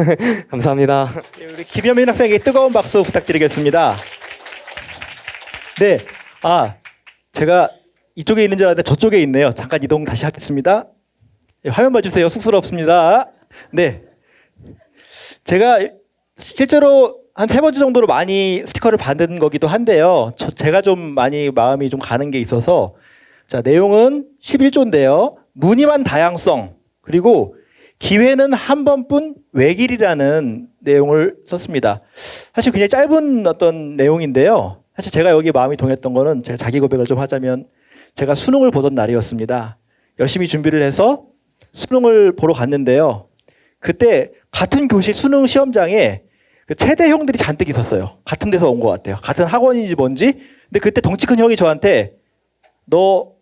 감사합니다. 네, 우리 김현민 학생에게 뜨거운 박수 부탁드리겠습니다. 네, 제가 이쪽에 있는 줄 알았는데 저쪽에 있네요. 잠깐 이동 다시 하겠습니다. 네, 화면 봐주세요. 쑥스럽습니다. 네, 제가 실제로 한 3번째 정도로 많이 스티커를 받은 거기도 한데요. 제가 좀 많이 마음이 좀 가는 게 있어서 자, 내용은 11조인데요. 무늬만 다양성 그리고 기회는 한 번뿐 외길이라는 내용을 썼습니다. 사실 굉장히 짧은 어떤 내용인데요. 사실 제가 여기 마음이 동했던 거는 제가 자기 고백을 좀 하자면 제가 수능을 보던 날이었습니다. 열심히 준비를 해서 수능을 보러 갔는데요. 그때 같은 교실 수능 시험장에 그 체대 형들이 잔뜩 있었어요. 같은 데서 온 것 같아요. 같은 학원인지 뭔지. 근데 그때 덩치 큰 형이 저한테 너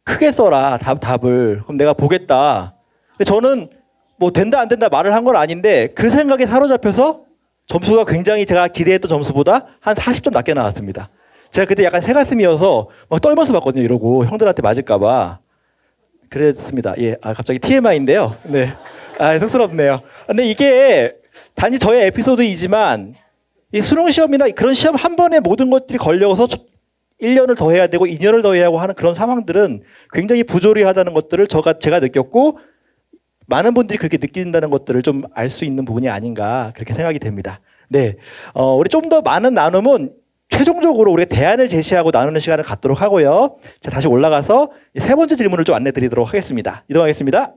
크게 써라 답을. 그럼 내가 보겠다. 근데 저는 뭐 된다 안 된다 말을 한 건 아닌데 그 생각에 사로잡혀서 점수가 굉장히 제가 기대했던 점수보다 한 40점 낮게 나왔습니다. 제가 그때 약간 새가슴이어서 막 떨면서 봤거든요. 이러고 형들한테 맞을까 봐. 그랬습니다. 예, 갑자기 TMI인데요. 네, 쑥스럽네요. 근데 이게 단지 저의 에피소드이지만 이 수능 시험이나 그런 시험 한 번에 모든 것들이 걸려서 1년을 더 해야 되고 2년을 더 해야 하고 하는 그런 상황들은 굉장히 부조리하다는 것들을 제가 느꼈고 많은 분들이 그렇게 느낀다는 것들을 좀 알 수 있는 부분이 아닌가 그렇게 생각이 됩니다. 네, 우리 좀 더 많은 나눔은 최종적으로 우리가 대안을 제시하고 나누는 시간을 갖도록 하고요. 자, 다시 올라가서 3번째 질문을 좀 안내드리도록 하겠습니다. 이동하겠습니다.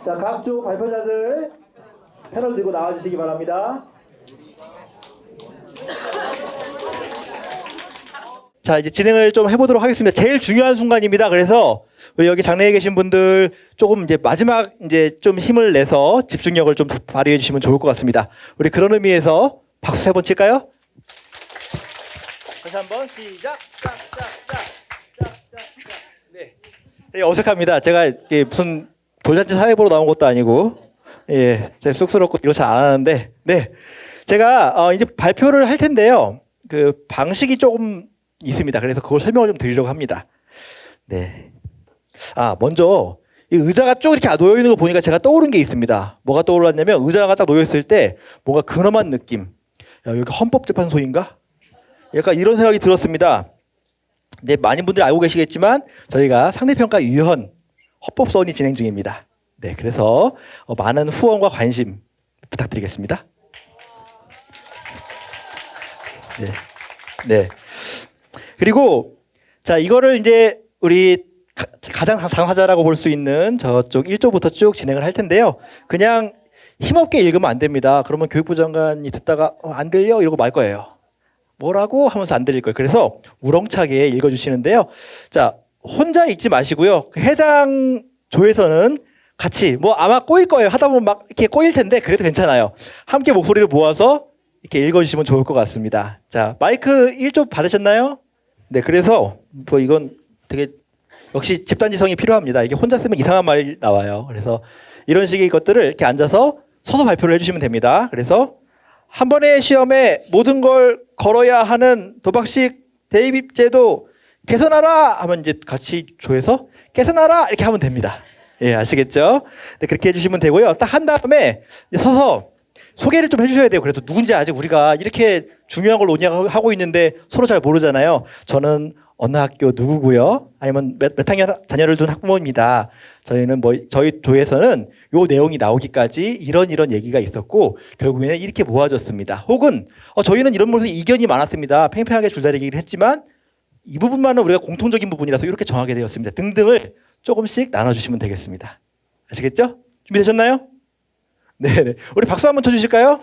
자, 각종 발표자들 패널 들고 나와주시기 바랍니다. 자, 이제 진행을 좀 해보도록 하겠습니다. 제일 중요한 순간입니다. 그래서 우리 여기 장내에 계신 분들 조금 이제 마지막 이제 좀 힘을 내서 집중력을 좀 발휘해 주시면 좋을 것 같습니다. 우리 그런 의미에서 박수 3번 칠까요? 다시 한번 시작. 네, 어색합니다. 제가 무슨 돌잔치 사회 보러 나온 것도 아니고, 예, 제가 쑥스럽고 이거 잘 안 하는데, 네, 제가 이제 발표를 할 텐데요. 그 방식이 조금 있습니다. 그래서 그걸 설명을 좀 드리려고 합니다. 네, 먼저 이 의자가 쭉 이렇게 놓여 있는 거 보니까 제가 떠오른 게 있습니다. 뭐가 떠올랐냐면 의자가 딱 놓여 있을 때 뭔가 근엄한 느낌. 야, 여기 헌법재판소인가? 약간 이런 생각이 들었습니다. 네, 많은 분들이 알고 계시겠지만 저희가 상대평가 유연 헌법소원이 진행 중입니다. 네, 그래서 많은 후원과 관심 부탁드리겠습니다. 네. 그리고 자, 이거를 이제 우리 가장 당사자라고 볼 수 있는 저쪽 1조부터 쭉 진행을 할 텐데요. 그냥 힘없게 읽으면 안 됩니다. 그러면 교육부 장관이 듣다가 안 들려? 이러고 말 거예요. 뭐라고? 하면서 안 들릴 거예요. 그래서 우렁차게 읽어주시는데요. 자, 혼자 읽지 마시고요. 해당 조에서는 같이 아마 꼬일 거예요. 하다 보면 막 이렇게 꼬일 텐데 그래도 괜찮아요. 함께 목소리를 모아서 이렇게 읽어주시면 좋을 것 같습니다. 자, 마이크 1조 받으셨나요? 네, 그래서 이건 되게 역시 집단지성이 필요합니다. 이게 혼자 쓰면 이상한 말이 나와요. 그래서 이런 식의 것들을 이렇게 앉아서 서서 발표를 해주시면 됩니다. 그래서 한 번의 시험에 모든 걸 걸어야 하는 도박식 대입제도 개선하라 하면 이제 같이 조에서 개선하라 이렇게 하면 됩니다. 예, 아시겠죠? 네, 그렇게 해주시면 되고요. 딱 한 다음에 서서 소개를 좀 해주셔야 돼요. 그래도 누군지 아직 우리가 이렇게 중요한 걸 논의하고 있는데 서로 잘 모르잖아요. 저는 어느 학교 누구고요? 아니면 몇 학년 자녀를 둔 학부모입니다. 저희는 저희 조에서는 요 내용이 나오기까지 이런 얘기가 있었고 결국에는 이렇게 모아졌습니다. 혹은 저희는 이런 부분에서 이견이 많았습니다. 팽팽하게 줄다리기를 했지만 이 부분만은 우리가 공통적인 부분이라서 이렇게 정하게 되었습니다. 등등을 조금씩 나눠주시면 되겠습니다. 아시겠죠? 준비되셨나요? 네, 우리 박수 한번 쳐주실까요?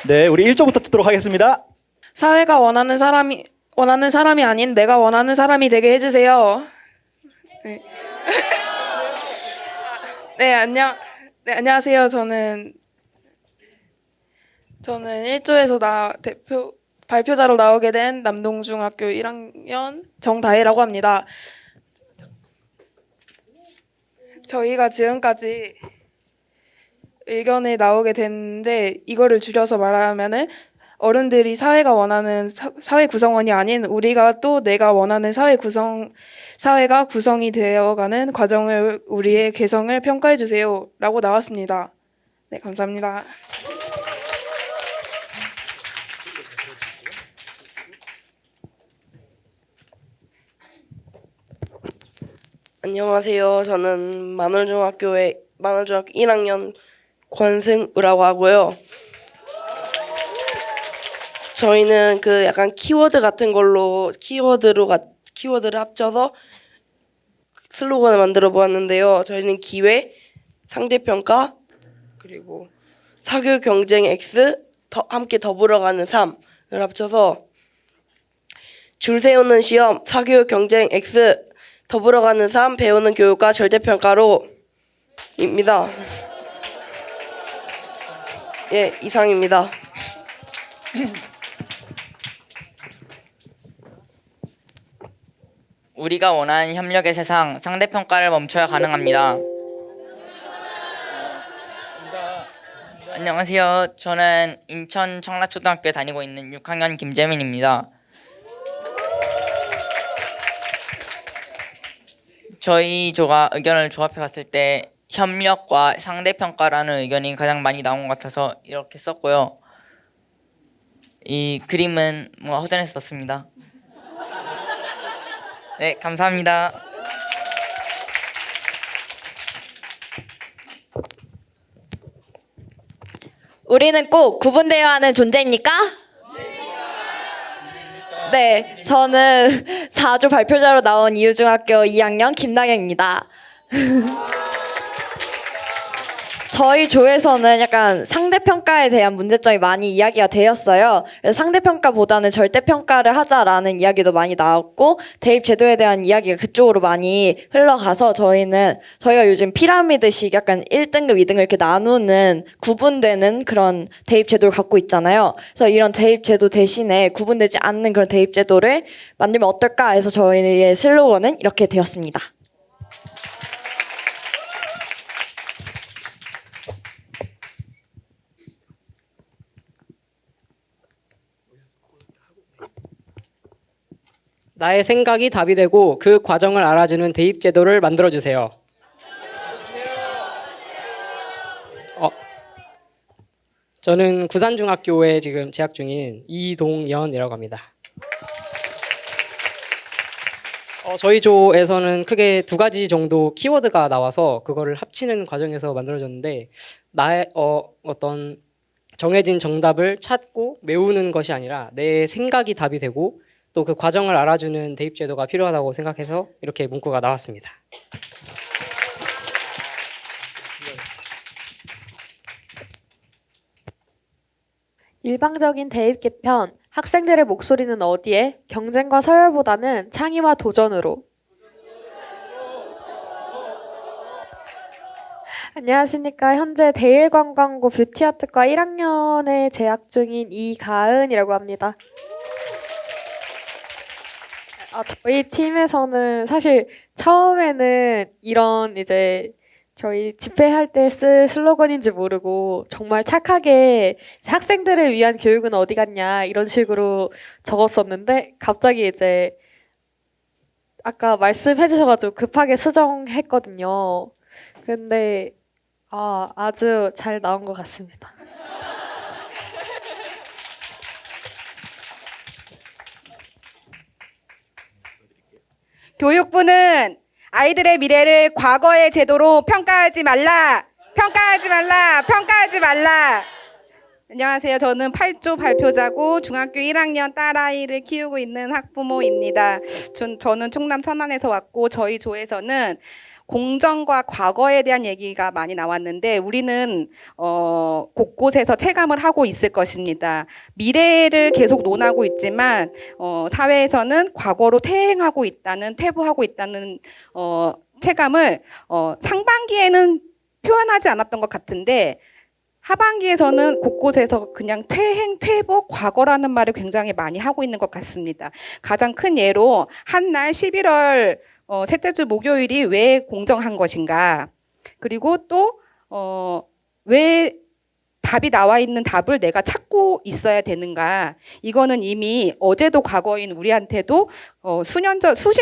네, 우리 1조부터 듣도록 하겠습니다. 사회가 원하는 사람이 아닌 내가 원하는 사람이 되게 해주세요. 네. 안녕하세요. 저는 1조에서 발표자로 나오게 된 남동중학교 1학년 정다혜라고 합니다. 저희가 지금까지 의견에 나오게 됐는데 이거를 줄여서 말하면은 어른들이 사회가 원하는 사회 구성원이 아닌 우리가 또 내가 원하는 사회가 구성이 되어가는 과정을 우리의 개성을 평가해 주세요라고 나왔습니다. 네, 감사합니다. 안녕하세요. 저는 만월중학교 1학년 권승우라고 하고요. 저희는 그 약간 키워드 같은 걸로 키워드를 합쳐서 슬로건을 만들어 보았는데요. 저희는 기회, 상대평가, 그리고 사교육 경쟁 X, 함께 더불어가는 3을 합쳐서 줄 세우는 시험, 사교육 경쟁 X, 더불어가는 삶, 배우는 교육과 절대평가로 입니다. 예, 이상입니다. 우리가 원하는 협력의 세상, 상대평가를 멈춰야 가능합니다. 안녕하세요. 저는 인천 청라초등학교에 다니고 있는 6학년 김재민입니다. 저희 조가 의견을 조합해 봤을 때 협력과 상대평가라는 의견이 가장 많이 나온 것 같아서 이렇게 썼고요. 이 그림은 뭔가 허전해서 썼습니다. 네, 감사합니다. 우리는 꼭 구분되어야 하는 존재입니까? 네, 저는 4조 발표자로 나온 이유중학교 2학년 김나경입니다. 저희 조에서는 약간 상대평가에 대한 문제점이 많이 이야기가 되었어요. 그래서 상대평가보다는 절대평가를 하자라는 이야기도 많이 나왔고 대입 제도에 대한 이야기가 그쪽으로 많이 흘러가서 저희가 요즘 피라미드식 약간 1등급, 2등급 이렇게 나누는 구분되는 그런 대입 제도를 갖고 있잖아요. 그래서 이런 대입 제도 대신에 구분되지 않는 그런 대입 제도를 만들면 어떨까 해서 저희의 슬로건은 이렇게 되었습니다. 나의 생각이 답이 되고 그 과정을 알아주는 대입 제도를 만들어 주세요. 저는 구산중학교에 지금 재학 중인 이동연이라고 합니다. 저희 조에서는 크게 2가지 정도 키워드가 나와서 그거를 합치는 과정에서 만들어졌는데 나의 어떤 정해진 정답을 찾고 메우는 것이 아니라 내 생각이 답이 되고 또 그 과정을 알아주는 대입 제도가 필요하다고 생각해서 이렇게 문구가 나왔습니다. 일방적인 대입 개편, 학생들의 목소리는 어디에? 경쟁과 서열보다는 창의와 도전으로. 안녕하십니까. 현재 대일관광고 뷰티아트과 1학년에 재학 중인 이가은이라고 합니다. 저희 팀에서는 사실 처음에는 이런 이제 저희 집회할 때 쓸 슬로건인지 모르고 정말 착하게 학생들을 위한 교육은 어디 갔냐 이런 식으로 적었었는데 갑자기 이제 아까 말씀해 주셔가지고 급하게 수정했거든요. 근데 아주 잘 나온 것 같습니다. 교육부는 아이들의 미래를 과거의 제도로 평가하지 말라. 평가하지 말라. 평가하지 말라. 안녕하세요. 저는 8조 발표자고 중학교 1학년 딸아이를 키우고 있는 학부모입니다. 저는 충남 천안에서 왔고 저희 조에서는 공정과 과거에 대한 얘기가 많이 나왔는데 우리는 곳곳에서 체감을 하고 있을 것입니다. 미래를 계속 논하고 있지만 사회에서는 과거로 퇴보하고 있다는 체감을 상반기에는 표현하지 않았던 것 같은데 하반기에서는 곳곳에서 그냥 퇴보, 과거라는 말을 굉장히 많이 하고 있는 것 같습니다. 가장 큰 예로 한날 11월 셋째 주 목요일이 왜 공정한 것인가? 그리고 또 왜 답이 나와 있는 답을 내가 찾고 있어야 되는가? 이거는 이미 어제도 과거인 우리한테도 수십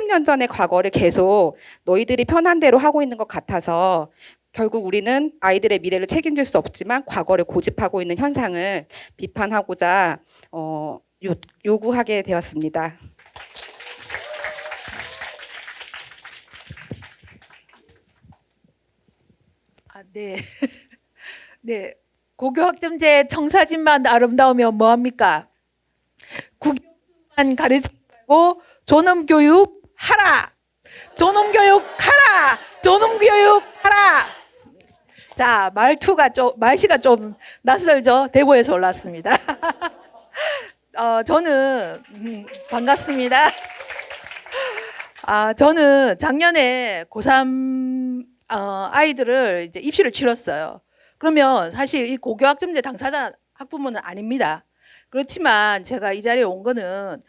년 전의 과거를 계속 너희들이 편한 대로 하고 있는 것 같아서 결국 우리는 아이들의 미래를 책임질 수 없지만 과거를 고집하고 있는 현상을 비판하고자 요구하게 되었습니다. 네. 네. 고교학점제 청사진만 아름다우면 뭐합니까? 국영수만 가르치지 말고 존엄교육 하라! 존엄교육 하라! 존엄교육 하라! 자, 말씨가 좀 낯설죠? 대구에서 올랐습니다. 저는 반갑습니다. 저는 작년에 고3 아이들을 이제 입시를 치렀어요. 그러면 사실 이 고교학점제 당사자 학부모는 아닙니다. 그렇지만 제가 이 자리에 온 거는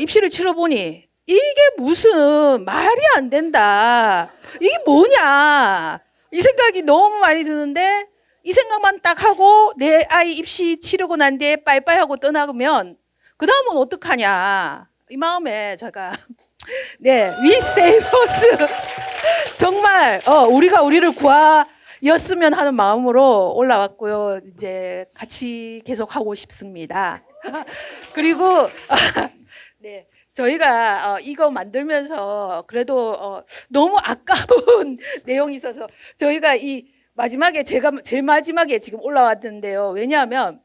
입시를 치러보니 이게 무슨 말이 안 된다. 이게 뭐냐. 이 생각이 너무 많이 드는데 이 생각만 딱 하고 내 아이 입시 치르고 난 뒤에 빠이빠이 하고 떠나면 그 다음은 어떡하냐. 이 마음에 제가 네, We Save Us 정말 우리가 우리를 구하였으면 하는 마음으로 올라왔고요. 이제 같이 계속 하고 싶습니다. 그리고 네. 저희가 이거 만들면서 그래도 너무 아까운 내용이 있어서 저희가 이 마지막에 제가 제일 마지막에 지금 올라왔는데요. 왜냐하면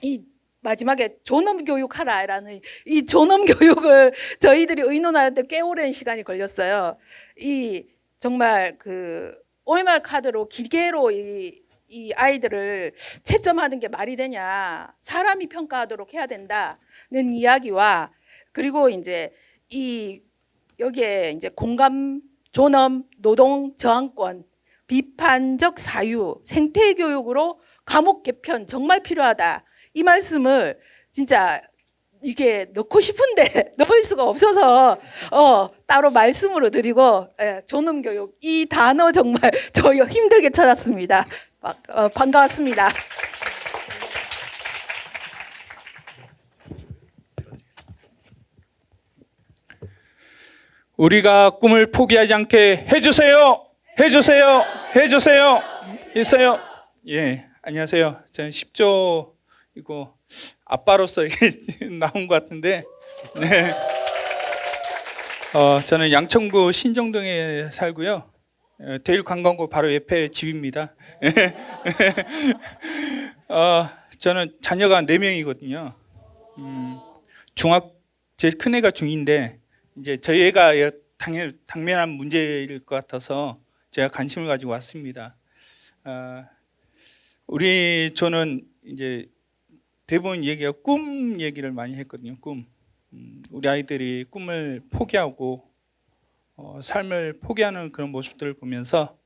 이 마지막에 존엄교육하라라는 이 존엄교육을 저희들이 의논하는데 꽤 오랜 시간이 걸렸어요. 이 정말 그 OMR 카드로 기계로 이 아이들을 채점하는 게 말이 되냐. 사람이 평가하도록 해야 된다는 이야기와 그리고 이제 여기에 이제 공감, 존엄, 노동, 저항권, 비판적 사유, 생태 교육으로 과목 개편 정말 필요하다. 이 말씀을 진짜 이게 넣고 싶은데 넣을 수가 없어서 따로 말씀으로 드리고 존엄 교육 이 단어 정말 저 힘들게 찾았습니다. 반가웠습니다. 우리가 꿈을 포기하지 않게 해주세요. 해주세요. 해주세요. 있어요. 예, 안녕하세요. 저는 10조 이거 아빠로서 이게 나온 것 같은데, 네. 저는 양천구 신정동에 살고요. 대일관광구 바로 옆에 집입니다. 저는 자녀가 4명이거든요. 제일 큰 애가 중2인데 이제 저희 애가 당면한 문제일 것 같아서 제가 관심을 가지고 왔습니다. 저는 이제 대부분 얘기가 꿈 얘기를 많이 했거든요. 꿈. 우리 아이들이 꿈을 포기하고 삶을 포기하는 그런 모습들을 보면서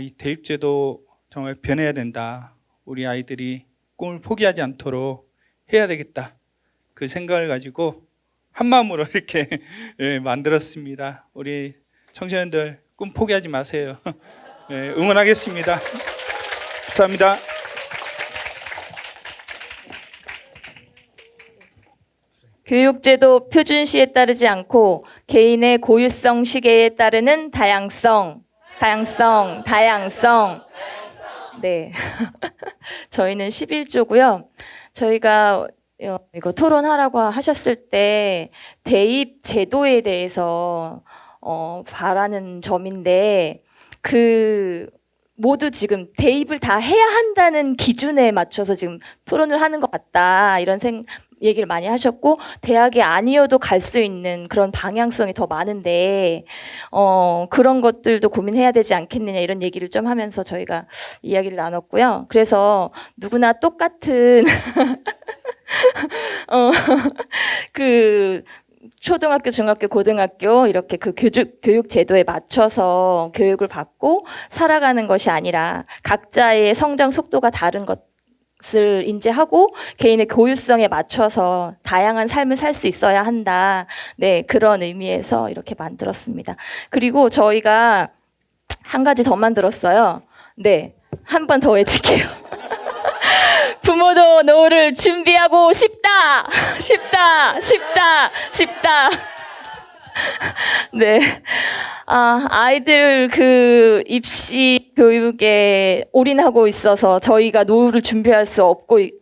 이 대입제도 정말 변해야 된다. 우리 아이들이 꿈을 포기하지 않도록 해야 되겠다. 그 생각을 가지고 한 마음으로 이렇게 만들었습니다. 우리 청소년들 꿈 포기하지 마세요. 응원하겠습니다. 감사합니다. 교육제도 표준시에 따르지 않고 개인의 고유성 시계에 따르는 다양성. 네. 저희는 11조고요. 저희가 이거 토론하라고 하셨을 때 대입 제도에 대해서 바라는 점인데 모두 지금 대입을 다 해야 한다는 기준에 맞춰서 지금 토론을 하는 것 같다 이런 얘기를 많이 하셨고, 대학이 아니어도 갈 수 있는 그런 방향성이 더 많은데 그런 것들도 고민해야 되지 않겠느냐 이런 얘기를 좀 하면서 저희가 이야기를 나눴고요. 그래서 누구나 똑같은 그 초등학교, 중학교, 고등학교 이렇게 그 교육 제도에 맞춰서 교육을 받고 살아가는 것이 아니라 각자의 성장 속도가 다른 것을 인지하고 개인의 고유성에 맞춰서 다양한 삶을 살 수 있어야 한다. 네, 그런 의미에서 이렇게 만들었습니다. 그리고 저희가 한 가지 더 만들었어요. 네, 한 번 더 외칠게요. 부모도 노후를 준비하고 싶다. 쉽다. 네. 아이들 그 입시 교육에 올인하고 있어서 저희가 노후를 준비할 수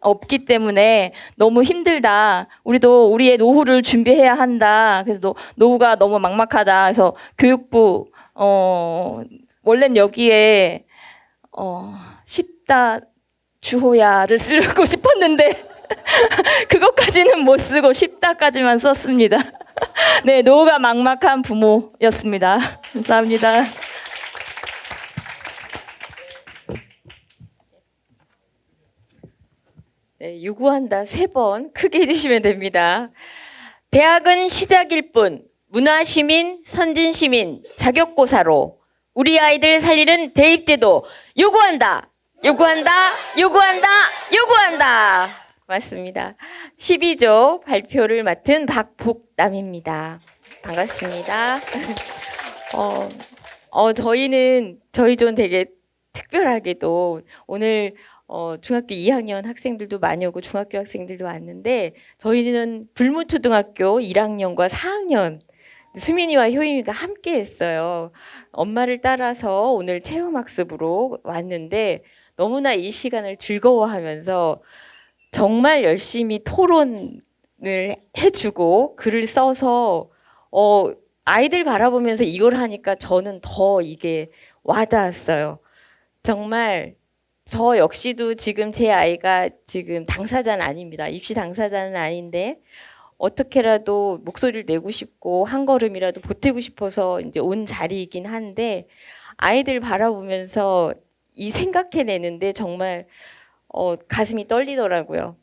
없기 때문에 너무 힘들다. 우리도 우리의 노후를 준비해야 한다. 그래서 노후가 너무 막막하다. 그래서 교육부 원래는 여기에 쉽다 주호야를 쓰고 싶었는데 그것까지는 못 쓰고 쉽다까지만 썼습니다. 네, 노후가 막막한 부모였습니다. 감사합니다. 네, 요구한다 3번 크게 해주시면 됩니다. 대학은 시작일 뿐 문화시민, 선진시민, 자격고사로 우리 아이들 살리는 대입제도 요구한다. 고맙습니다. 12조 발표를 맡은 박복남입니다. 반갑습니다. 저희 조는 되게 특별하게도 오늘 중학교 2학년 학생들도 많이 오고 중학교 학생들도 왔는데, 저희는 불무초등학교 1학년과 4학년 수민이와 효임이가 함께 했어요. 엄마를 따라서 오늘 체험학습으로 왔는데 너무나 이 시간을 즐거워하면서 정말 열심히 토론을 해주고 글을 써서 아이들 바라보면서 이걸 하니까 저는 더 이게 와닿았어요. 정말 저 역시도 지금 제 아이가 지금 당사자는 아닙니다. 입시 당사자는 아닌데 어떻게라도 목소리를 내고 싶고 한 걸음이라도 보태고 싶어서 이제 온 자리이긴 한데, 아이들 바라보면서 이 생각해내는데 정말 가슴이 떨리더라고요.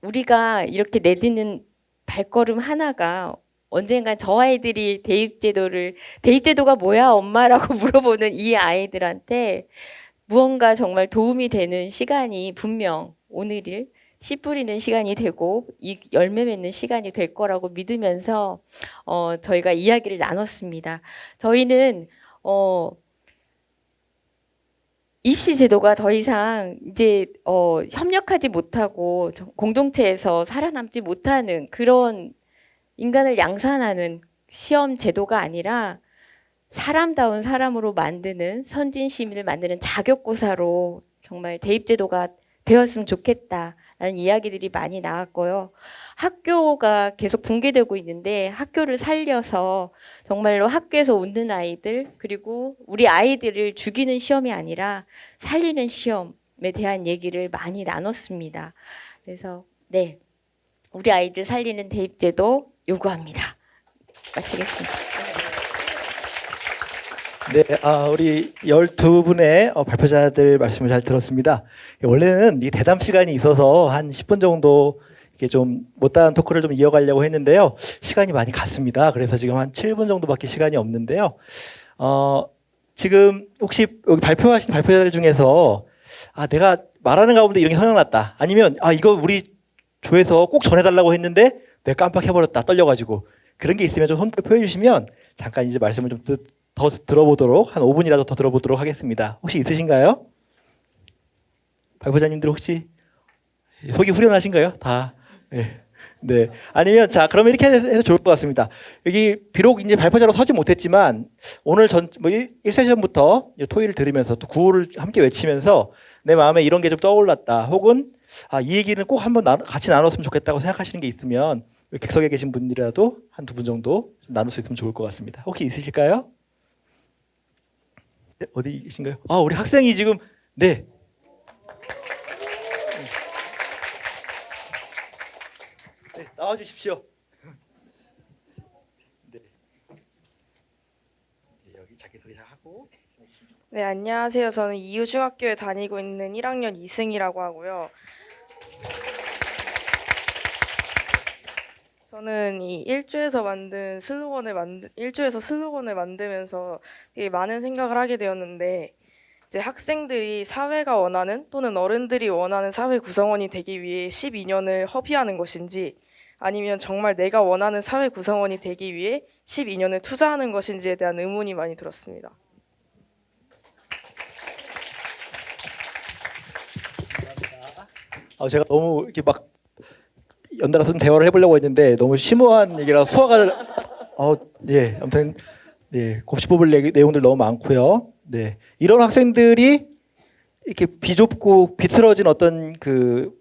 우리가 이렇게 내딛는 발걸음 하나가 언젠간 저 아이들이 대입제도가 뭐야 엄마라고 물어보는 이 아이들한테 무언가 정말 도움이 되는 시간이 분명 오늘을 씨 뿌리는 시간이 되고 이 열매 맺는 시간이 될 거라고 믿으면서 저희가 이야기를 나눴습니다. 저희는 입시 제도가 더 이상 이제 협력하지 못하고 공동체에서 살아남지 못하는 그런 인간을 양산하는 시험 제도가 아니라 사람다운 사람으로 만드는 선진 시민을 만드는 자격고사로 정말 대입 제도가 되었으면 좋겠다라는 이야기들이 많이 나왔고요. 학교가 계속 붕괴되고 있는데 학교를 살려서 정말로 학교에서 웃는 아이들, 그리고 우리 아이들을 죽이는 시험이 아니라 살리는 시험에 대한 얘기를 많이 나눴습니다. 그래서 네, 우리 아이들 살리는 대입제도 요구합니다. 마치겠습니다. 네, 우리 12분의 발표자들 말씀을 잘 들었습니다. 원래는 이 대담 시간이 있어서 한 10분 정도 이렇게 좀 못다한 토크를 좀 이어가려고 했는데요. 시간이 많이 갔습니다. 그래서 지금 한 7분 정도밖에 시간이 없는데요. 지금 혹시 여기 발표하신 발표자들 중에서 내가 말하는 가운데 이런 게 생각났다. 아니면 이거 우리 조에서 꼭 전해달라고 했는데 내가 깜빡해버렸다. 떨려가지고. 그런 게 있으면 좀 손 표해 주시면 잠깐 이제 말씀을 좀 더 들어보도록, 한 5분이라도 더 들어보도록 하겠습니다. 혹시 있으신가요? 발표자님들 혹시 속이 후련하신가요? 다. 네. 네. 아니면 그러면 이렇게 해서 좋을 것 같습니다. 여기 비록 이제 발표자로 서지 못했지만 오늘 1세션부터 토의를 들으면서 또 구호를 함께 외치면서 내 마음에 이런 게 좀 떠올랐다. 혹은 이 얘기는 꼭 한번 같이 나눴으면 좋겠다고 생각하시는 게 있으면 객석에 계신 분들이라도 한 2분 정도 나눌 수 있으면 좋을 것 같습니다. 혹시 있으실까요? 네, 어디 계신가요? 아, 우리 학생이 지금 네. 네, 나와 주십시오. 네. 네, 여기 자기소개 하고. 네, 안녕하세요. 저는 이유중학교에 다니고 있는 1학년 이승이라고 하고요. 저는 이 일조에서 슬로건을 만들면서 되게 많은 생각을 하게 되었는데, 이제 학생들이 사회가 원하는 또는 어른들이 원하는 사회 구성원이 되기 위해 12년을 허비하는 것인지, 아니면 정말 내가 원하는 사회 구성원이 되기 위해 12년을 투자하는 것인지에 대한 의문이 많이 들었습니다. 제가 너무 이렇게 막 연달아서 좀 대화를 해보려고 했는데 너무 심오한 얘기라 소화가 예, 아무튼 네, 곱씹어볼 내용들 너무 많고요. 네, 이런 학생들이 이렇게 비좁고 비틀어진 어떤 그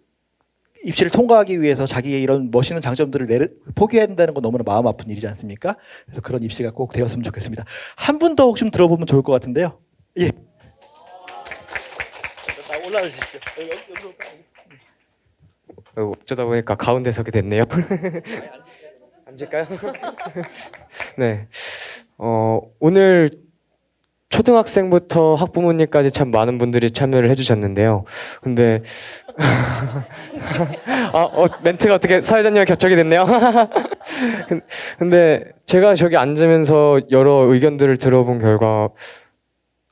입시를 통과하기 위해서 자기의 이런 멋있는 장점들을 포기해야 된다는 건 너무나 마음 아픈 일이지 않습니까? 그래서 그런 입시가 꼭 되었으면 좋겠습니다. 한 분 더 혹시 좀 들어보면 좋을 것 같은데요. 예. 올라오십시오. 어쩌다 보니까 가운데 서게 됐네요. 앉을까요? 네. 오늘 초등학생부터 학부모님까지 참 많은 분들이 참여를 해주셨는데요. 근데 멘트가 어떻게 사회자님과 겹쳐게 됐네요. 근데 제가 저기 앉으면서 여러 의견들을 들어본 결과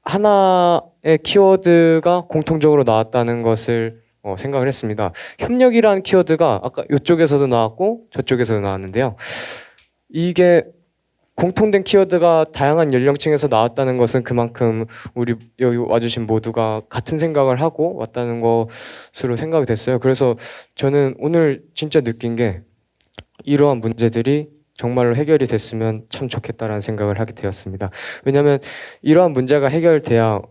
하나의 키워드가 공통적으로 나왔다는 것을 생각을 했습니다. 협력이라는 키워드가 아까 이쪽에서도 나왔고 저쪽에서도 나왔는데요. 이게 공통된 키워드가 다양한 연령층에서 나왔다는 것은 그만큼 우리 여기 와주신 모두가 같은 생각을 하고 왔다는 것으로 생각이 됐어요. 그래서 저는 오늘 진짜 느낀 게 이러한 문제들이 정말로 해결이 됐으면 참 좋겠다라는 생각을 하게 되었습니다. 왜냐하면 이러한 문제가 해결돼야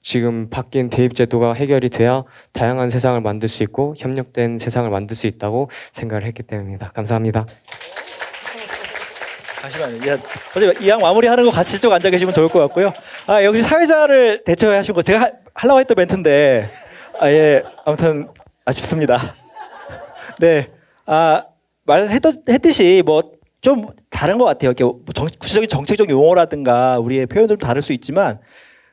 지금 바뀐 대입제도가 해결이 돼야 다양한 세상을 만들 수 있고 협력된 세상을 만들 수 있다고 생각을 했기 때문입니다. 감사합니다. 잠시만요. 어제 이왕 마무리하는 거 같이 쭉 앉아 계시면 좋을 것 같고요. 여기 사회자를 대처하신 거 제가 하려고 했던 멘트인데 예, 아무튼 아쉽습니다. 네, 말했듯이 뭐 좀 다른 것 같아요. 이렇게 구체적인 정책적 용어라든가 우리의 표현들도 다를 수 있지만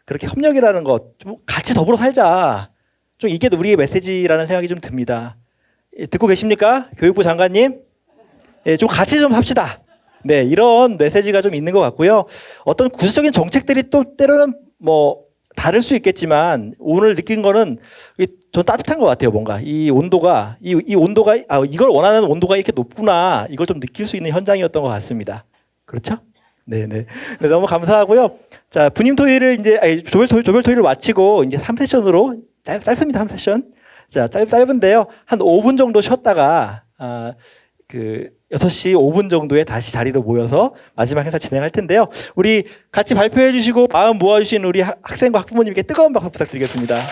그렇게 협력이라는 것 좀 같이 더불어 살자. 좀 이게 우리의 메시지라는 생각이 좀 듭니다. 예, 듣고 계십니까, 교육부 장관님? 예, 좀 같이 좀 합시다. 네, 이런 메시지가 좀 있는 것 같고요. 어떤 구체적인 정책들이 또 때로는 뭐 다를 수 있겠지만 오늘 느낀 거는 좀 따뜻한 것 같아요. 뭔가 이 온도가 이 온도가 이걸 원하는 온도가 이렇게 높구나 이걸 좀 느낄 수 있는 현장이었던 것 같습니다. 그렇죠? 네네. 네, 너무 감사하고요. 자, 분임 토의를 이제 조별 토의를 마치고 이제 3세션으로 짧습니다. 3세션. 자, 짧은데요. 한 5분 정도 쉬었다가 6시 5분 정도에 다시 자리로 모여서 마지막 행사 진행할 텐데요. 우리 같이 발표해 주시고 마음 모아주신 우리 학생과 학부모님께 뜨거운 박수 부탁드리겠습니다. 네.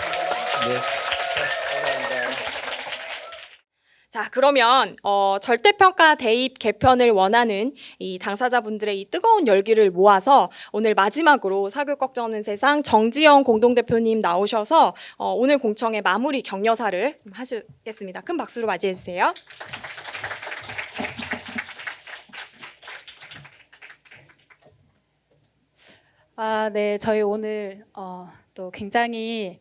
자, 그러면 절대평가 대입 개편을 원하는 이 당사자분들의 이 뜨거운 열기를 모아서 오늘 마지막으로 사교육 걱정하는 세상 정지영 공동대표님 나오셔서 오늘 공청회 마무리 격려사를 하시겠습니다. 큰 박수로 맞이해 주세요. 네, 저희 오늘 또 굉장히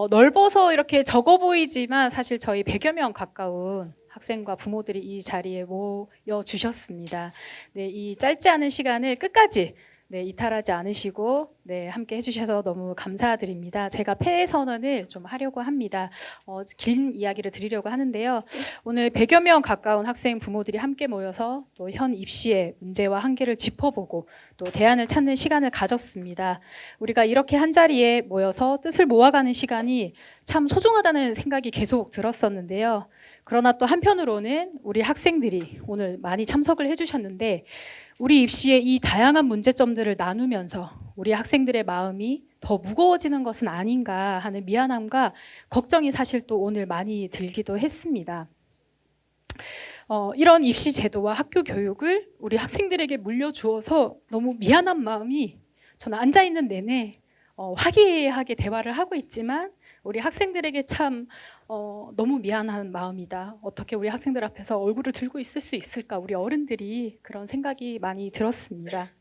넓어서 이렇게 적어 보이지만 사실 저희 100여 명 가까운 학생과 부모들이 이 자리에 모여 주셨습니다. 네, 이 짧지 않은 시간을 끝까지 이탈하지 않으시고 함께 해주셔서 너무 감사드립니다. 제가 폐해 선언을 좀 하려고 합니다. 긴 이야기를 드리려고 하는데요. 오늘 100여 명 가까운 학생 부모들이 함께 모여서 또 현 입시의 문제와 한계를 짚어보고 또 대안을 찾는 시간을 가졌습니다. 우리가 이렇게 한 자리에 모여서 뜻을 모아가는 시간이 참 소중하다는 생각이 계속 들었었는데요. 그러나 또 한편으로는 우리 학생들이 오늘 많이 참석을 해주셨는데 우리 입시의 이 다양한 문제점들을 나누면서 우리 학생들의 마음이 더 무거워지는 것은 아닌가 하는 미안함과 걱정이 사실 또 오늘 많이 들기도 했습니다. 이런 입시 제도와 학교 교육을 우리 학생들에게 물려주어서 너무 미안한 마음이 저는 앉아있는 내내 화기애애하게 대화를 하고 있지만 우리 학생들에게 참 너무 미안한 마음이다. 어떻게 우리 학생들 앞에서 얼굴을 들고 있을 수 있을까? 우리 어른들이 그런 생각이 많이 들었습니다.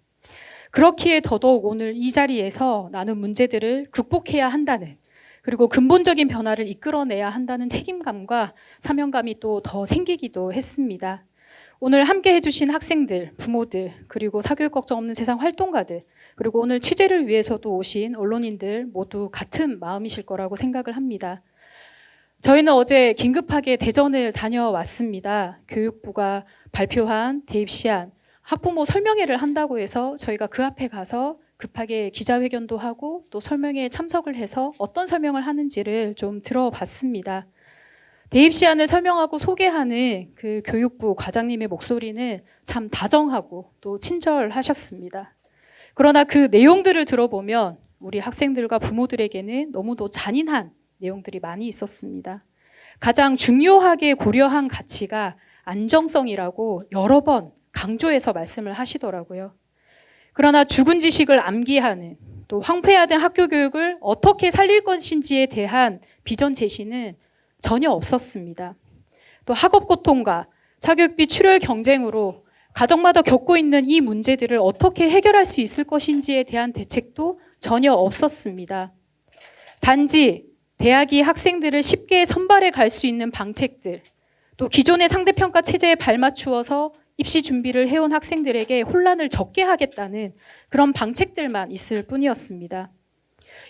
그렇기에 더더욱 오늘 이 자리에서 나눈 문제들을 극복해야 한다는, 그리고 근본적인 변화를 이끌어내야 한다는 책임감과 사명감이 또 더 생기기도 했습니다. 오늘 함께 해주신 학생들, 부모들, 그리고 사교육 걱정 없는 세상 활동가들, 그리고 오늘 취재를 위해서도 오신 언론인들 모두 같은 마음이실 거라고 생각을 합니다. 저희는 어제 긴급하게 대전을 다녀왔습니다. 교육부가 발표한 대입 시한, 학부모 설명회를 한다고 해서 저희가 그 앞에 가서 급하게 기자회견도 하고 또 설명회에 참석을 해서 어떤 설명을 하는지를 좀 들어봤습니다. 대입 시한을 설명하고 소개하는 그 교육부 과장님의 목소리는 참 다정하고 또 친절하셨습니다. 그러나 그 내용들을 들어보면 우리 학생들과 부모들에게는 너무도 잔인한 내용들이 많이 있었습니다. 가장 중요하게 고려한 가치가 안정성이라고 여러 번 강조해서 말씀을 하시더라고요. 그러나 죽은 지식을 암기하는, 또 황폐화된 학교 교육을 어떻게 살릴 것인지에 대한 비전 제시는 전혀 없었습니다. 또 학업 고통과 사교육비 출혈 경쟁으로 가정마다 겪고 있는 이 문제들을 어떻게 해결할 수 있을 것인지에 대한 대책도 전혀 없었습니다. 단지 대학이 학생들을 쉽게 선발해 갈 수 있는 방책들, 또 기존의 상대평가 체제에 발맞추어서 입시 준비를 해온 학생들에게 혼란을 적게 하겠다는 그런 방책들만 있을 뿐이었습니다.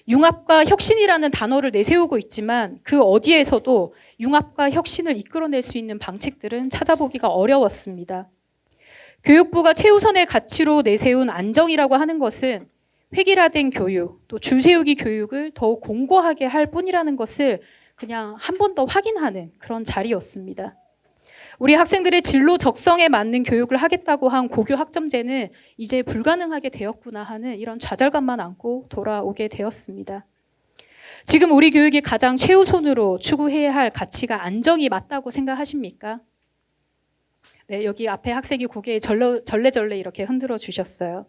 융합과 혁신이라는 단어를 내세우고 있지만 그 어디에서도 융합과 혁신을 이끌어낼 수 있는 방책들은 찾아보기가 어려웠습니다. 교육부가 최우선의 가치로 내세운 안정이라고 하는 것은 획일화된 교육, 또 줄세우기 교육을 더욱 공고하게 할 뿐이라는 것을 그냥 한 번 더 확인하는 그런 자리였습니다. 우리 학생들의 진로 적성에 맞는 교육을 하겠다고 한 고교 학점제는 이제 불가능하게 되었구나 하는 이런 좌절감만 안고 돌아오게 되었습니다. 지금 우리 교육이 가장 최우선으로 추구해야 할 가치가 안정이 맞다고 생각하십니까? 네, 여기 앞에 학생이 고개 절레절레 이렇게 흔들어 주셨어요.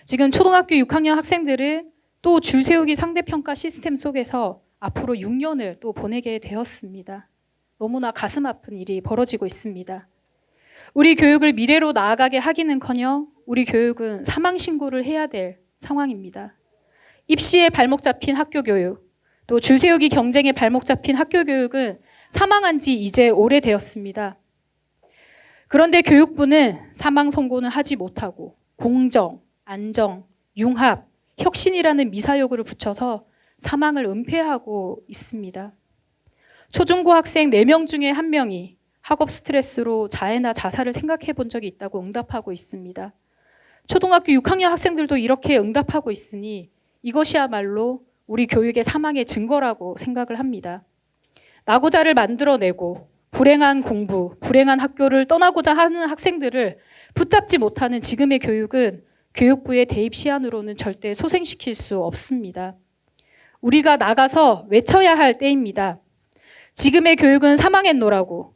지금 초등학교 6학년 학생들은 또 줄세우기 상대평가 시스템 속에서 앞으로 6년을 또 보내게 되었습니다. 너무나 가슴 아픈 일이 벌어지고 있습니다. 우리 교육을 미래로 나아가게 하기는커녕 우리 교육은 사망 신고를 해야 될 상황입니다. 입시에 발목 잡힌 학교 교육, 또 줄세우기 경쟁에 발목 잡힌 학교 교육은 사망한 지 이제 오래되었습니다. 그런데 교육부는 사망 선고는 하지 못하고 공정, 안정, 융합, 혁신이라는 미사여구를 붙여서 사망을 은폐하고 있습니다. 초중고 학생 4명 중에 1명이 학업 스트레스로 자해나 자살을 생각해 본 적이 있다고 응답하고 있습니다. 초등학교 6학년 학생들도 이렇게 응답하고 있으니 이것이야말로 우리 교육의 사망의 증거라고 생각을 합니다. 낙오자를 만들어내고 불행한 공부, 불행한 학교를 떠나고자 하는 학생들을 붙잡지 못하는 지금의 교육은 교육부의 대입 시한으로는 절대 소생시킬 수 없습니다. 우리가 나가서 외쳐야 할 때입니다. 지금의 교육은 사망했노라고,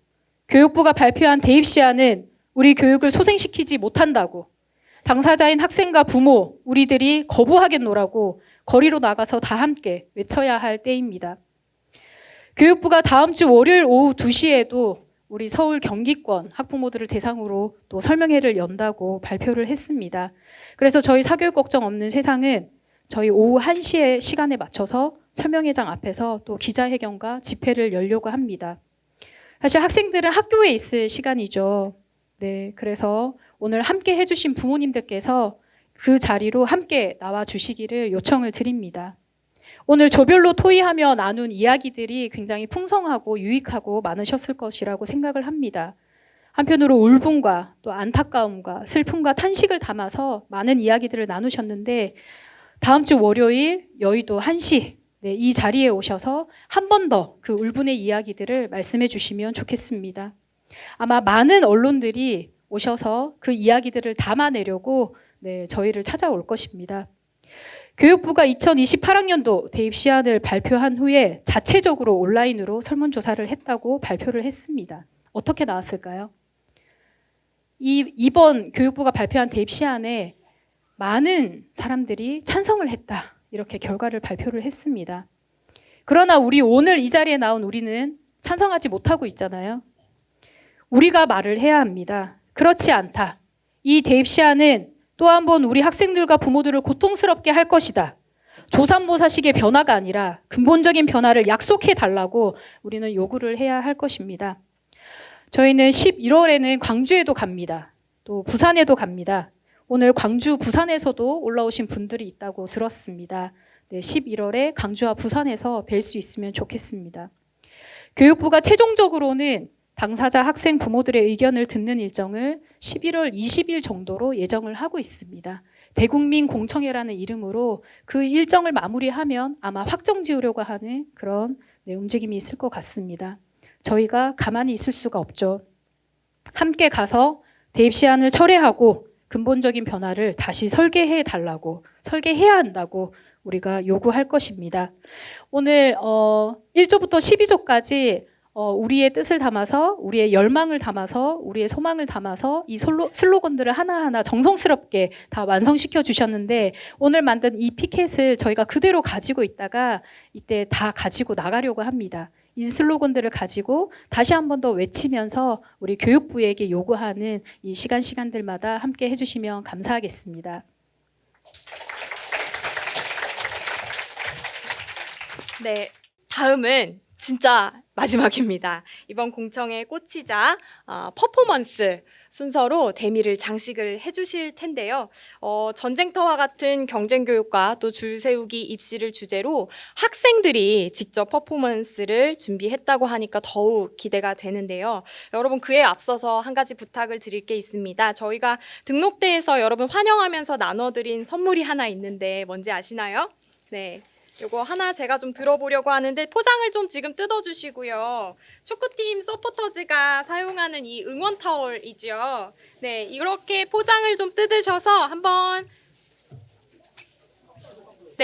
교육부가 발표한 대입 시한은 우리 교육을 소생시키지 못한다고, 당사자인 학생과 부모, 우리들이 거부하겠노라고 거리로 나가서 다 함께 외쳐야 할 때입니다. 교육부가 다음 주 월요일 오후 2시에도 우리 서울 경기권 학부모들을 대상으로 또 설명회를 연다고 발표를 했습니다. 그래서 저희 사교육 걱정 없는 세상은 저희 오후 1시에 시간에 맞춰서 설명회장 앞에서 또 기자회견과 집회를 열려고 합니다. 사실 학생들은 학교에 있을 시간이죠. 네, 그래서 오늘 함께 해주신 부모님들께서 그 자리로 함께 나와 주시기를 요청을 드립니다. 오늘 조별로 토의하며 나눈 이야기들이 굉장히 풍성하고 유익하고 많으셨을 것이라고 생각을 합니다. 한편으로 울분과 또 안타까움과 슬픔과 탄식을 담아서 많은 이야기들을 나누셨는데 다음 주 월요일 여의도 1시 이 자리에 오셔서 한 번 더 그 울분의 이야기들을 말씀해 주시면 좋겠습니다. 아마 많은 언론들이 오셔서 그 이야기들을 담아내려고 저희를 찾아올 것입니다. 교육부가 2028학년도 대입 시한을 발표한 후에 자체적으로 온라인으로 설문조사를 했다고 발표를 했습니다. 어떻게 나왔을까요? 이번 교육부가 발표한 대입 시한에 많은 사람들이 찬성을 했다. 이렇게 결과를 발표를 했습니다. 그러나 우리 오늘 이 자리에 나온 우리는 찬성하지 못하고 있잖아요. 우리가 말을 해야 합니다. 그렇지 않다. 이 대입 시한은 또 한 번 우리 학생들과 부모들을 고통스럽게 할 것이다. 조삼모사식의 변화가 아니라 근본적인 변화를 약속해 달라고 우리는 요구를 해야 할 것입니다. 저희는 11월에는 광주에도 갑니다. 또 부산에도 갑니다. 오늘 광주, 부산에서도 올라오신 분들이 있다고 들었습니다. 네, 11월에 광주와 부산에서 뵐 수 있으면 좋겠습니다. 교육부가 최종적으로는 당사자 학생 부모들의 의견을 듣는 일정을 11월 20일 정도로 예정을 하고 있습니다. 대국민 공청회라는 이름으로 그 일정을 마무리하면 아마 확정 지으려고 하는 그런 움직임이 있을 것 같습니다. 저희가 가만히 있을 수가 없죠. 함께 가서 대입 시한을 철회하고 근본적인 변화를 다시 설계해 달라고, 설계해야 한다고 우리가 요구할 것입니다. 오늘 1조부터 12조까지 우리의 뜻을 담아서, 우리의 열망을 담아서, 우리의 소망을 담아서 이 슬로건들을 하나하나 정성스럽게 다 완성시켜 주셨는데, 오늘 만든 이 피켓을 저희가 그대로 가지고 있다가 이때 다 가지고 나가려고 합니다. 이 슬로건들을 가지고 다시 한 번 더 외치면서 우리 교육부에게 요구하는 이 시간들마다 함께 해주시면 감사하겠습니다. 네, 다음은 진짜 마지막입니다. 이번 공청회 꽃이자 퍼포먼스 순서로 대미를 장식을 해주실 텐데요. 전쟁터와 같은 경쟁교육과 또 줄세우기 입시를 주제로 학생들이 직접 퍼포먼스를 준비했다고 하니까 더욱 기대가 되는데요. 여러분, 그에 앞서서 한 가지 부탁을 드릴 게 있습니다. 저희가 등록대에서 여러분 환영하면서 나눠드린 선물이 하나 있는데 뭔지 아시나요? 네. 요거 하나 제가 좀 들어보려고 하는데 포장을 좀 지금 뜯어주시고요. 축구팀 서포터즈가 사용하는 이 응원 타월이죠. 네, 이렇게 포장을 좀 뜯으셔서 한번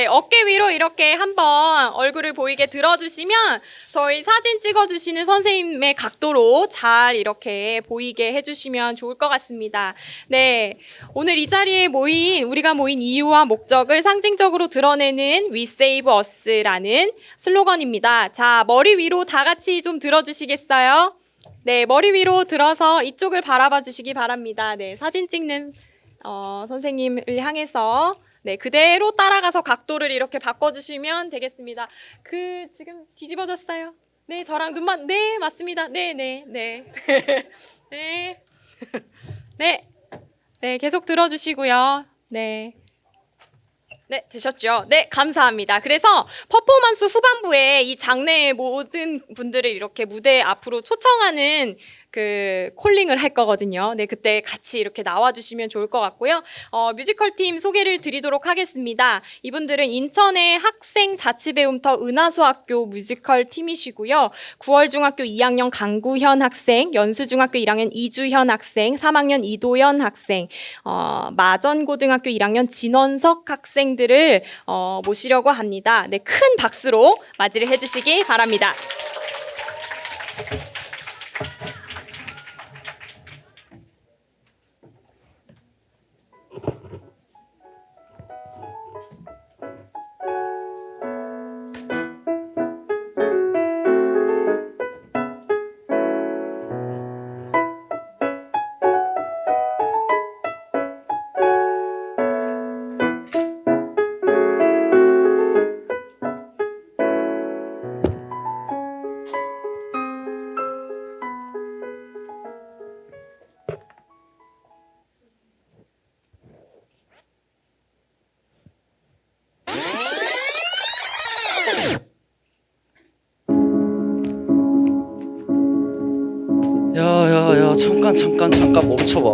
어깨 위로 이렇게 한번 얼굴을 보이게 들어주시면 저희 사진 찍어주시는 선생님의 각도로 잘 이렇게 보이게 해주시면 좋을 것 같습니다. 네, 오늘 이 자리에 우리가 모인 이유와 목적을 상징적으로 드러내는 We Save Us라는 슬로건입니다. 자, 머리 위로 다 같이 좀 들어주시겠어요? 네, 머리 위로 들어서 이쪽을 바라봐 주시기 바랍니다. 네, 사진 찍는 선생님을 향해서 네, 그대로 따라가서 각도를 이렇게 바꿔주시면 되겠습니다. 지금 뒤집어졌어요. 네, 저랑 눈만, 네, 맞습니다. 네. 네. 네, 계속 들어주시고요. 네, 되셨죠? 네, 감사합니다. 그래서 퍼포먼스 후반부에 이 장내의 모든 분들을 이렇게 무대 앞으로 초청하는 콜링을 할 거거든요. 네, 그때 같이 이렇게 나와주시면 좋을 것 같고요. 뮤지컬 팀 소개를 드리도록 하겠습니다. 이분들은 인천의 학생 자치배움터 은하수학교 뮤지컬 팀이시고요. 9월 중학교 2학년 강구현 학생, 연수중학교 1학년 이주현 학생, 3학년 이도현 학생, 마전고등학교 1학년 진원석 학생들을 모시려고 합니다. 네, 큰 박수로 맞이를 해주시기 바랍니다. 야, 잠깐 멈춰봐.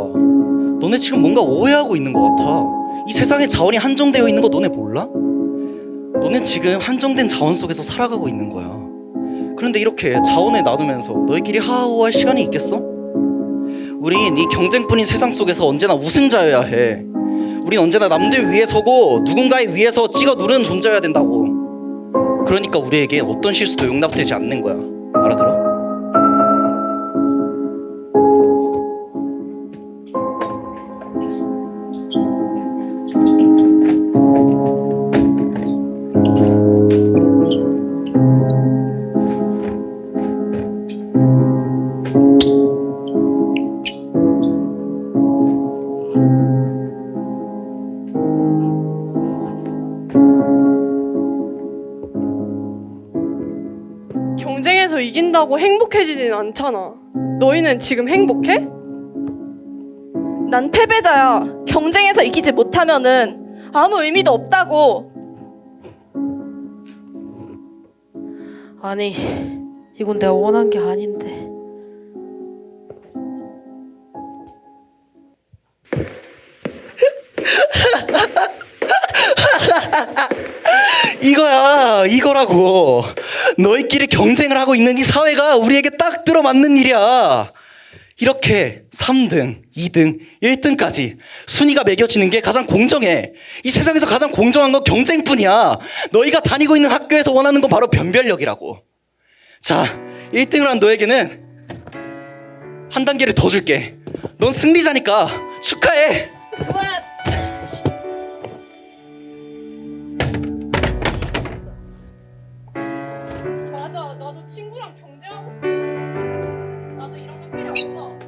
너네 지금 뭔가 오해하고 있는 것 같아. 이 세상에 자원이 한정되어 있는 거 너네 몰라? 너네 지금 한정된 자원 속에서 살아가고 있는 거야. 그런데 이렇게 자원을 나누면서 너희끼리 하하호할 시간이 있겠어? 우린 이 경쟁뿐인 세상 속에서 언제나 우승자여야 해. 우린 언제나 남들 위에 서고 누군가의 위에서 찍어 누르는 존재여야 된다고. 그러니까 우리에게 어떤 실수도 용납되지 않는 거야. 알아들어? 이긴다고 행복해지진 않잖아. 너희는 지금 행복해? 난 패배자야. 경쟁에서 이기지 못하면은 아무 의미도 없다고. 아니, 이건 내가 원한 게 아닌데. 이거야, 이거라고. 너희끼리 경쟁을 하고 있는 이 사회가 우리에게 딱 들어맞는 일이야. 이렇게 3등, 2등, 1등까지 순위가 매겨지는 게 가장 공정해. 이 세상에서 가장 공정한 건 경쟁뿐이야. 너희가 다니고 있는 학교에서 원하는 건 바로 변별력이라고. 자, 1등을 한 너에게는 한 단계를 더 줄게. 넌 승리자니까 축하해. 맞아, 나도 친구랑 경쟁하고 싶어. 나도 이런 거 필요 없어.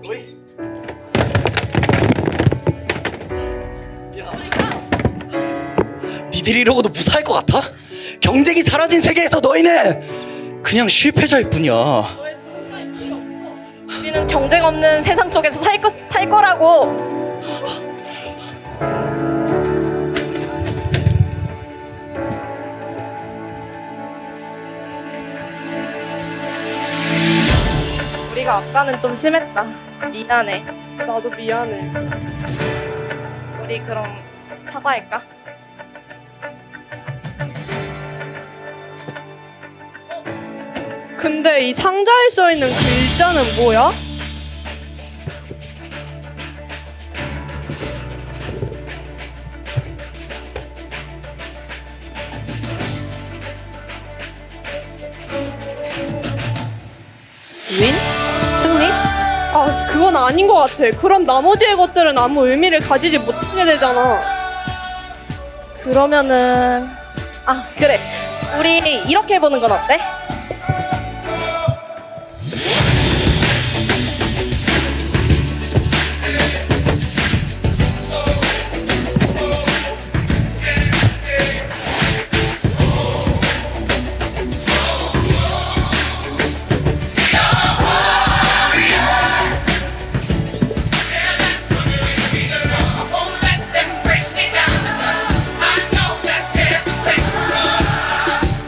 니들이 이러고도 무사할 것 같아? 경쟁이 사라진 세계에서 너희는 그냥 실패자일 뿐이야. 우리는 경쟁 없는 세상 속에서 살 거라고. 우리가 아까는 좀 심했다. 미안해. 나도 미안해. 우리 그럼 사과할까? 근데 이 상자에 써 있는 글자는 뭐야? 윈? 승리? 아, 그건 아닌 것 같아. 그럼 나머지의 것들은 아무 의미를 가지지 못하게 되잖아. 그러면은 그래. 우리 이렇게 해보는 건 어때?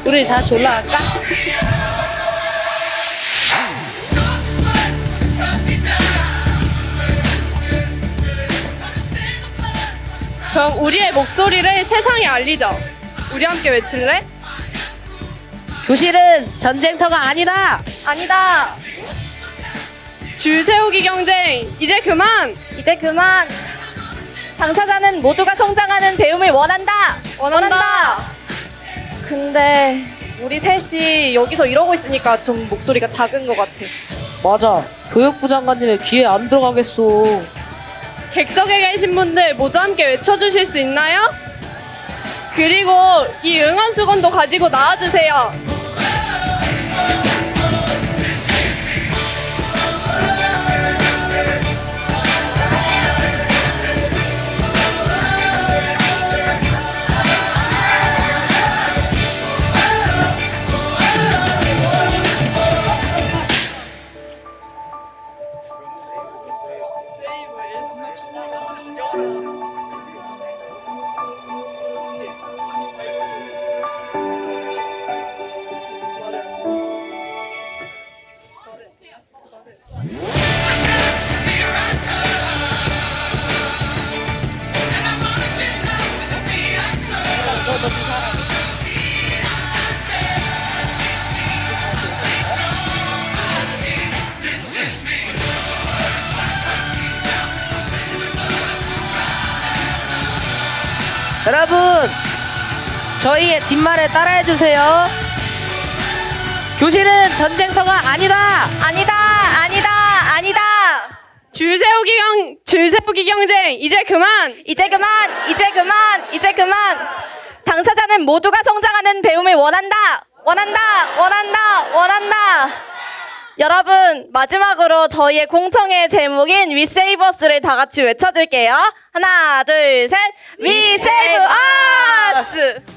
우리 다 졸라 할까? 그럼 우리의 목소리를 세상에 알리자. 우리 함께 외칠래? 교실은 전쟁터가 아니다. 아니다. 줄 세우기 경쟁 이제 그만. 이제 그만. 당사자는 모두가 성장하는 배움을 원한다. 원한다. 근데 우리 셋이 여기서 이러고 있으니까 좀 목소리가 작은 것 같아. 맞아. 교육부 장관님의 귀에 안 들어가겠어. 객석에 계신 분들 모두 함께 외쳐주실 수 있나요? 그리고 이 응원 수건도 가지고 나와주세요. 여러분, 저희의 뒷말에 따라해주세요. 교실은 전쟁터가 아니다. 아니다. 아니다. 아니다. 줄 세우기 경쟁 이제 그만. 이제 그만. 이제 그만. 이제 그만. 당사자는 모두가 성장하는 배움을 원한다. 원한다. 원한다. 원한다. 여러분, 마지막으로 저희의 공청회 제목인 We Save Us를 다 같이 외쳐줄게요. 하나, 둘, 셋. We Save Us!